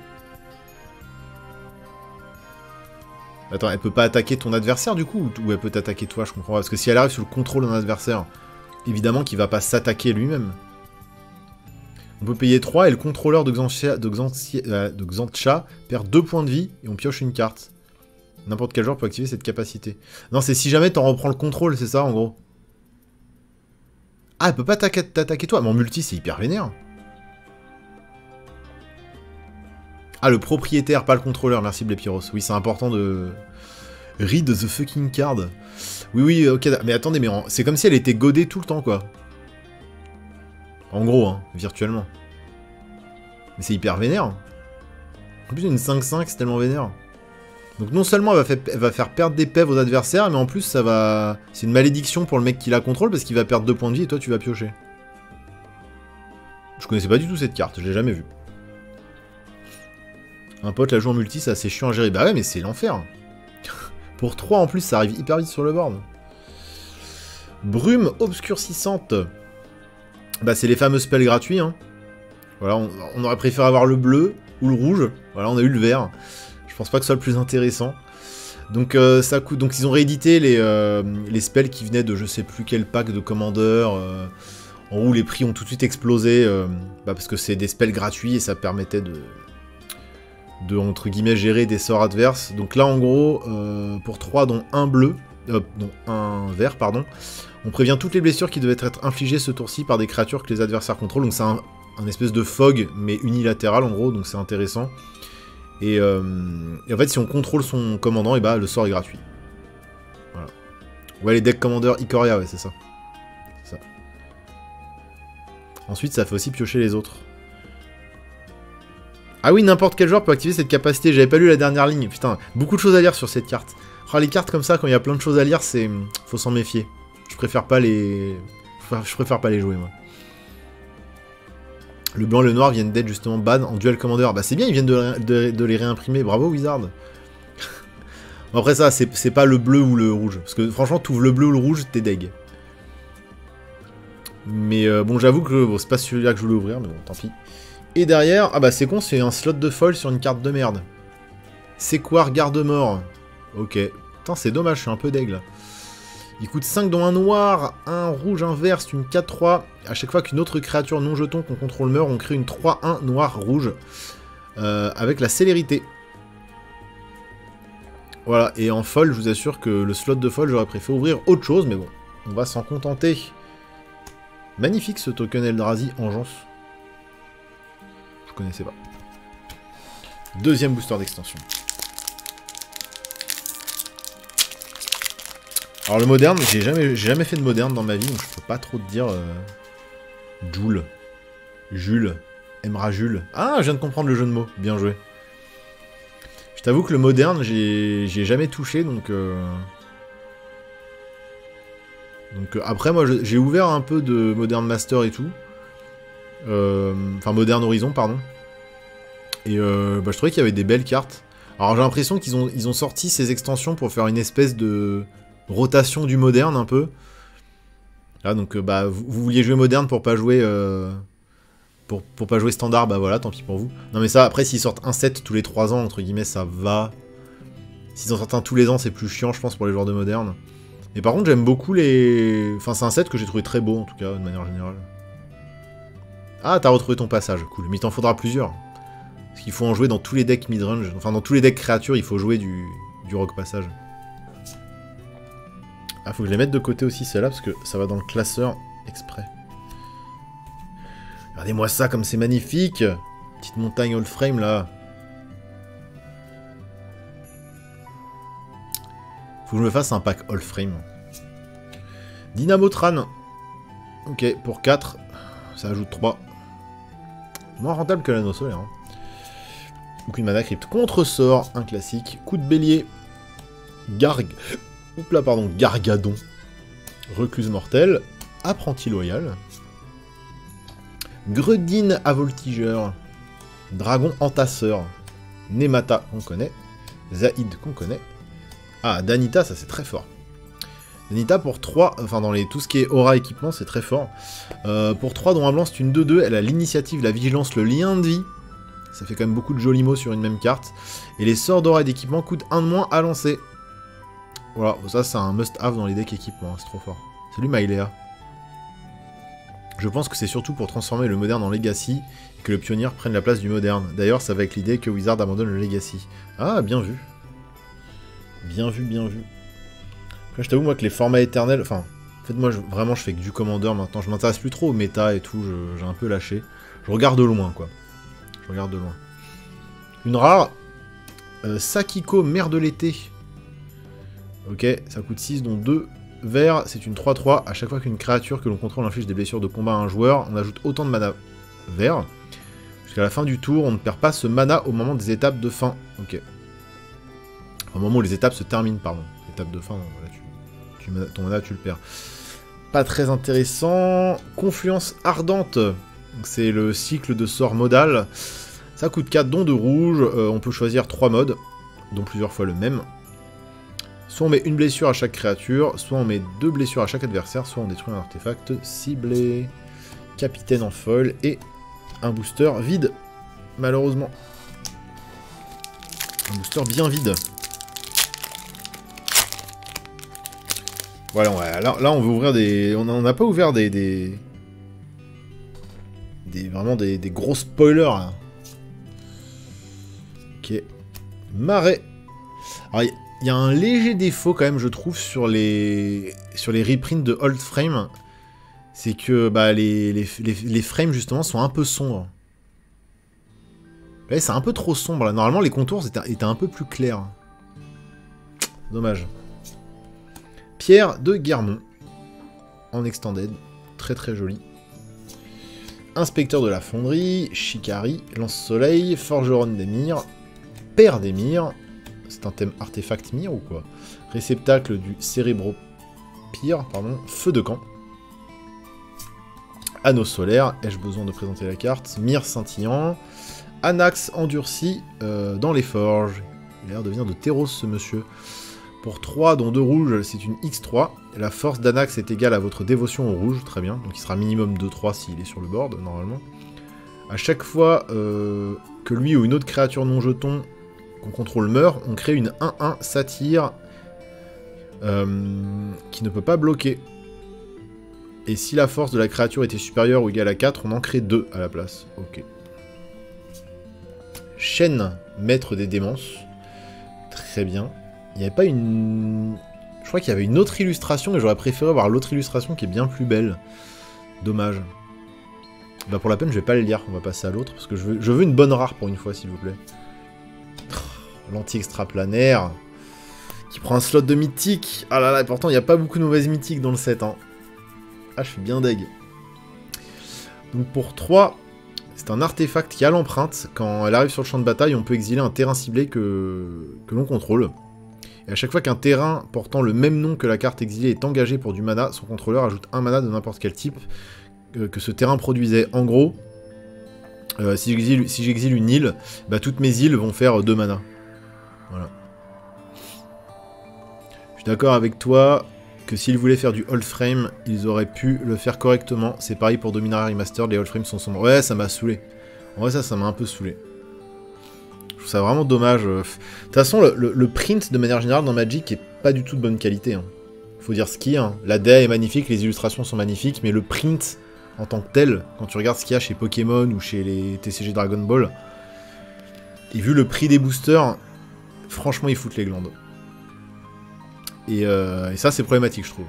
Attends, elle peut pas attaquer ton adversaire du coup? Ou elle peut t'attaquer toi, je comprends pas. Parce que si elle arrive sous le contrôle d'un adversaire, évidemment qu'il va pas s'attaquer lui-même. On peut payer 3 et le contrôleur de Xancha perd 2 points de vie et on pioche une carte. N'importe quel joueur peut activer cette capacité. Non, c'est si jamais t'en reprends le contrôle, c'est ça en gros. Ah, elle peut pas t'attaquer toi, mais en multi c'est hyper vénère. Ah, le propriétaire, pas le contrôleur, merci Blépiros. Oui, c'est important de... Read the fucking card. Oui, oui, ok, mais attendez, mais c'est comme si elle était godée tout le temps, quoi. En gros, hein, virtuellement. Mais c'est hyper vénère. En plus, une 5-5, c'est tellement vénère. Donc non seulement elle va faire perdre des PEV aux adversaires, mais en plus, ça va... C'est une malédiction pour le mec qui la contrôle, parce qu'il va perdre 2 points de vie et toi, tu vas piocher. Je connaissais pas du tout cette carte, je l'ai jamais vue. Un pote la joue en multi, c'est assez chiant à gérer. Bah ouais, mais c'est l'enfer. Pour 3 en plus, ça arrive hyper vite sur le board. Brume obscurcissante. Bah c'est les fameux spells gratuits. Hein. Voilà, on aurait préféré avoir le bleu ou le rouge. Voilà, on a eu le vert. Je pense pas que ce soit le plus intéressant. Donc ça coûte. Donc ils ont réédité les spells qui venaient de je sais plus quel pack de commandeurs. En où les prix ont tout de suite explosé. Parce que c'est des spells gratuits et ça permettait de entre guillemets gérer des sorts adverses. Donc là en gros pour 3 dont un bleu, dont un vert pardon, on prévient toutes les blessures qui devaient être infligées ce tour-ci par des créatures que les adversaires contrôlent. Donc c'est un espèce de fog mais unilatéral en gros, donc c'est intéressant. Et en fait si on contrôle son commandant, et bah le sort est gratuit. Voilà. Ouais les decks commandeurs Ikoria, ouais c'est ça. C'est ça. Ensuite ça fait aussi piocher les autres. Ah oui, n'importe quel joueur peut activer cette capacité. J'avais pas lu la dernière ligne. Putain, beaucoup de choses à lire sur cette carte. Oh, les cartes comme ça, quand il y a plein de choses à lire, c'est... Faut s'en méfier. Je préfère pas les... jouer, moi. Le blanc et le noir viennent d'être justement ban en duel commander. Bah c'est bien, ils viennent de les réimprimer. Bravo, Wizard. Bon, après ça, c'est pas le bleu ou le rouge. Parce que franchement, t'ouvres le bleu ou le rouge, t'es deg. Mais bon, j'avoue que bon, c'est pas celui-là que je voulais ouvrir, mais bon, tant pis. Et derrière, ah bah c'est con, c'est un slot de foil sur une carte de merde. C'est quoi, garde-mort? Ok. Putain, c'est dommage, je suis un peu deg là. Il coûte 5 dont un noir, un rouge, un vert, c'est une 4-3. À chaque fois qu'une autre créature non jeton qu'on contrôle meurt, on crée une 3-1 noir-rouge. Avec la célérité. Voilà, et en foil, je vous assure que le slot de foil, j'aurais préféré ouvrir autre chose, mais bon, on va s'en contenter. Magnifique ce token Eldrazi Engeance. Je connaissais pas. Deuxième booster d'extension. Alors le moderne, j'ai jamais fait de moderne dans ma vie, donc je peux pas trop te dire... Jules. Emra Jules. Ah, je viens de comprendre le jeu de mots. Bien joué. Je t'avoue que le moderne, j'y ai jamais touché, donc... après, moi, j'ai ouvert un peu de Modern Master et tout. Enfin, Modern Horizon, pardon. Et bah, je trouvais qu'il y avait des belles cartes. Alors j'ai l'impression qu'ils ont sorti ces extensions pour faire une espèce de rotation du moderne un peu. Là, donc bah, vous vouliez jouer moderne pour pas jouer... pour pas jouer standard, bah voilà, tant pis pour vous. Non mais ça, après s'ils sortent un set tous les 3 ans, entre guillemets, ça va. S'ils en sortent un tous les ans, c'est plus chiant, je pense, pour les joueurs de moderne. Mais par contre, j'aime beaucoup les... Enfin, c'est un set que j'ai trouvé très beau, en tout cas, de manière générale. Ah, t'as retrouvé ton passage, cool. Mais il t'en faudra plusieurs. Parce qu'il faut en jouer dans tous les decks midrange. Enfin, dans tous les decks créatures, il faut jouer du rock passage. Ah, faut que je les mette de côté aussi, celle-là, parce que ça va dans le classeur exprès. Regardez-moi ça, comme c'est magnifique. Petite montagne all frame, là. Faut que je me fasse un pack all frame. Dynamotran. Ok, pour 4. Ça ajoute 3. Moins rentable que l'anneau solaire. Hein. Donc une mana crypte. Contre-sort, un classique. Coup de bélier. Gargadon. Recluse mortelle. Apprenti loyal. Gredine à voltigeur. Dragon entasseur. Nemata qu'on connaît. Zaïd qu'on connaît. Ah, Danita, ça c'est très fort. Danita pour 3, enfin dans tout ce qui est aura équipement, c'est très fort. Pour 3, dont un blanc c'est une 2-2, elle a l'initiative, la vigilance, le lien de vie. Ça fait quand même beaucoup de jolis mots sur une même carte. Et les sorts d'aura et d'équipement coûtent 1 de moins à lancer. Voilà, ça c'est un must-have dans les decks équipement, c'est trop fort. Salut Maïléa. Je pense que c'est surtout pour transformer le moderne en Legacy et que le pionnier prenne la place du moderne. D'ailleurs, ça va avec l'idée que Wizard abandonne le Legacy. Ah, bien vu. Bien vu, bien vu. Après, je t'avoue, moi, que les formats éternels... Enfin, en fait, moi, vraiment, je fais que du Commander maintenant. Je m'intéresse plus trop au méta et tout. J'ai un peu lâché. Je regarde de loin, quoi. Je regarde de loin. Une rare. Sakiko, mère de l'été. Ok, ça coûte 6, dont 2 verts. C'est une 3-3. À chaque fois qu'une créature que l'on contrôle inflige des blessures de combat à un joueur, on ajoute autant de mana vert. Jusqu'à la fin du tour, on ne perd pas ce mana au moment des étapes de fin. Ok. Au moment où les étapes se terminent, pardon. Étape de fin, voilà, ton mana, tu le perds. Pas très intéressant. Confluence ardente. C'est le cycle de sort modal. Ça coûte 4, dont 2 rouges. On peut choisir 3 modes, dont plusieurs fois le même. Soit on met une blessure à chaque créature, soit on met 2 blessures à chaque adversaire, soit on détruit un artefact ciblé. Capitaine en foil et un booster vide, malheureusement. Un booster bien vide. Voilà, ouais, là on veut ouvrir des... On n'a pas ouvert vraiment des gros spoilers, là. Ok. Marais. Alors, il y a un léger défaut, quand même, je trouve, sur les reprints de Old Frame. C'est que bah, les frames, justement, sont un peu sombres. Là, c'est un peu trop sombre, là. Normalement, les contours étaient un peu plus clairs. Dommage. Pierre de Guermont. En extended. Très très joli. Inspecteur de la fonderie. Shikari. Lance-soleil. Forgeron d'Emir. Père d'Emir. C'est un thème artefact Mir ou quoi? Réceptacle du cérébro-pire. Pardon. Feu de camp. Anneau solaire. Ai-je besoin de présenter la carte? Mir scintillant. Anax endurci dans les forges. Il a l'air de venir de Terros, ce monsieur. Pour 3, dont 2 rouges, c'est une X3. La force d'Anax est égale à votre dévotion au rouge, très bien. Donc il sera minimum de 3 s'il est sur le board, normalement. À chaque fois que lui ou une autre créature non jeton qu'on contrôle meurt, on crée une 1-1 satire qui ne peut pas bloquer. Et si la force de la créature était supérieure ou égale à 4, on en crée 2 à la place. Ok. Chaîne, maître des démences. Très bien. Il n'y avait pas une... Je crois qu'il y avait une autre illustration, mais j'aurais préféré avoir l'autre illustration qui est bien plus belle. Dommage. Bah pour la peine, je vais pas le lire. On va passer à l'autre, parce que je veux une bonne rare pour une fois, s'il vous plaît. L'anti-extraplanaire. Qui prend un slot de mythique. Ah là là, et pourtant, il n'y a pas beaucoup de mauvaises mythiques dans le set. Hein. Ah, je suis bien deg. Donc pour 3... C'est un artefact qui a l'empreinte. Quand elle arrive sur le champ de bataille, on peut exiler un terrain ciblé que l'on contrôle. Et à chaque fois qu'un terrain portant le même nom que la carte exilée est engagé pour du mana, son contrôleur ajoute un mana de n'importe quel type que ce terrain produisait. En gros, si j'exile une île, bah, toutes mes îles vont faire 2 mana. Voilà. Je suis d'accord avec toi que s'ils voulaient faire du Old Frame, ils auraient pu le faire correctement. C'est pareil pour Dominaria Remastered, les Old Frames sont sombres. Ouais, ça m'a saoulé. En vrai, ça m'a un peu saoulé. Je trouve ça vraiment dommage. De toute façon, le print, de manière générale, dans Magic, est pas du tout de bonne qualité. Hein. Faut dire ce qu'il y a. Hein. La DA est magnifique, les illustrations sont magnifiques, mais le print, en tant que tel, quand tu regardes ce qu'il y a chez Pokémon ou chez les TCG Dragon Ball, et vu le prix des boosters, franchement, ils foutent les glandes. Et ça, c'est problématique, je trouve.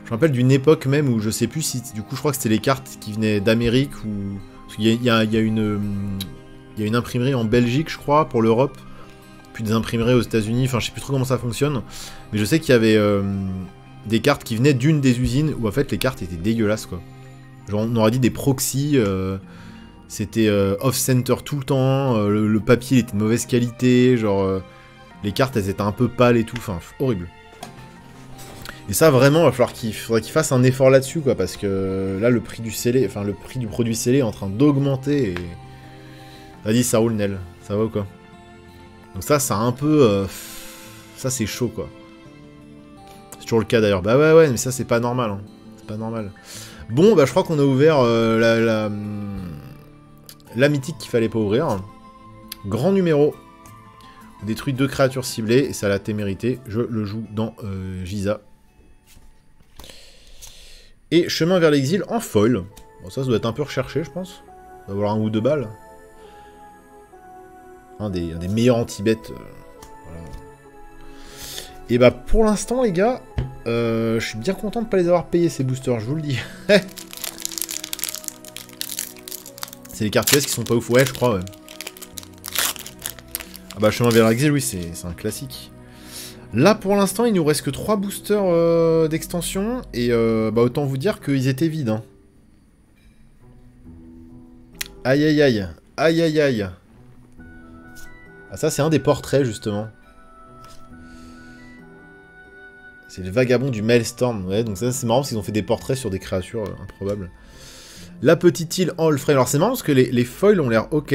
Je me rappelle d'une époque même où je sais plus si... Du coup, je crois que c'était les cartes qui venaient d'Amérique ou... Parce qu'il y a une imprimerie en Belgique, je crois, pour l'Europe. Puis des imprimeries aux États-Unis. Enfin, je sais plus trop comment ça fonctionne. Mais je sais qu'il y avait des cartes qui venaient d'une des usines où, en fait, les cartes étaient dégueulasses, quoi. Genre, on aurait dit des proxys... C'était off-center tout le temps, le papier il était de mauvaise qualité, genre les cartes elles étaient un peu pâles et tout, enfin horrible. Et ça vraiment, il faudrait qu'il fasse un effort là-dessus quoi, parce que là le prix du scellé, enfin le prix du produit scellé est en train d'augmenter et... Vas-y ça roule Nel, ça va ou quoi? Donc ça a un peu... Ça c'est chaud quoi. C'est toujours le cas d'ailleurs, bah ouais mais ça c'est pas normal, hein. C'est pas normal. Bon bah je crois qu'on a ouvert la mythique qu'il fallait pas ouvrir. Grand numéro. On détruit 2 créatures ciblées et ça l'a été mérité. Je le joue dans Giza. Et chemin vers l'exil en foil. Bon, ça doit être un peu recherché, je pense. Ça doit avoir 1 ou 2 balles. Un des meilleurs anti-bêtes. Voilà. Et bah pour l'instant, les gars, je suis bien content de ne pas les avoir payés ces boosters, je vous le dis. C'est les cartes US qui sont pas ouf, ouais, je crois, ouais. Ah bah chemin vers l'exil, oui, c'est un classique. Là, pour l'instant, il nous reste que 3 boosters d'extension. Et bah, autant vous dire qu'ils étaient vides. Hein. Aïe, aïe, aïe. Aïe, aïe, aïe. Ah, ça, c'est un des portraits, justement. C'est le vagabond du Maelstrom. Ouais, donc ça, c'est marrant parce qu'ils ont fait des portraits sur des créatures improbables. La petite île en Allframe. Alors, c'est marrant parce que les foils ont l'air ok.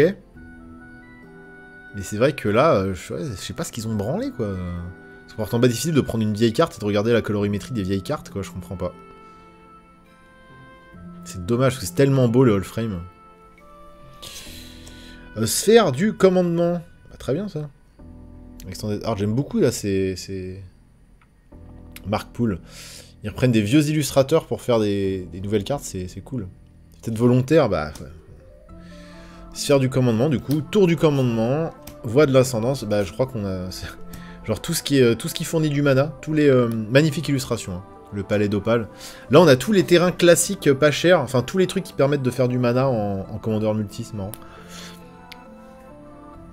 Mais c'est vrai que là, je sais pas ce qu'ils ont branlé, quoi. C'est pourtant pas difficile de prendre une vieille carte et de regarder la colorimétrie des vieilles cartes, quoi, je comprends pas. C'est dommage, parce que c'est tellement beau le Allframe. Sphère du commandement. Ah, très bien, ça. Extended Art, j'aime beaucoup, là, c'est... Mark Pool. Ils reprennent des vieux illustrateurs pour faire des nouvelles cartes, c'est cool. C'est peut-être volontaire, bah... Ouais. Sphère du commandement, du coup. Tour du commandement. Voie de l'ascendance, bah, je crois qu'on a... Genre tout ce qui fournit du mana, tous les magnifiques illustrations, hein. Le palais d'Opale. Là on a tous les terrains classiques pas chers, enfin tous les trucs qui permettent de faire du mana en commandeur multi, c'est marrant.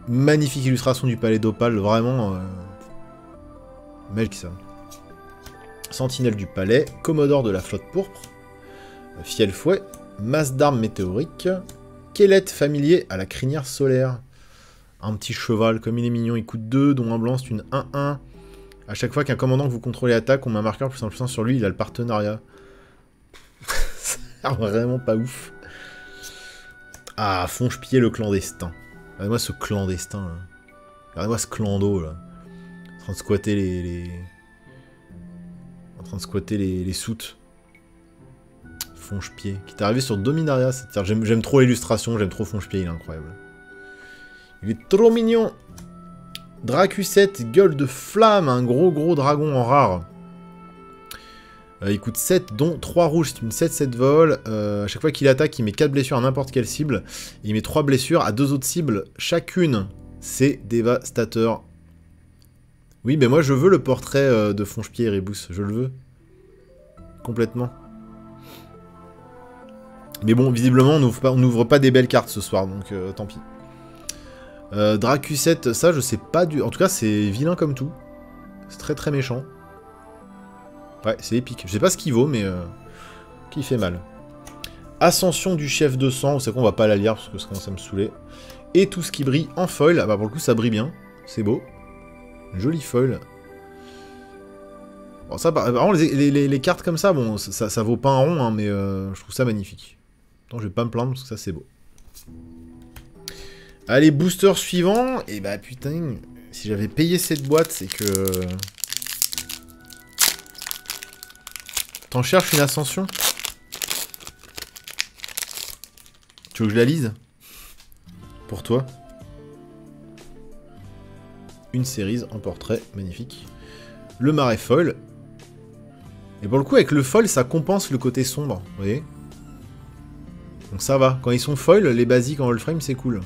Magnifique illustration du palais d'Opale, vraiment... Magique ça. Sentinelle du palais, Commodore de la flotte pourpre, Fiel fouet, masse d'armes météoriques, Quélette familier à la crinière solaire. Un petit cheval, comme il est mignon, il coûte 2, dont un blanc, c'est une 1-1. A chaque fois qu'un commandant que vous contrôlez attaque, on met un marqueur plus 1 sur lui, il a le partenariat. Ça a l'air vraiment pas ouf. Ah, Fonge-Pied le clandestin. Regardez-moi ce clandestin, là. Regardez-moi ce clando, là. En train de squatter En train de squatter les soutes. Fonge-Pied. Qui est arrivé sur Dominaria. J'aime trop l'illustration, j'aime trop Fonge-Pied, il est incroyable. Il est trop mignon. Dracu7, gueule de flamme, un gros dragon en rare. Il coûte 7, dont 3 rouges, c'est une 7-7 vol. À chaque fois qu'il attaque, il met 4 blessures à n'importe quelle cible. Il met 3 blessures à 2 autres cibles chacune. C'est dévastateur. Oui, mais moi je veux le portrait de Fonge-Pied et Rebus, je le veux. Complètement. Mais bon, visiblement, on n'ouvre pas des belles cartes ce soir, donc tant pis. Dracu7, ça je sais pas du... En tout cas c'est vilain comme tout. C'est très méchant. Ouais, c'est épique. Je sais pas ce qu'il vaut, mais... qui fait mal. Ascension du chef de sang, c'est qu'on va pas la lire parce que ça commence à me saouler. Et tout ce qui brille en foil. Ah bah pour le coup ça brille bien. C'est beau. Joli foil. Bon ça, vraiment les cartes comme ça, bon, ça vaut pas un rond, hein, mais je trouve ça magnifique. Donc je vais pas me plaindre parce que ça c'est beau. Allez, booster suivant. Et bah putain, si j'avais payé cette boîte, c'est que... T'en cherches une ascension? Tu veux que je la lise? Pour toi. Une série en portrait, magnifique. Le marais foil. Et pour le coup, avec le foil, ça compense le côté sombre, vous voyez? Donc ça va. Quand ils sont foil, les basiques en Allframe, c'est cool.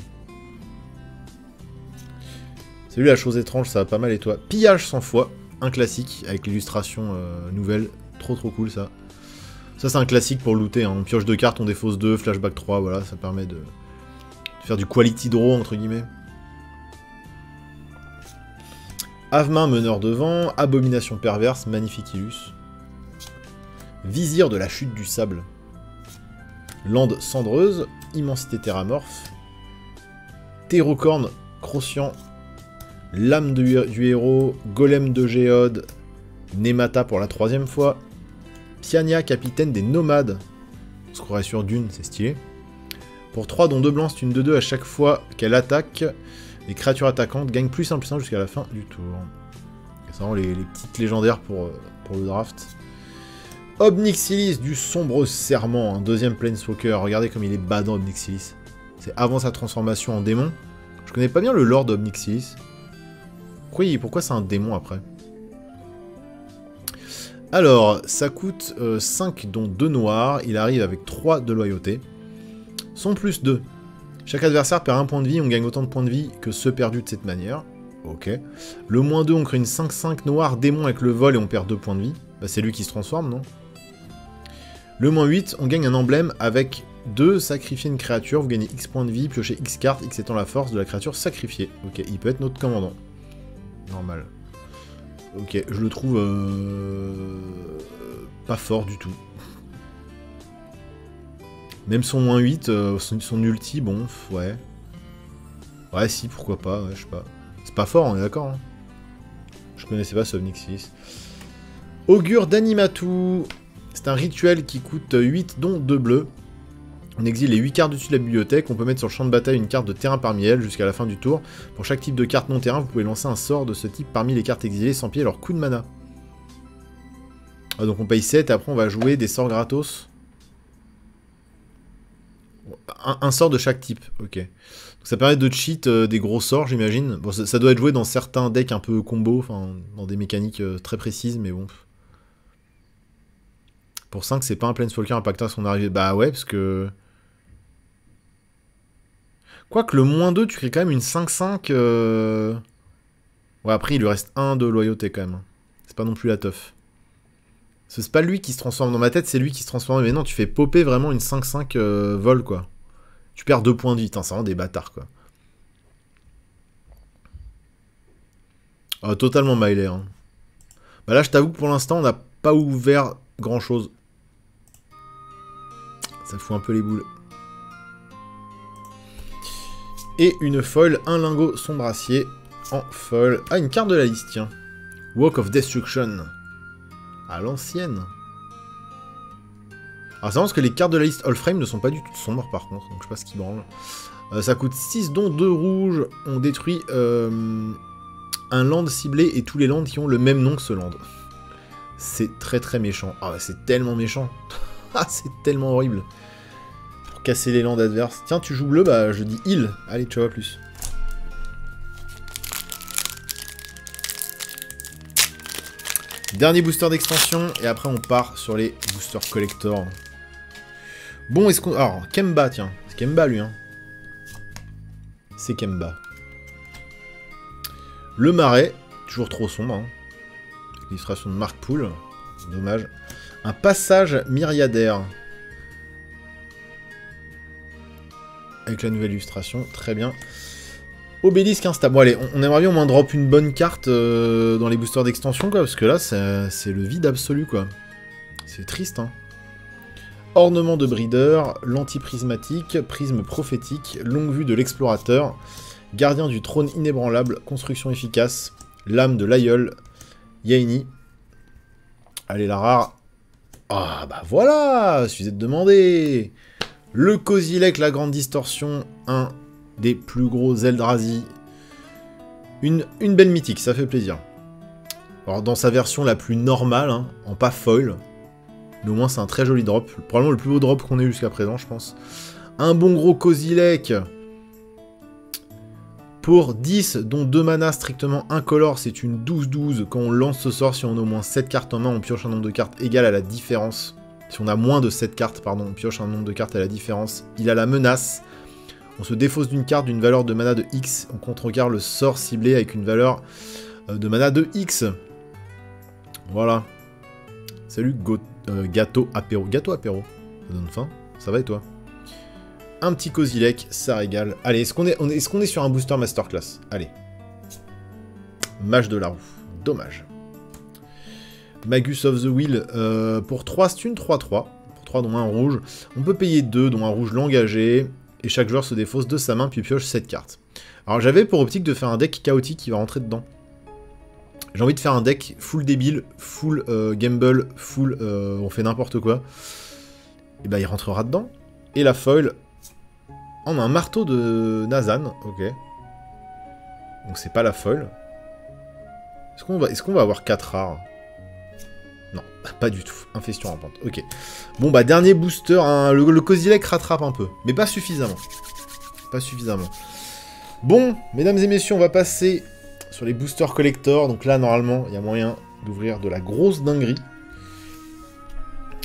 Salut la chose étrange, ça va pas mal et toi? Pillage sans foi, un classique avec l'illustration nouvelle, trop cool ça. Ça c'est un classique pour looter, hein. On pioche 2 cartes, on défausse 2, flashback 3, voilà, ça permet de faire du quality draw entre guillemets. Avemain meneur de vent, abomination perverse, magnifique illus. Vizir de la chute du sable. Lande cendreuse, immensité terramorphe. Terrocorne crossiant. Lame du héros, golem de géode, Nemata pour la 3e fois, Piania, capitaine des nomades, on se croirait sur Dune, c'est stylé. Pour 3 dont 2 blancs, c'est une 2-2 à chaque fois qu'elle attaque, les créatures attaquantes gagnent plus 1 jusqu'à la fin du tour. C'est vraiment les petites légendaires pour le draft. Obnixilis du sombre serment, un 2e Planeswalker, regardez comme il est badant Obnixilis. C'est avant sa transformation en démon. Je connais pas bien le lore d'Obnixilis. Pourquoi c'est un démon après? Alors, ça coûte 5 dont 2 noirs. Il arrive avec 3 de loyauté. Son plus 2. Chaque adversaire perd 1 point de vie. On gagne autant de points de vie que ceux perdus de cette manière. Ok. Le moins 2, on crée une 5-5 noir démon avec le vol et on perd 2 points de vie. Bah, c'est lui qui se transforme, non? Le moins 8, on gagne un emblème avec 2. Sacrifier une créature, vous gagnez X points de vie, piochez X cartes, X étant la force de la créature sacrifiée. Ok, il peut être notre commandant. Normal. Ok, je le trouve pas fort du tout. Même son moins 8, son ulti, bon, ouais. Ouais, si, pourquoi pas, ouais, je sais pas. C'est pas fort, on est d'accord. Hein. Je connaissais pas Sovnixis. Augure d'Animatu. C'est un rituel qui coûte 8, dont 2 bleus. On exile les 8 cartes dessus de la bibliothèque. On peut mettre sur le champ de bataille une carte de terrain parmi elles jusqu'à la fin du tour. Pour chaque type de carte non terrain, vous pouvez lancer un sort de ce type parmi les cartes exilées sans payer leur coût de mana. Ah, donc on paye 7 et après on va jouer des sorts gratos. Un sort de chaque type, ok. Donc ça permet de cheat des gros sorts, j'imagine. Bon, ça doit être joué dans certains decks un peu combo, enfin, dans des mécaniques très précises, mais bon. Pour 5, c'est pas un Planeswalker impactant à son arrivée. Bah ouais, parce que... Quoique le moins 2, tu crées quand même une 5-5... Ouais, après, il lui reste 1 de loyauté, quand même. C'est pas non plus la teuf. C'est pas lui qui se transforme dans ma tête, c'est lui qui se transforme. Mais non, tu fais popper vraiment une 5-5 vol, quoi. Tu perds 2 points de vie. C'est vraiment des bâtards, quoi. Totalement mailé. Hein. Bah là, je t'avoue que pour l'instant, on n'a pas ouvert grand-chose. Ça fout un peu les boules. Et une foil, un lingot sombracier en foil. Ah, une carte de la liste, tiens. Walk of Destruction. À l'ancienne. Alors c'est marrant parce que les cartes de la liste All Frame ne sont pas du tout sombres par contre, donc je sais pas ce qui branle. Ça coûte 6 dont 2 rouges. On détruit un land ciblé et tous les lands qui ont le même nom que ce land. C'est très très méchant. Ah c'est tellement méchant. Ah c'est tellement horrible. Pour casser les lands adverses. Tiens tu joues bleu, bah je dis heal. Allez ciao à plus. Dernier booster d'extension, et après on part sur les boosters collector. Bon, est-ce qu'on... Alors, Kemba, tiens. C'est Kemba, lui, hein. C'est Kemba. Le marais, toujours trop sombre, hein. Illustration de Mark Poole. Dommage. Un passage myriadaire. Avec la nouvelle illustration, très bien. Obélisque instable. Bon allez, on aimerait bien au moins drop une bonne carte dans les boosters d'extension, quoi, parce que là, c'est le vide absolu, quoi. C'est triste, hein. Ornement de breeder, l'antiprismatique, prisme prophétique, longue vue de l'explorateur, gardien du trône inébranlable, construction efficace, lame de l'aïeul, Yaini. Allez, la rare. Ah, bah voilà, suffisait de demander. Le Kozilek, la grande distorsion, un des plus gros Eldrazi. Une belle mythique, ça fait plaisir. Alors dans sa version la plus normale, hein, en pas foil, mais au moins c'est un très joli drop. Probablement le plus beau drop qu'on ait eu jusqu'à présent, je pense. Un bon gros Kozilek pour 10, dont 2 mana strictement incolore, c'est une 12-12. Quand on lance ce sort, si on a au moins 7 cartes en main, on pioche un nombre de cartes égal à la différence. Si on a moins de 7 cartes, pardon, on pioche un nombre de cartes à la différence. Il a la menace. On se défausse d'une carte d'une valeur de mana de X. On contrecarre le sort ciblé avec une valeur de mana de X. Voilà. Salut Gâteau Apéro. Gâteau Apéro. Ça donne faim. Ça va et toi? Un petit Kozilek, ça régale. Allez, est-ce qu'on est sur un booster masterclass? Allez. Mage de la roue. Dommage. Magus of the Wheel. Pour 3 stuns, 3-3. Pour 3 dont un rouge. On peut payer 2 dont un rouge l'engagé. Et chaque joueur se défausse de sa main puis pioche 7 cartes. Alors j'avais pour optique de faire un deck chaotique qui va rentrer dedans. J'ai envie de faire un deck full débile, full gamble, full on fait n'importe quoi. Et bah il rentrera dedans. Et la foil. On a un marteau de Nazan, ok. Donc c'est pas la foil. Est-ce qu'on va avoir 4 rares? Non, pas du tout. Infestion rampante, ok. Bon bah dernier booster, hein, le Kozilek rattrape un peu. Mais pas suffisamment. Pas suffisamment. Bon, mesdames et messieurs, on va passer sur les boosters collector. Donc là, normalement, il y a moyen d'ouvrir de la grosse dinguerie.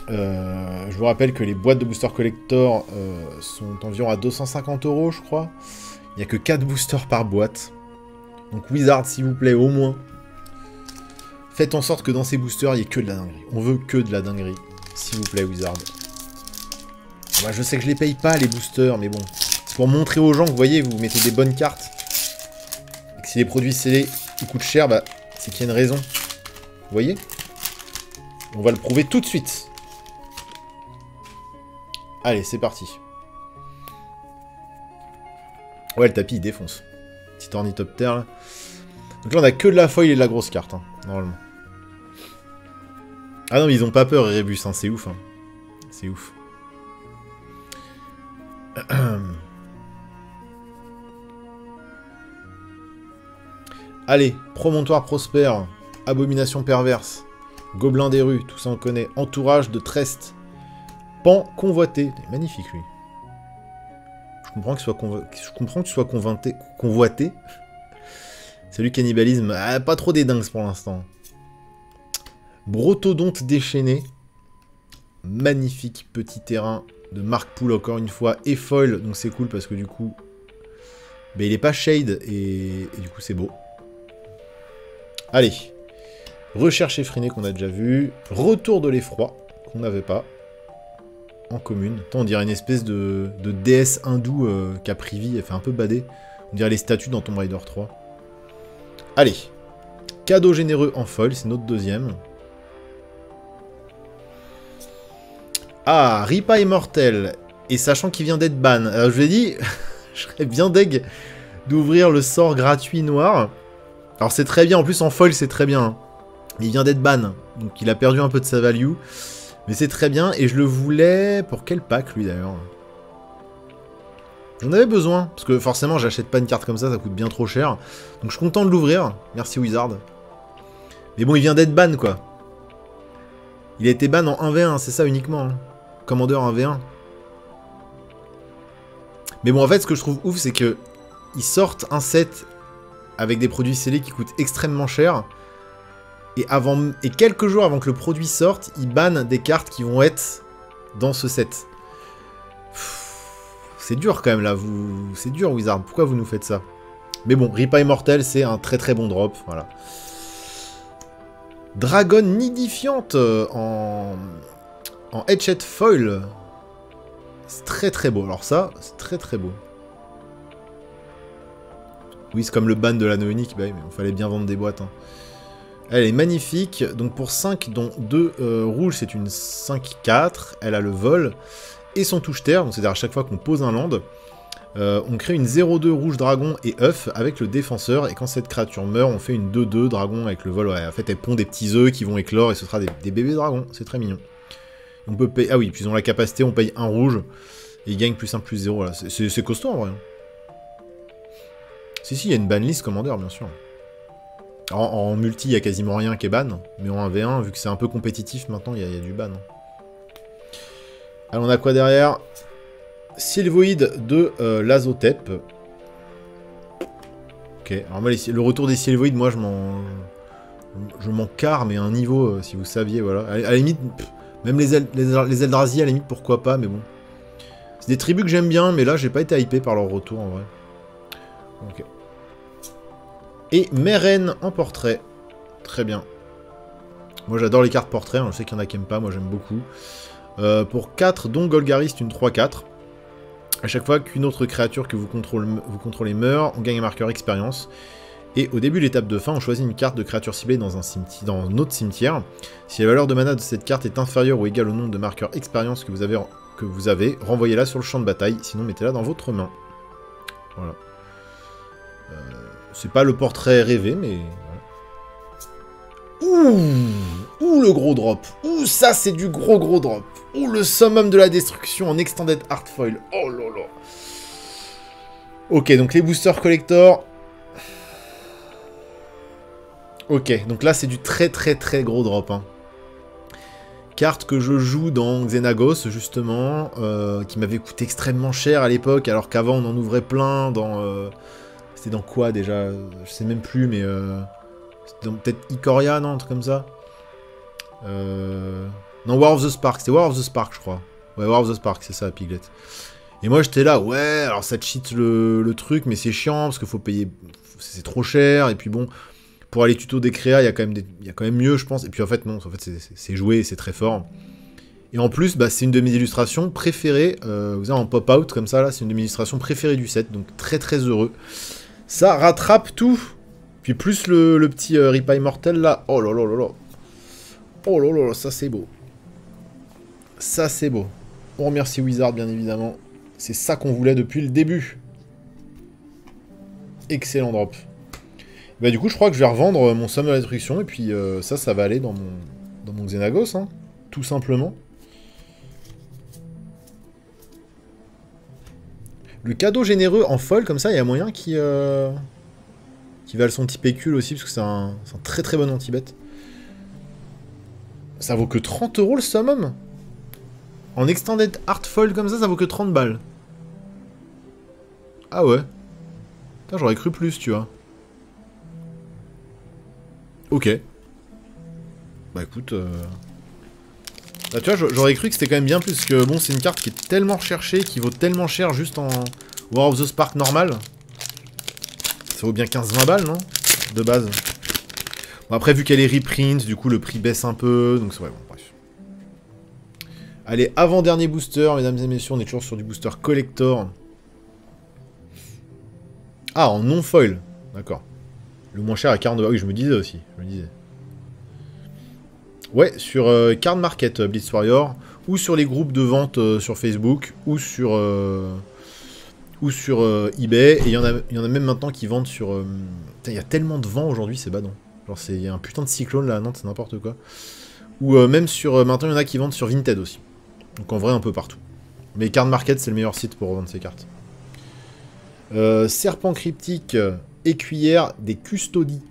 Je vous rappelle que les boîtes de boosters collector sont environ à 250 €, je crois. Il n'y a que 4 boosters par boîte. Donc Wizard, s'il vous plaît, au moins. Faites en sorte que dans ces boosters, il n'y ait que de la dinguerie. On veut que de la dinguerie. S'il vous plaît, Wizard. Bah, je sais que je les paye pas, les boosters, mais bon. C'est pour montrer aux gens que, vous voyez, vous mettez des bonnes cartes. Et que si les produits scellés, ils coûtent cher, bah, c'est qu'il y a une raison. Vous voyez? On va le prouver tout de suite. Allez, c'est parti. Ouais, le tapis, il défonce. Petit ornithoptère, là. Donc là, on a que de la foil et de la grosse carte, hein, normalement. Ah non, mais ils ont pas peur, Erebus, hein, c'est ouf. Hein. C'est ouf. Allez, promontoire prospère, abomination perverse, gobelin des rues, tout ça on connaît, entourage de Trest, pan convoité, magnifique lui. Je comprends que tu sois convoité. Salut cannibalisme, ah, pas trop des dingues pour l'instant. Brotodonte déchaîné, magnifique petit terrain de Mark Pool encore une fois, et foil, donc c'est cool parce que du coup, bah, il est pas shade et du coup c'est beau. Allez, recherche effrénée qu'on a déjà vu, retour de l'effroi qu'on n'avait pas en commune. Attends, on dirait une espèce de déesse hindoue qui a pris vie, elle fait un peu badée. On dirait les statues dans Tomb Raider 3. Allez, cadeau généreux en foil, c'est notre deuxième. Ah, Ripa Immortel, et sachant qu'il vient d'être ban. Alors je vous ai dit, je serais bien deg d'ouvrir le sort gratuit noir. Alors c'est très bien, en plus en foil c'est très bien. Hein. Il vient d'être ban, donc il a perdu un peu de sa value. Mais c'est très bien, et je le voulais... Pour quel pack lui d'ailleurs? J'en avais besoin, parce que forcément j'achète pas une carte comme ça coûte bien trop cher. Donc je suis content de l'ouvrir, merci Wizard. Mais bon, il vient d'être ban quoi. Il a été ban en 1v1, c'est ça uniquement. Hein. Commander 1v1. Mais bon, en fait, ce que je trouve ouf, c'est que ils sortent un set avec des produits scellés qui coûtent extrêmement cher. Et quelques jours avant que le produit sorte, ils bannent des cartes qui vont être dans ce set. C'est dur quand même là, c'est dur Wizard, pourquoi vous nous faites ça? Mais bon, Ripa Immortel, c'est un très très bon drop, voilà. Dragon Nidifiante en Hatchet Foil. C'est très très beau, alors ça, c'est très très beau. Oui, c'est comme le ban de l'anneau unique, bah oui, mais il fallait bien vendre des boîtes. Hein. Elle est magnifique, donc pour 5 dont 2 rouges, c'est une 5-4, elle a le vol, et son touche-terre, donc c'est-à-dire à chaque fois qu'on pose un land, on crée une 0-2 rouge dragon et œuf avec le défenseur, et quand cette créature meurt, on fait une 2-2 dragon avec le vol, ouais, en fait elle pond des petits œufs qui vont éclore, et ce sera des bébés dragons, c'est très mignon. On peut payer, ah oui, puis ils ont la capacité, on paye un rouge, et ils gagnent plus 1, plus 0, voilà. C'est costaud en vrai. Si, il y a une banlist Commander, bien sûr. En multi, il y a quasiment rien qui est ban, mais en 1v1, vu que c'est un peu compétitif, maintenant, il y a du ban. Alors, on a quoi derrière? Sylvoïde de l'Azotep. Ok, alors moi, le retour des Sylvoïdes, moi, je m'en carre, mais à un niveau, si vous saviez, voilà. À la limite, même les Eldrazi, à la limite, pourquoi pas, mais bon. C'est des tribus que j'aime bien, mais là, j'ai pas été hypé par leur retour, en vrai. Ok. Et Meren en portrait. Très bien. Moi j'adore les cartes portraits, hein. Je sais qu'il y en a qui n'aiment pas, moi j'aime beaucoup. Pour 4, dont Golgarist, une 3-4. À chaque fois qu'une autre créature que vous contrôlez meurt, on gagne un marqueur expérience. Et au début de l'étape de fin, on choisit une carte de créature ciblée dans un autre cimetière. Si la valeur de mana de cette carte est inférieure ou égale au nombre de marqueurs expérience que vous avez, renvoyez-la sur le champ de bataille, sinon mettez-la dans votre main. Voilà. C'est pas le portrait rêvé, mais... Ouh, le gros drop. Ouh, ça, c'est du gros drop. Ouh, le summum de la destruction en Extended Art Foil. Oh là là. Ok, donc les boosters collector. Ok, donc là, c'est du très gros drop. Hein. Carte que je joue dans Xenagos, justement, qui m'avait coûté extrêmement cher à l'époque, alors qu'avant, on en ouvrait plein dans... C'était dans quoi déjà? Je sais même plus, mais... C'était peut-être Ikoria, non? Un truc comme ça. Non, War of the Spark. C'était War of the Spark, je crois. Ouais, War of the Spark, c'est ça, Piglet. Et moi, j'étais là, ouais, alors ça cheat le truc, mais c'est chiant, parce qu'il faut payer... C'est trop cher, et puis bon... Pour aller tuto des créas, il y a quand même mieux, je pense. Et puis en fait, non, en fait, c'est joué, c'est très fort. Et en plus, bah, c'est une de mes illustrations préférées. Vous avez en pop-out comme ça, là, c'est une de mes illustrations préférées du set. Donc très très heureux. Ça rattrape tout. Puis plus le petit Ripaille mortel là. Oh là là là là. Oh là là là, ça c'est beau. Ça c'est beau. On remercie Wizard bien évidemment. C'est ça qu'on voulait depuis le début. Excellent drop. Bah du coup je crois que je vais revendre mon somme de la destruction. Et puis ça va aller dans mon Xenagos. Hein, tout simplement. Le cadeau généreux en folle comme ça, il y a moyen qui valent son petit pécule aussi, parce que c'est un très très bon anti-bet. Ça vaut que 30 € le summum. En extended art foil comme ça vaut que 30 balles. Ah ouais. J'aurais cru plus, tu vois. Ok. Bah écoute... Bah tu vois, j'aurais cru que c'était quand même bien plus, parce que bon, c'est une carte qui est tellement recherchée, qui vaut tellement cher juste en War of the Spark normal. Ça vaut bien 15-20 balles, non? De base. Bon, après, vu qu'elle est reprint, du coup, le prix baisse un peu, donc c'est vrai, bon, bref. Allez, avant-dernier booster, mesdames et messieurs, on est toujours sur du booster collector. Ah, en non-foil. D'accord. Le moins cher à 40 balles. Oui, je me disais aussi, Ouais, sur Card Market, Blitz Warrior, ou sur les groupes de vente sur Facebook, ou sur eBay, et il y en a même maintenant qui vendent sur... Il y a tellement de vent aujourd'hui, c'est badant. Genre, il y a un putain de cyclone là à Nantes, c'est n'importe quoi. Ou même sur... maintenant, il y en a qui vendent sur Vinted aussi. Donc en vrai, un peu partout. Mais Card Market, c'est le meilleur site pour vendre ces cartes. Serpent cryptique, écuyère, des custodies.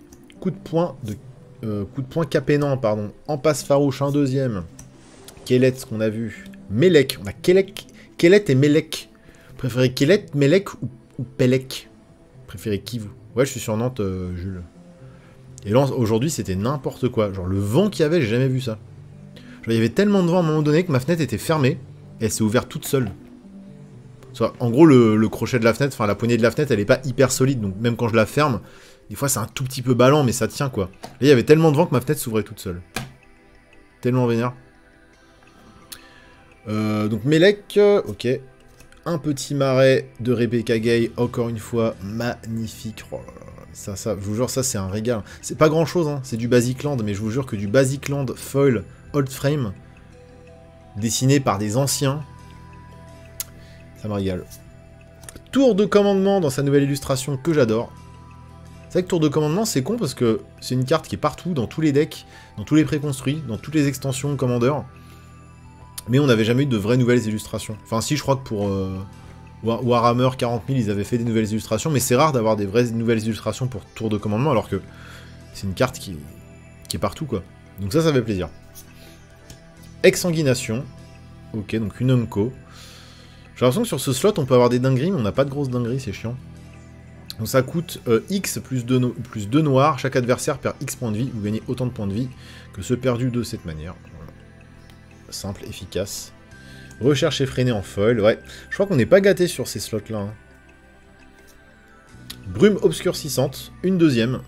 Coup de poing capénant, pardon. En passe farouche, un deuxième. Kellet, ce qu'on a vu. Melek, on a Kellet et Melek. Préférez Kellet, Melek ou Pelek? Préférez qui vous? Ouais, je suis sur Nantes, Jules. Et là, aujourd'hui, c'était n'importe quoi. Genre, le vent qu'il y avait, j'ai jamais vu ça. Genre, il y avait tellement de vent à un moment donné que ma fenêtre était fermée. Et elle s'est ouverte toute seule. En gros, le crochet de la fenêtre, enfin, la poignée de la fenêtre, elle est pas hyper solide. Donc, même quand je la ferme, des fois, c'est un tout petit peu ballant, mais ça tient, quoi. Là, il y avait tellement de vent que ma fenêtre s'ouvrait toute seule. Tellement vénère. Donc, Melek, ok. Un petit marais de Rebecca Gay, encore une fois, magnifique. Oh là là, ça, je vous jure, ça c'est un régal. C'est pas grand chose, hein. C'est du Basic Land, mais je vous jure que du Basic Land foil old frame, dessiné par des anciens, ça me régale. Tour de commandement dans sa nouvelle illustration que j'adore. C'est vrai que Tour de commandement c'est con parce que c'est une carte qui est partout, dans tous les decks, dans tous les préconstruits, dans toutes les extensions Commander. Mais on n'avait jamais eu de vraies nouvelles illustrations. Enfin si, je crois que pour Warhammer 40 000, ils avaient fait des nouvelles illustrations, mais c'est rare d'avoir des vraies nouvelles illustrations pour Tour de commandement, alors que c'est une carte qui est partout, quoi. Donc ça fait plaisir. Exsanguination. Ok, donc une Unco. J'ai l'impression que sur ce slot, on peut avoir des dingueries, mais on n'a pas de grosses dingueries, c'est chiant. Donc ça coûte X plus 2 noirs. Chaque adversaire perd X points de vie. Vous gagnez autant de points de vie que ceux perdus de cette manière. Voilà. Simple, efficace. Recherche effrénée en foil. Ouais, je crois qu'on n'est pas gâté sur ces slots-là. Hein. Brume obscurcissante. Une deuxième.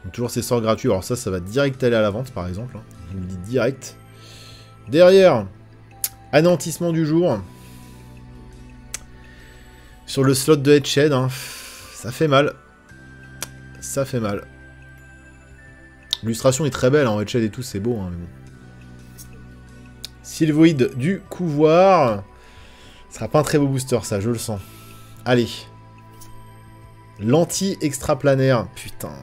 Donc, toujours ces sorts gratuits. Alors ça va direct aller à la vente, par exemple. Hein. Je vous le dis direct. Derrière, anéantissement du jour. Sur le slot de Headshed, hein. Ça fait mal. Ça fait mal. L'illustration est très belle, en Headshed et tout, c'est beau. Hein, mais bon. Sylvoïde du couvoir. Ce sera pas un très beau booster, ça, je le sens. Allez. L'anti-extraplanaire. Putain.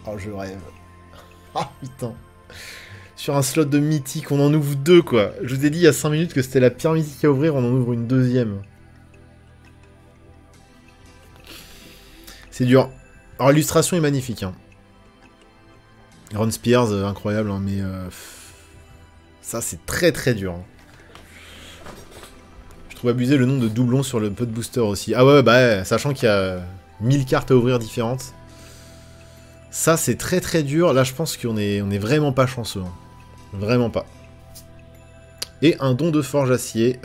Oh, je rêve. Ah, putain. Sur un slot de mythique, on en ouvre 2, quoi. Je vous ai dit il y a 5 minutes que c'était la pire mythique à ouvrir, on en ouvre une deuxième. C'est dur. Alors, l'illustration est magnifique. Hein. Ron Spears, incroyable, hein, mais... ça, c'est très très dur. Hein. Je trouve abusé le nombre de doublons sur le pot de booster aussi. Ah ouais, bah, sachant qu'il y a 1000 cartes à ouvrir différentes. Ça, c'est très très dur. Là, je pense qu'on est vraiment pas chanceux. Hein. Vraiment pas. Et un don de forge acier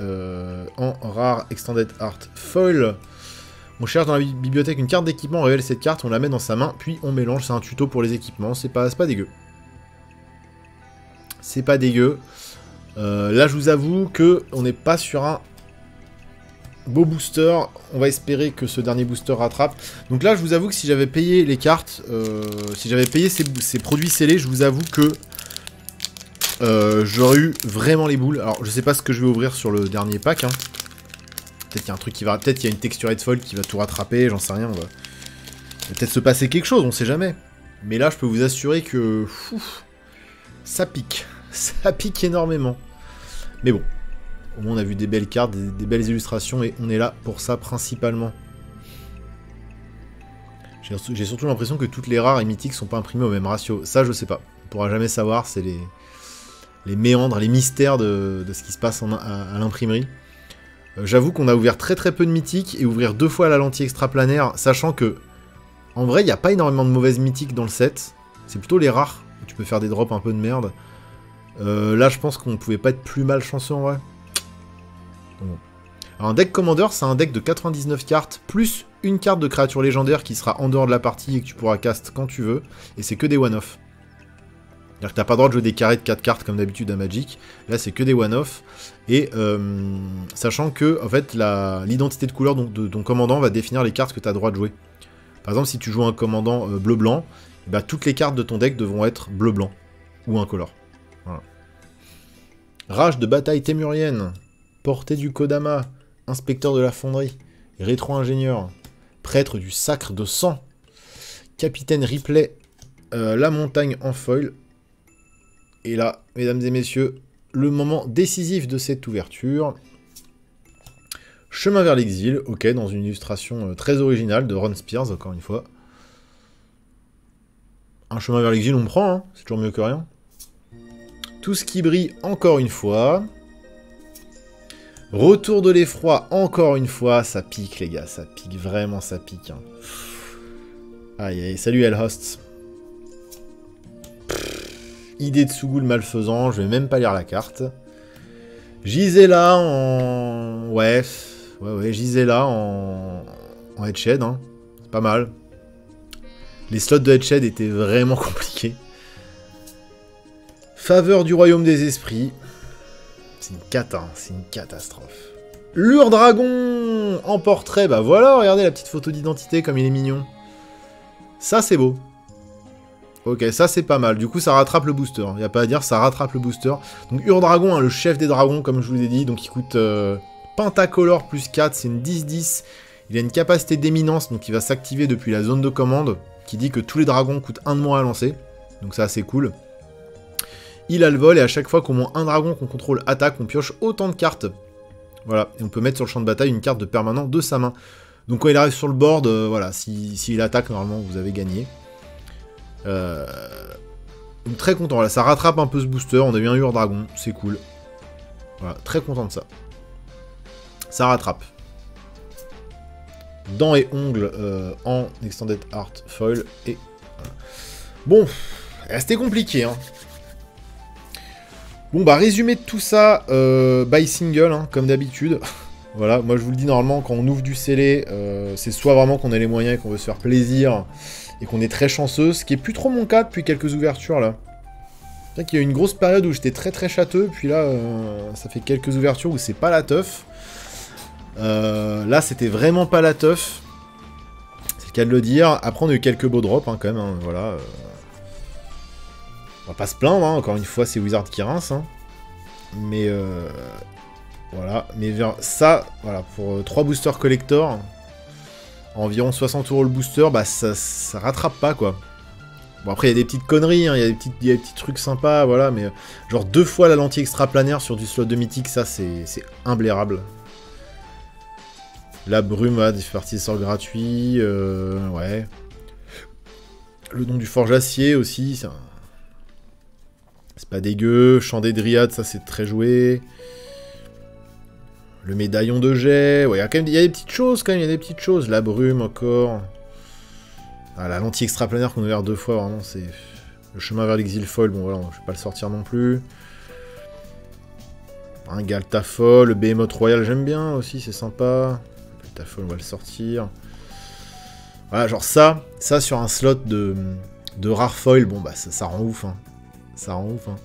en rare Extended Art Foil. On cherche dans la bibliothèque une carte d'équipement, on révèle cette carte, on la met dans sa main, puis on mélange. C'est un tuto pour les équipements, c'est pas dégueu. C'est pas dégueu. Là, je vous avoue que on n'est pas sur un beau booster. On va espérer que ce dernier booster rattrape. Donc là, je vous avoue que si j'avais payé les cartes, si j'avais payé ces produits scellés, je vous avoue que j'aurais eu vraiment les boules. Alors, je sais pas ce que je vais ouvrir sur le dernier pack. Hein. Peut-être qu'il y a un truc qui va... Peut-être qu'il y a une texturette foil qui va tout rattraper, j'en sais rien. Il va peut-être se passer quelque chose, on sait jamais. Mais là, je peux vous assurer que... ça pique. Ça pique énormément. Mais bon. Au moins, on a vu des belles cartes, des belles illustrations, et on est là pour ça principalement. J'ai surtout l'impression que toutes les rares et mythiques sont pas imprimées au même ratio. Ça, je sais pas. On pourra jamais savoir, c'est les méandres, les mystères de ce qui se passe à l'imprimerie. J'avoue qu'on a ouvert très peu de mythiques, et ouvrir 2 fois la lentille extraplanaire, sachant que, en vrai, il n'y a pas énormément de mauvaises mythiques dans le set. C'est plutôt les rares, où tu peux faire des drops un peu de merde. Là, je pense qu'on ne pouvait pas être plus malchanceux en vrai. Bon. Alors, un deck Commander, c'est un deck de 99 cartes, plus une carte de créature légendaire qui sera en dehors de la partie et que tu pourras cast quand tu veux, et c'est que des one-off. C'est-à-dire que t'as pas le droit de jouer des carrés de 4 cartes comme d'habitude à Magic, là c'est que des one-off, et sachant que en fait l'identité de couleur de ton commandant va définir les cartes que tu as le droit de jouer. Par exemple, si tu joues un commandant bleu-blanc, bah, toutes les cartes de ton deck devront être bleu-blanc, ou incolore. Voilà. Rage de bataille témurienne, portée du Kodama, inspecteur de la fonderie, rétro-ingénieur, prêtre du sacre de sang, capitaine Ripley, la montagne en foil. Et là, mesdames et messieurs, le moment décisif de cette ouverture. Chemin vers l'exil, ok, dans une illustration très originale de Ron Spears, encore une fois. Un chemin vers l'exil, on me prend, hein, c'est toujours mieux que rien. Tout ce qui brille, encore une fois. Retour de l'effroi, encore une fois. Ça pique, les gars, ça pique, vraiment, ça pique. Hein. Aïe, aïe, salut Hellhost. Idée de Sougoul malfaisant, je vais même pas lire la carte. Gisela en... Ouais, Gisela en Headshed, hein. C'est pas mal. Les slots de Headshed étaient vraiment compliqués. Faveur du royaume des esprits. C'est une cata, hein. C'est une catastrophe. Lure dragon en portrait, bah voilà, regardez la petite photo d'identité comme il est mignon. Ça c'est beau. Ok, ça c'est pas mal. Du coup, ça rattrape le booster. Il n'y a pas à dire, ça rattrape le booster. Donc, Ur-Dragon, hein, le chef des dragons, comme je vous l'ai dit. Donc, il coûte Pentacolor plus 4. C'est une 10-10. Il a une capacité d'éminence, donc il va s'activer depuis la zone de commande, qui dit que tous les dragons coûtent 1 de moins à lancer. Donc, c'est assez cool. Il a le vol, et à chaque fois qu'au moins un dragon qu'on contrôle attaque, on pioche autant de cartes. Voilà. Et on peut mettre sur le champ de bataille une carte de permanent de sa main. Donc, quand il arrive sur le board, voilà, s'il attaque, normalement, vous avez gagné. Donc très content, là, ça rattrape un peu ce booster, on a eu un Ur-Dragon, c'est cool. Voilà, très content de ça. Ça rattrape. Dents et ongles en Extended Art Foil, et voilà. Bon, c'était compliqué, hein. Bon, bah, résumé de tout ça, by single, hein, comme d'habitude. Voilà, moi je vous le dis, normalement, quand on ouvre du scellé, c'est soit vraiment qu'on a les moyens et qu'on veut se faire plaisir, et qu'on est très chanceux, ce qui est plus trop mon cas depuis quelques ouvertures, là. C'est vrai qu'il y a eu une grosse période où j'étais très châteux, puis là, ça fait quelques ouvertures où c'est pas la teuf. Là, c'était vraiment pas la teuf. C'est le cas de le dire. Après, on a eu quelques beaux drops, hein, quand même, hein, voilà. On va pas se plaindre, hein, encore une fois, c'est Wizard qui rince, hein. Mais, voilà. Mais vers ça, voilà, pour 3 boosters collector... Environ 60 € le booster, bah ça rattrape pas, quoi. Bon, après, il y a des petites conneries, hein, il y a des petits trucs sympas, voilà, mais genre 2 fois la lentille extraplanaire sur du slot de mythique, ça, c'est imblairable. La brume, voilà, des parties de sort gratuits, ouais. Le nom du forge acier, aussi, c'est pas dégueu. Chant des dryades, ça, c'est très joué. Le médaillon de jet, ouais, il y a des petites choses quand même, il y a des petites choses. La brume encore. Ah, la lentille extraplanaire qu'on a ouvert 2 fois, vraiment, c'est... Le chemin vers l'exil foil, bon voilà, je vais pas le sortir non plus. Un Galtafol, le Behemoth Royal, j'aime bien aussi, c'est sympa. Le Galtafol, on va le sortir. Voilà, genre ça sur un slot de rare foil, bon bah ça rend ouf, hein. Ça rend ouf, hein.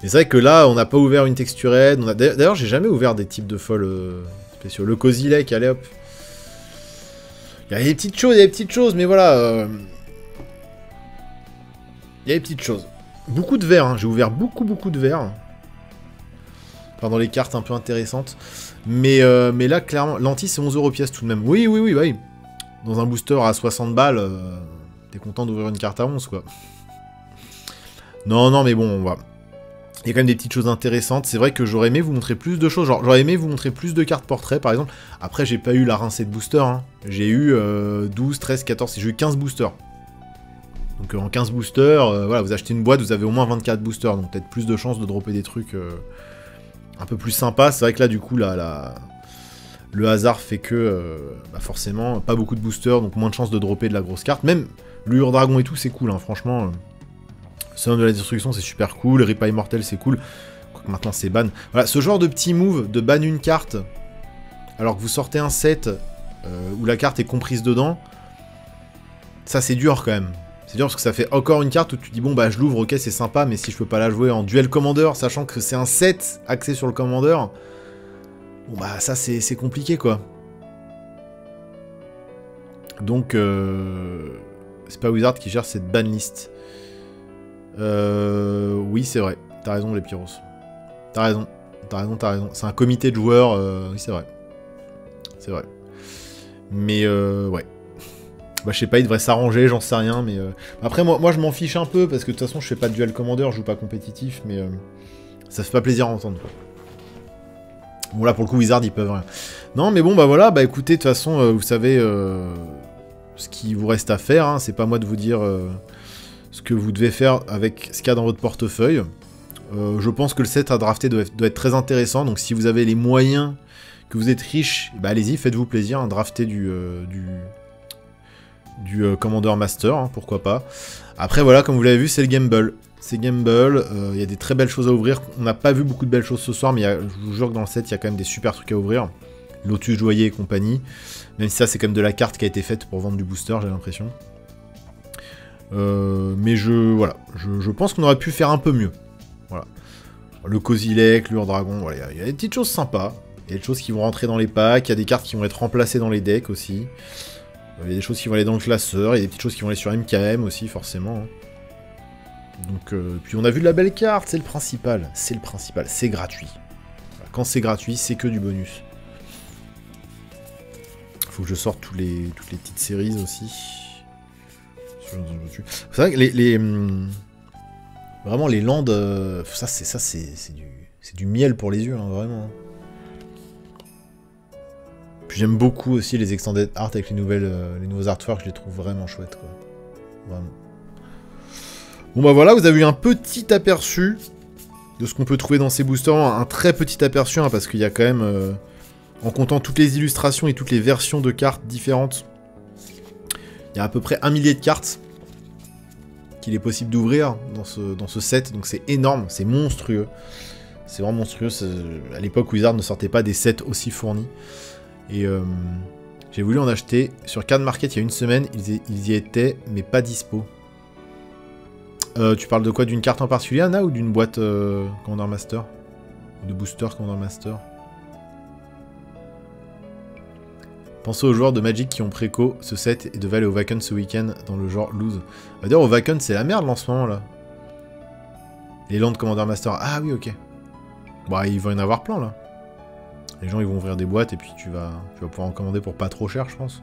Mais c'est vrai que là, on n'a pas ouvert une texturette. D'ailleurs, j'ai jamais ouvert des types de folles spéciaux. Le Cozy Lake, allez hop. Il y a des petites choses, mais voilà. Il y a des petites choses. Beaucoup de verres, hein. J'ai ouvert beaucoup de verres. Enfin, dans les cartes un peu intéressantes. Mais là, clairement, l'anti, c'est 11 € pièce tout de même. Oui. Dans un booster à 60 balles, t'es content d'ouvrir une carte à 11, quoi. Non, mais bon, on va... Il y a quand même des petites choses intéressantes. C'est vrai que j'aurais aimé vous montrer plus de choses. Genre, j'aurais aimé vous montrer plus de cartes portraits, par exemple. Après, j'ai pas eu la rincée de booster. Hein. J'ai eu 12, 13, 14... J'ai eu 15 boosters. Donc, en 15 boosters, voilà, vous achetez une boîte, vous avez au moins 24 boosters. Donc, peut-être plus de chances de dropper des trucs un peu plus sympas. C'est vrai que là, du coup, le hasard fait que, forcément, pas beaucoup de boosters. Donc, moins de chances de dropper de la grosse carte. Même l'Ur Dragon et tout, c'est cool, hein, franchement... Summon de la destruction, c'est super cool. Ripa Immortel, c'est cool. Quoique maintenant, c'est ban. Voilà, ce genre de petit move de ban une carte, alors que vous sortez un set où la carte est comprise dedans, ça, c'est dur quand même. C'est dur parce que ça fait encore une carte où tu dis, bon, bah, je l'ouvre, ok, c'est sympa, mais si je peux pas la jouer en duel commander, sachant que c'est un set axé sur le commander, bon, bah, ça, c'est compliqué, quoi. Donc, c'est pas Wizard qui gère cette ban list. Oui, c'est vrai. T'as raison, les Pyros. T'as raison. C'est un comité de joueurs. Oui, c'est vrai. C'est vrai. Mais, ouais. Bah, je sais pas, il devrait s'arranger, j'en sais rien. Mais après, moi, je m'en fiche un peu parce que de toute façon, je fais pas de duel commander, je joue pas compétitif. Mais ça fait pas plaisir à entendre, quoi. Bon, là, pour le coup, Wizard, ils peuvent rien. Non, mais bon, bah voilà. Bah écoutez, de toute façon, vous savez ce qu'il vous reste à faire. Hein. C'est pas moi de vous dire... ce que vous devez faire avec ce qu'il y a dans votre portefeuille. Je pense que le set à drafter doit être très intéressant, donc si vous avez les moyens, que vous êtes riche, bah allez-y, faites-vous plaisir, hein, draftez du Commander Master, hein, pourquoi pas. Après voilà, comme vous l'avez vu, c'est le Gamble. C'est Gamble, il y a des très belles choses à ouvrir. On n'a pas vu beaucoup de belles choses ce soir, mais je vous jure que dans le set, il y a quand même des super trucs à ouvrir. Lotus Joyer et compagnie. Même si ça, c'est quand même de la carte qui a été faite pour vendre du booster, j'ai l'impression. Mais voilà, je pense qu'on aurait pu faire un peu mieux. Voilà. Le Cozy Lake, l'Ur Dragon, voilà, il y a des petites choses sympas. Il y a des choses qui vont rentrer dans les packs, il y a des cartes qui vont être remplacées dans les decks aussi. Il y a des choses qui vont aller dans le classeur, il y a des petites choses qui vont aller sur MKM aussi, forcément. Donc, puis on a vu de la belle carte, c'est le principal. C'est gratuit. Voilà, quand c'est gratuit, c'est que du bonus. Faut que je sorte toutes les petites séries aussi. C'est vrai que vraiment les landes, c'est du miel pour les yeux, hein, vraiment. Puis j'aime beaucoup aussi les extended art avec les nouveaux artworks, je les trouve vraiment chouettes, quoi. Vraiment. Bon bah voilà, vous avez eu un petit aperçu de ce qu'on peut trouver dans ces boosters, un très petit aperçu, hein, parce qu'il y a quand même, en comptant toutes les illustrations et toutes les versions de cartes différentes, il y a à peu près 1 millier de cartes qu'il est possible d'ouvrir dans ce set, donc c'est énorme, c'est monstrueux. C'est vraiment monstrueux, à l'époque Wizard ne sortait pas des sets aussi fournis. Et j'ai voulu en acheter, sur Card Market il y a une semaine, ils y étaient, mais pas dispo. Tu parles de quoi, d'une carte en particulier, Anna, ou d'une boîte Commander Master? De booster Commander Master? Pensez aux joueurs de Magic qui ont préco ce set et devaient aller au Vacant ce week-end dans le genre lose. D'ailleurs, au Vacant, c'est la merde en ce moment là. Les lands de Commander Master. Ah oui, ok. Bah, il va y en avoir plein là. Les gens ils vont ouvrir des boîtes et puis tu vas pouvoir en commander pour pas trop cher, je pense.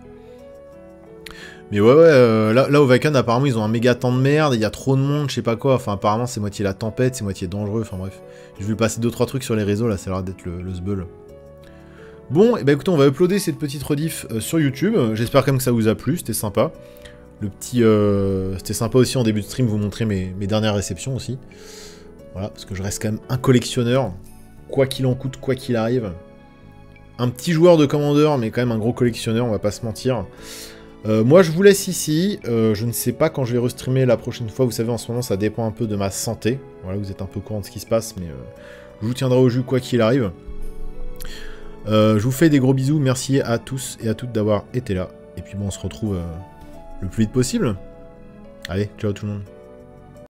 Mais ouais, là au Vacant, apparemment, ils ont un méga temps de merde, il y a trop de monde, je sais pas quoi. Enfin, apparemment, c'est moitié la tempête, c'est moitié dangereux, enfin bref. J'ai vu passer 2-3 trucs sur les réseaux là, ça a l'air d'être le zbeul. Bon, et bah écoutez, on va uploader cette petite rediff sur YouTube. J'espère quand même que ça vous a plu, c'était sympa. C'était sympa aussi en début de stream vous montrer mes dernières réceptions aussi. Voilà, parce que je reste quand même un collectionneur, quoi qu'il en coûte, quoi qu'il arrive. Un petit joueur de Commander, mais quand même un gros collectionneur, on va pas se mentir. Moi, je vous laisse ici. Je ne sais pas quand je vais restreamer la prochaine fois. Vous savez, en ce moment, ça dépend un peu de ma santé. Voilà, vous êtes un peu au courant de ce qui se passe, mais je vous tiendrai au jus quoi qu'il arrive. Je vous fais des gros bisous. Merci à tous et à toutes d'avoir été là. Et puis bon, on se retrouve le plus vite possible. Allez, ciao tout le monde.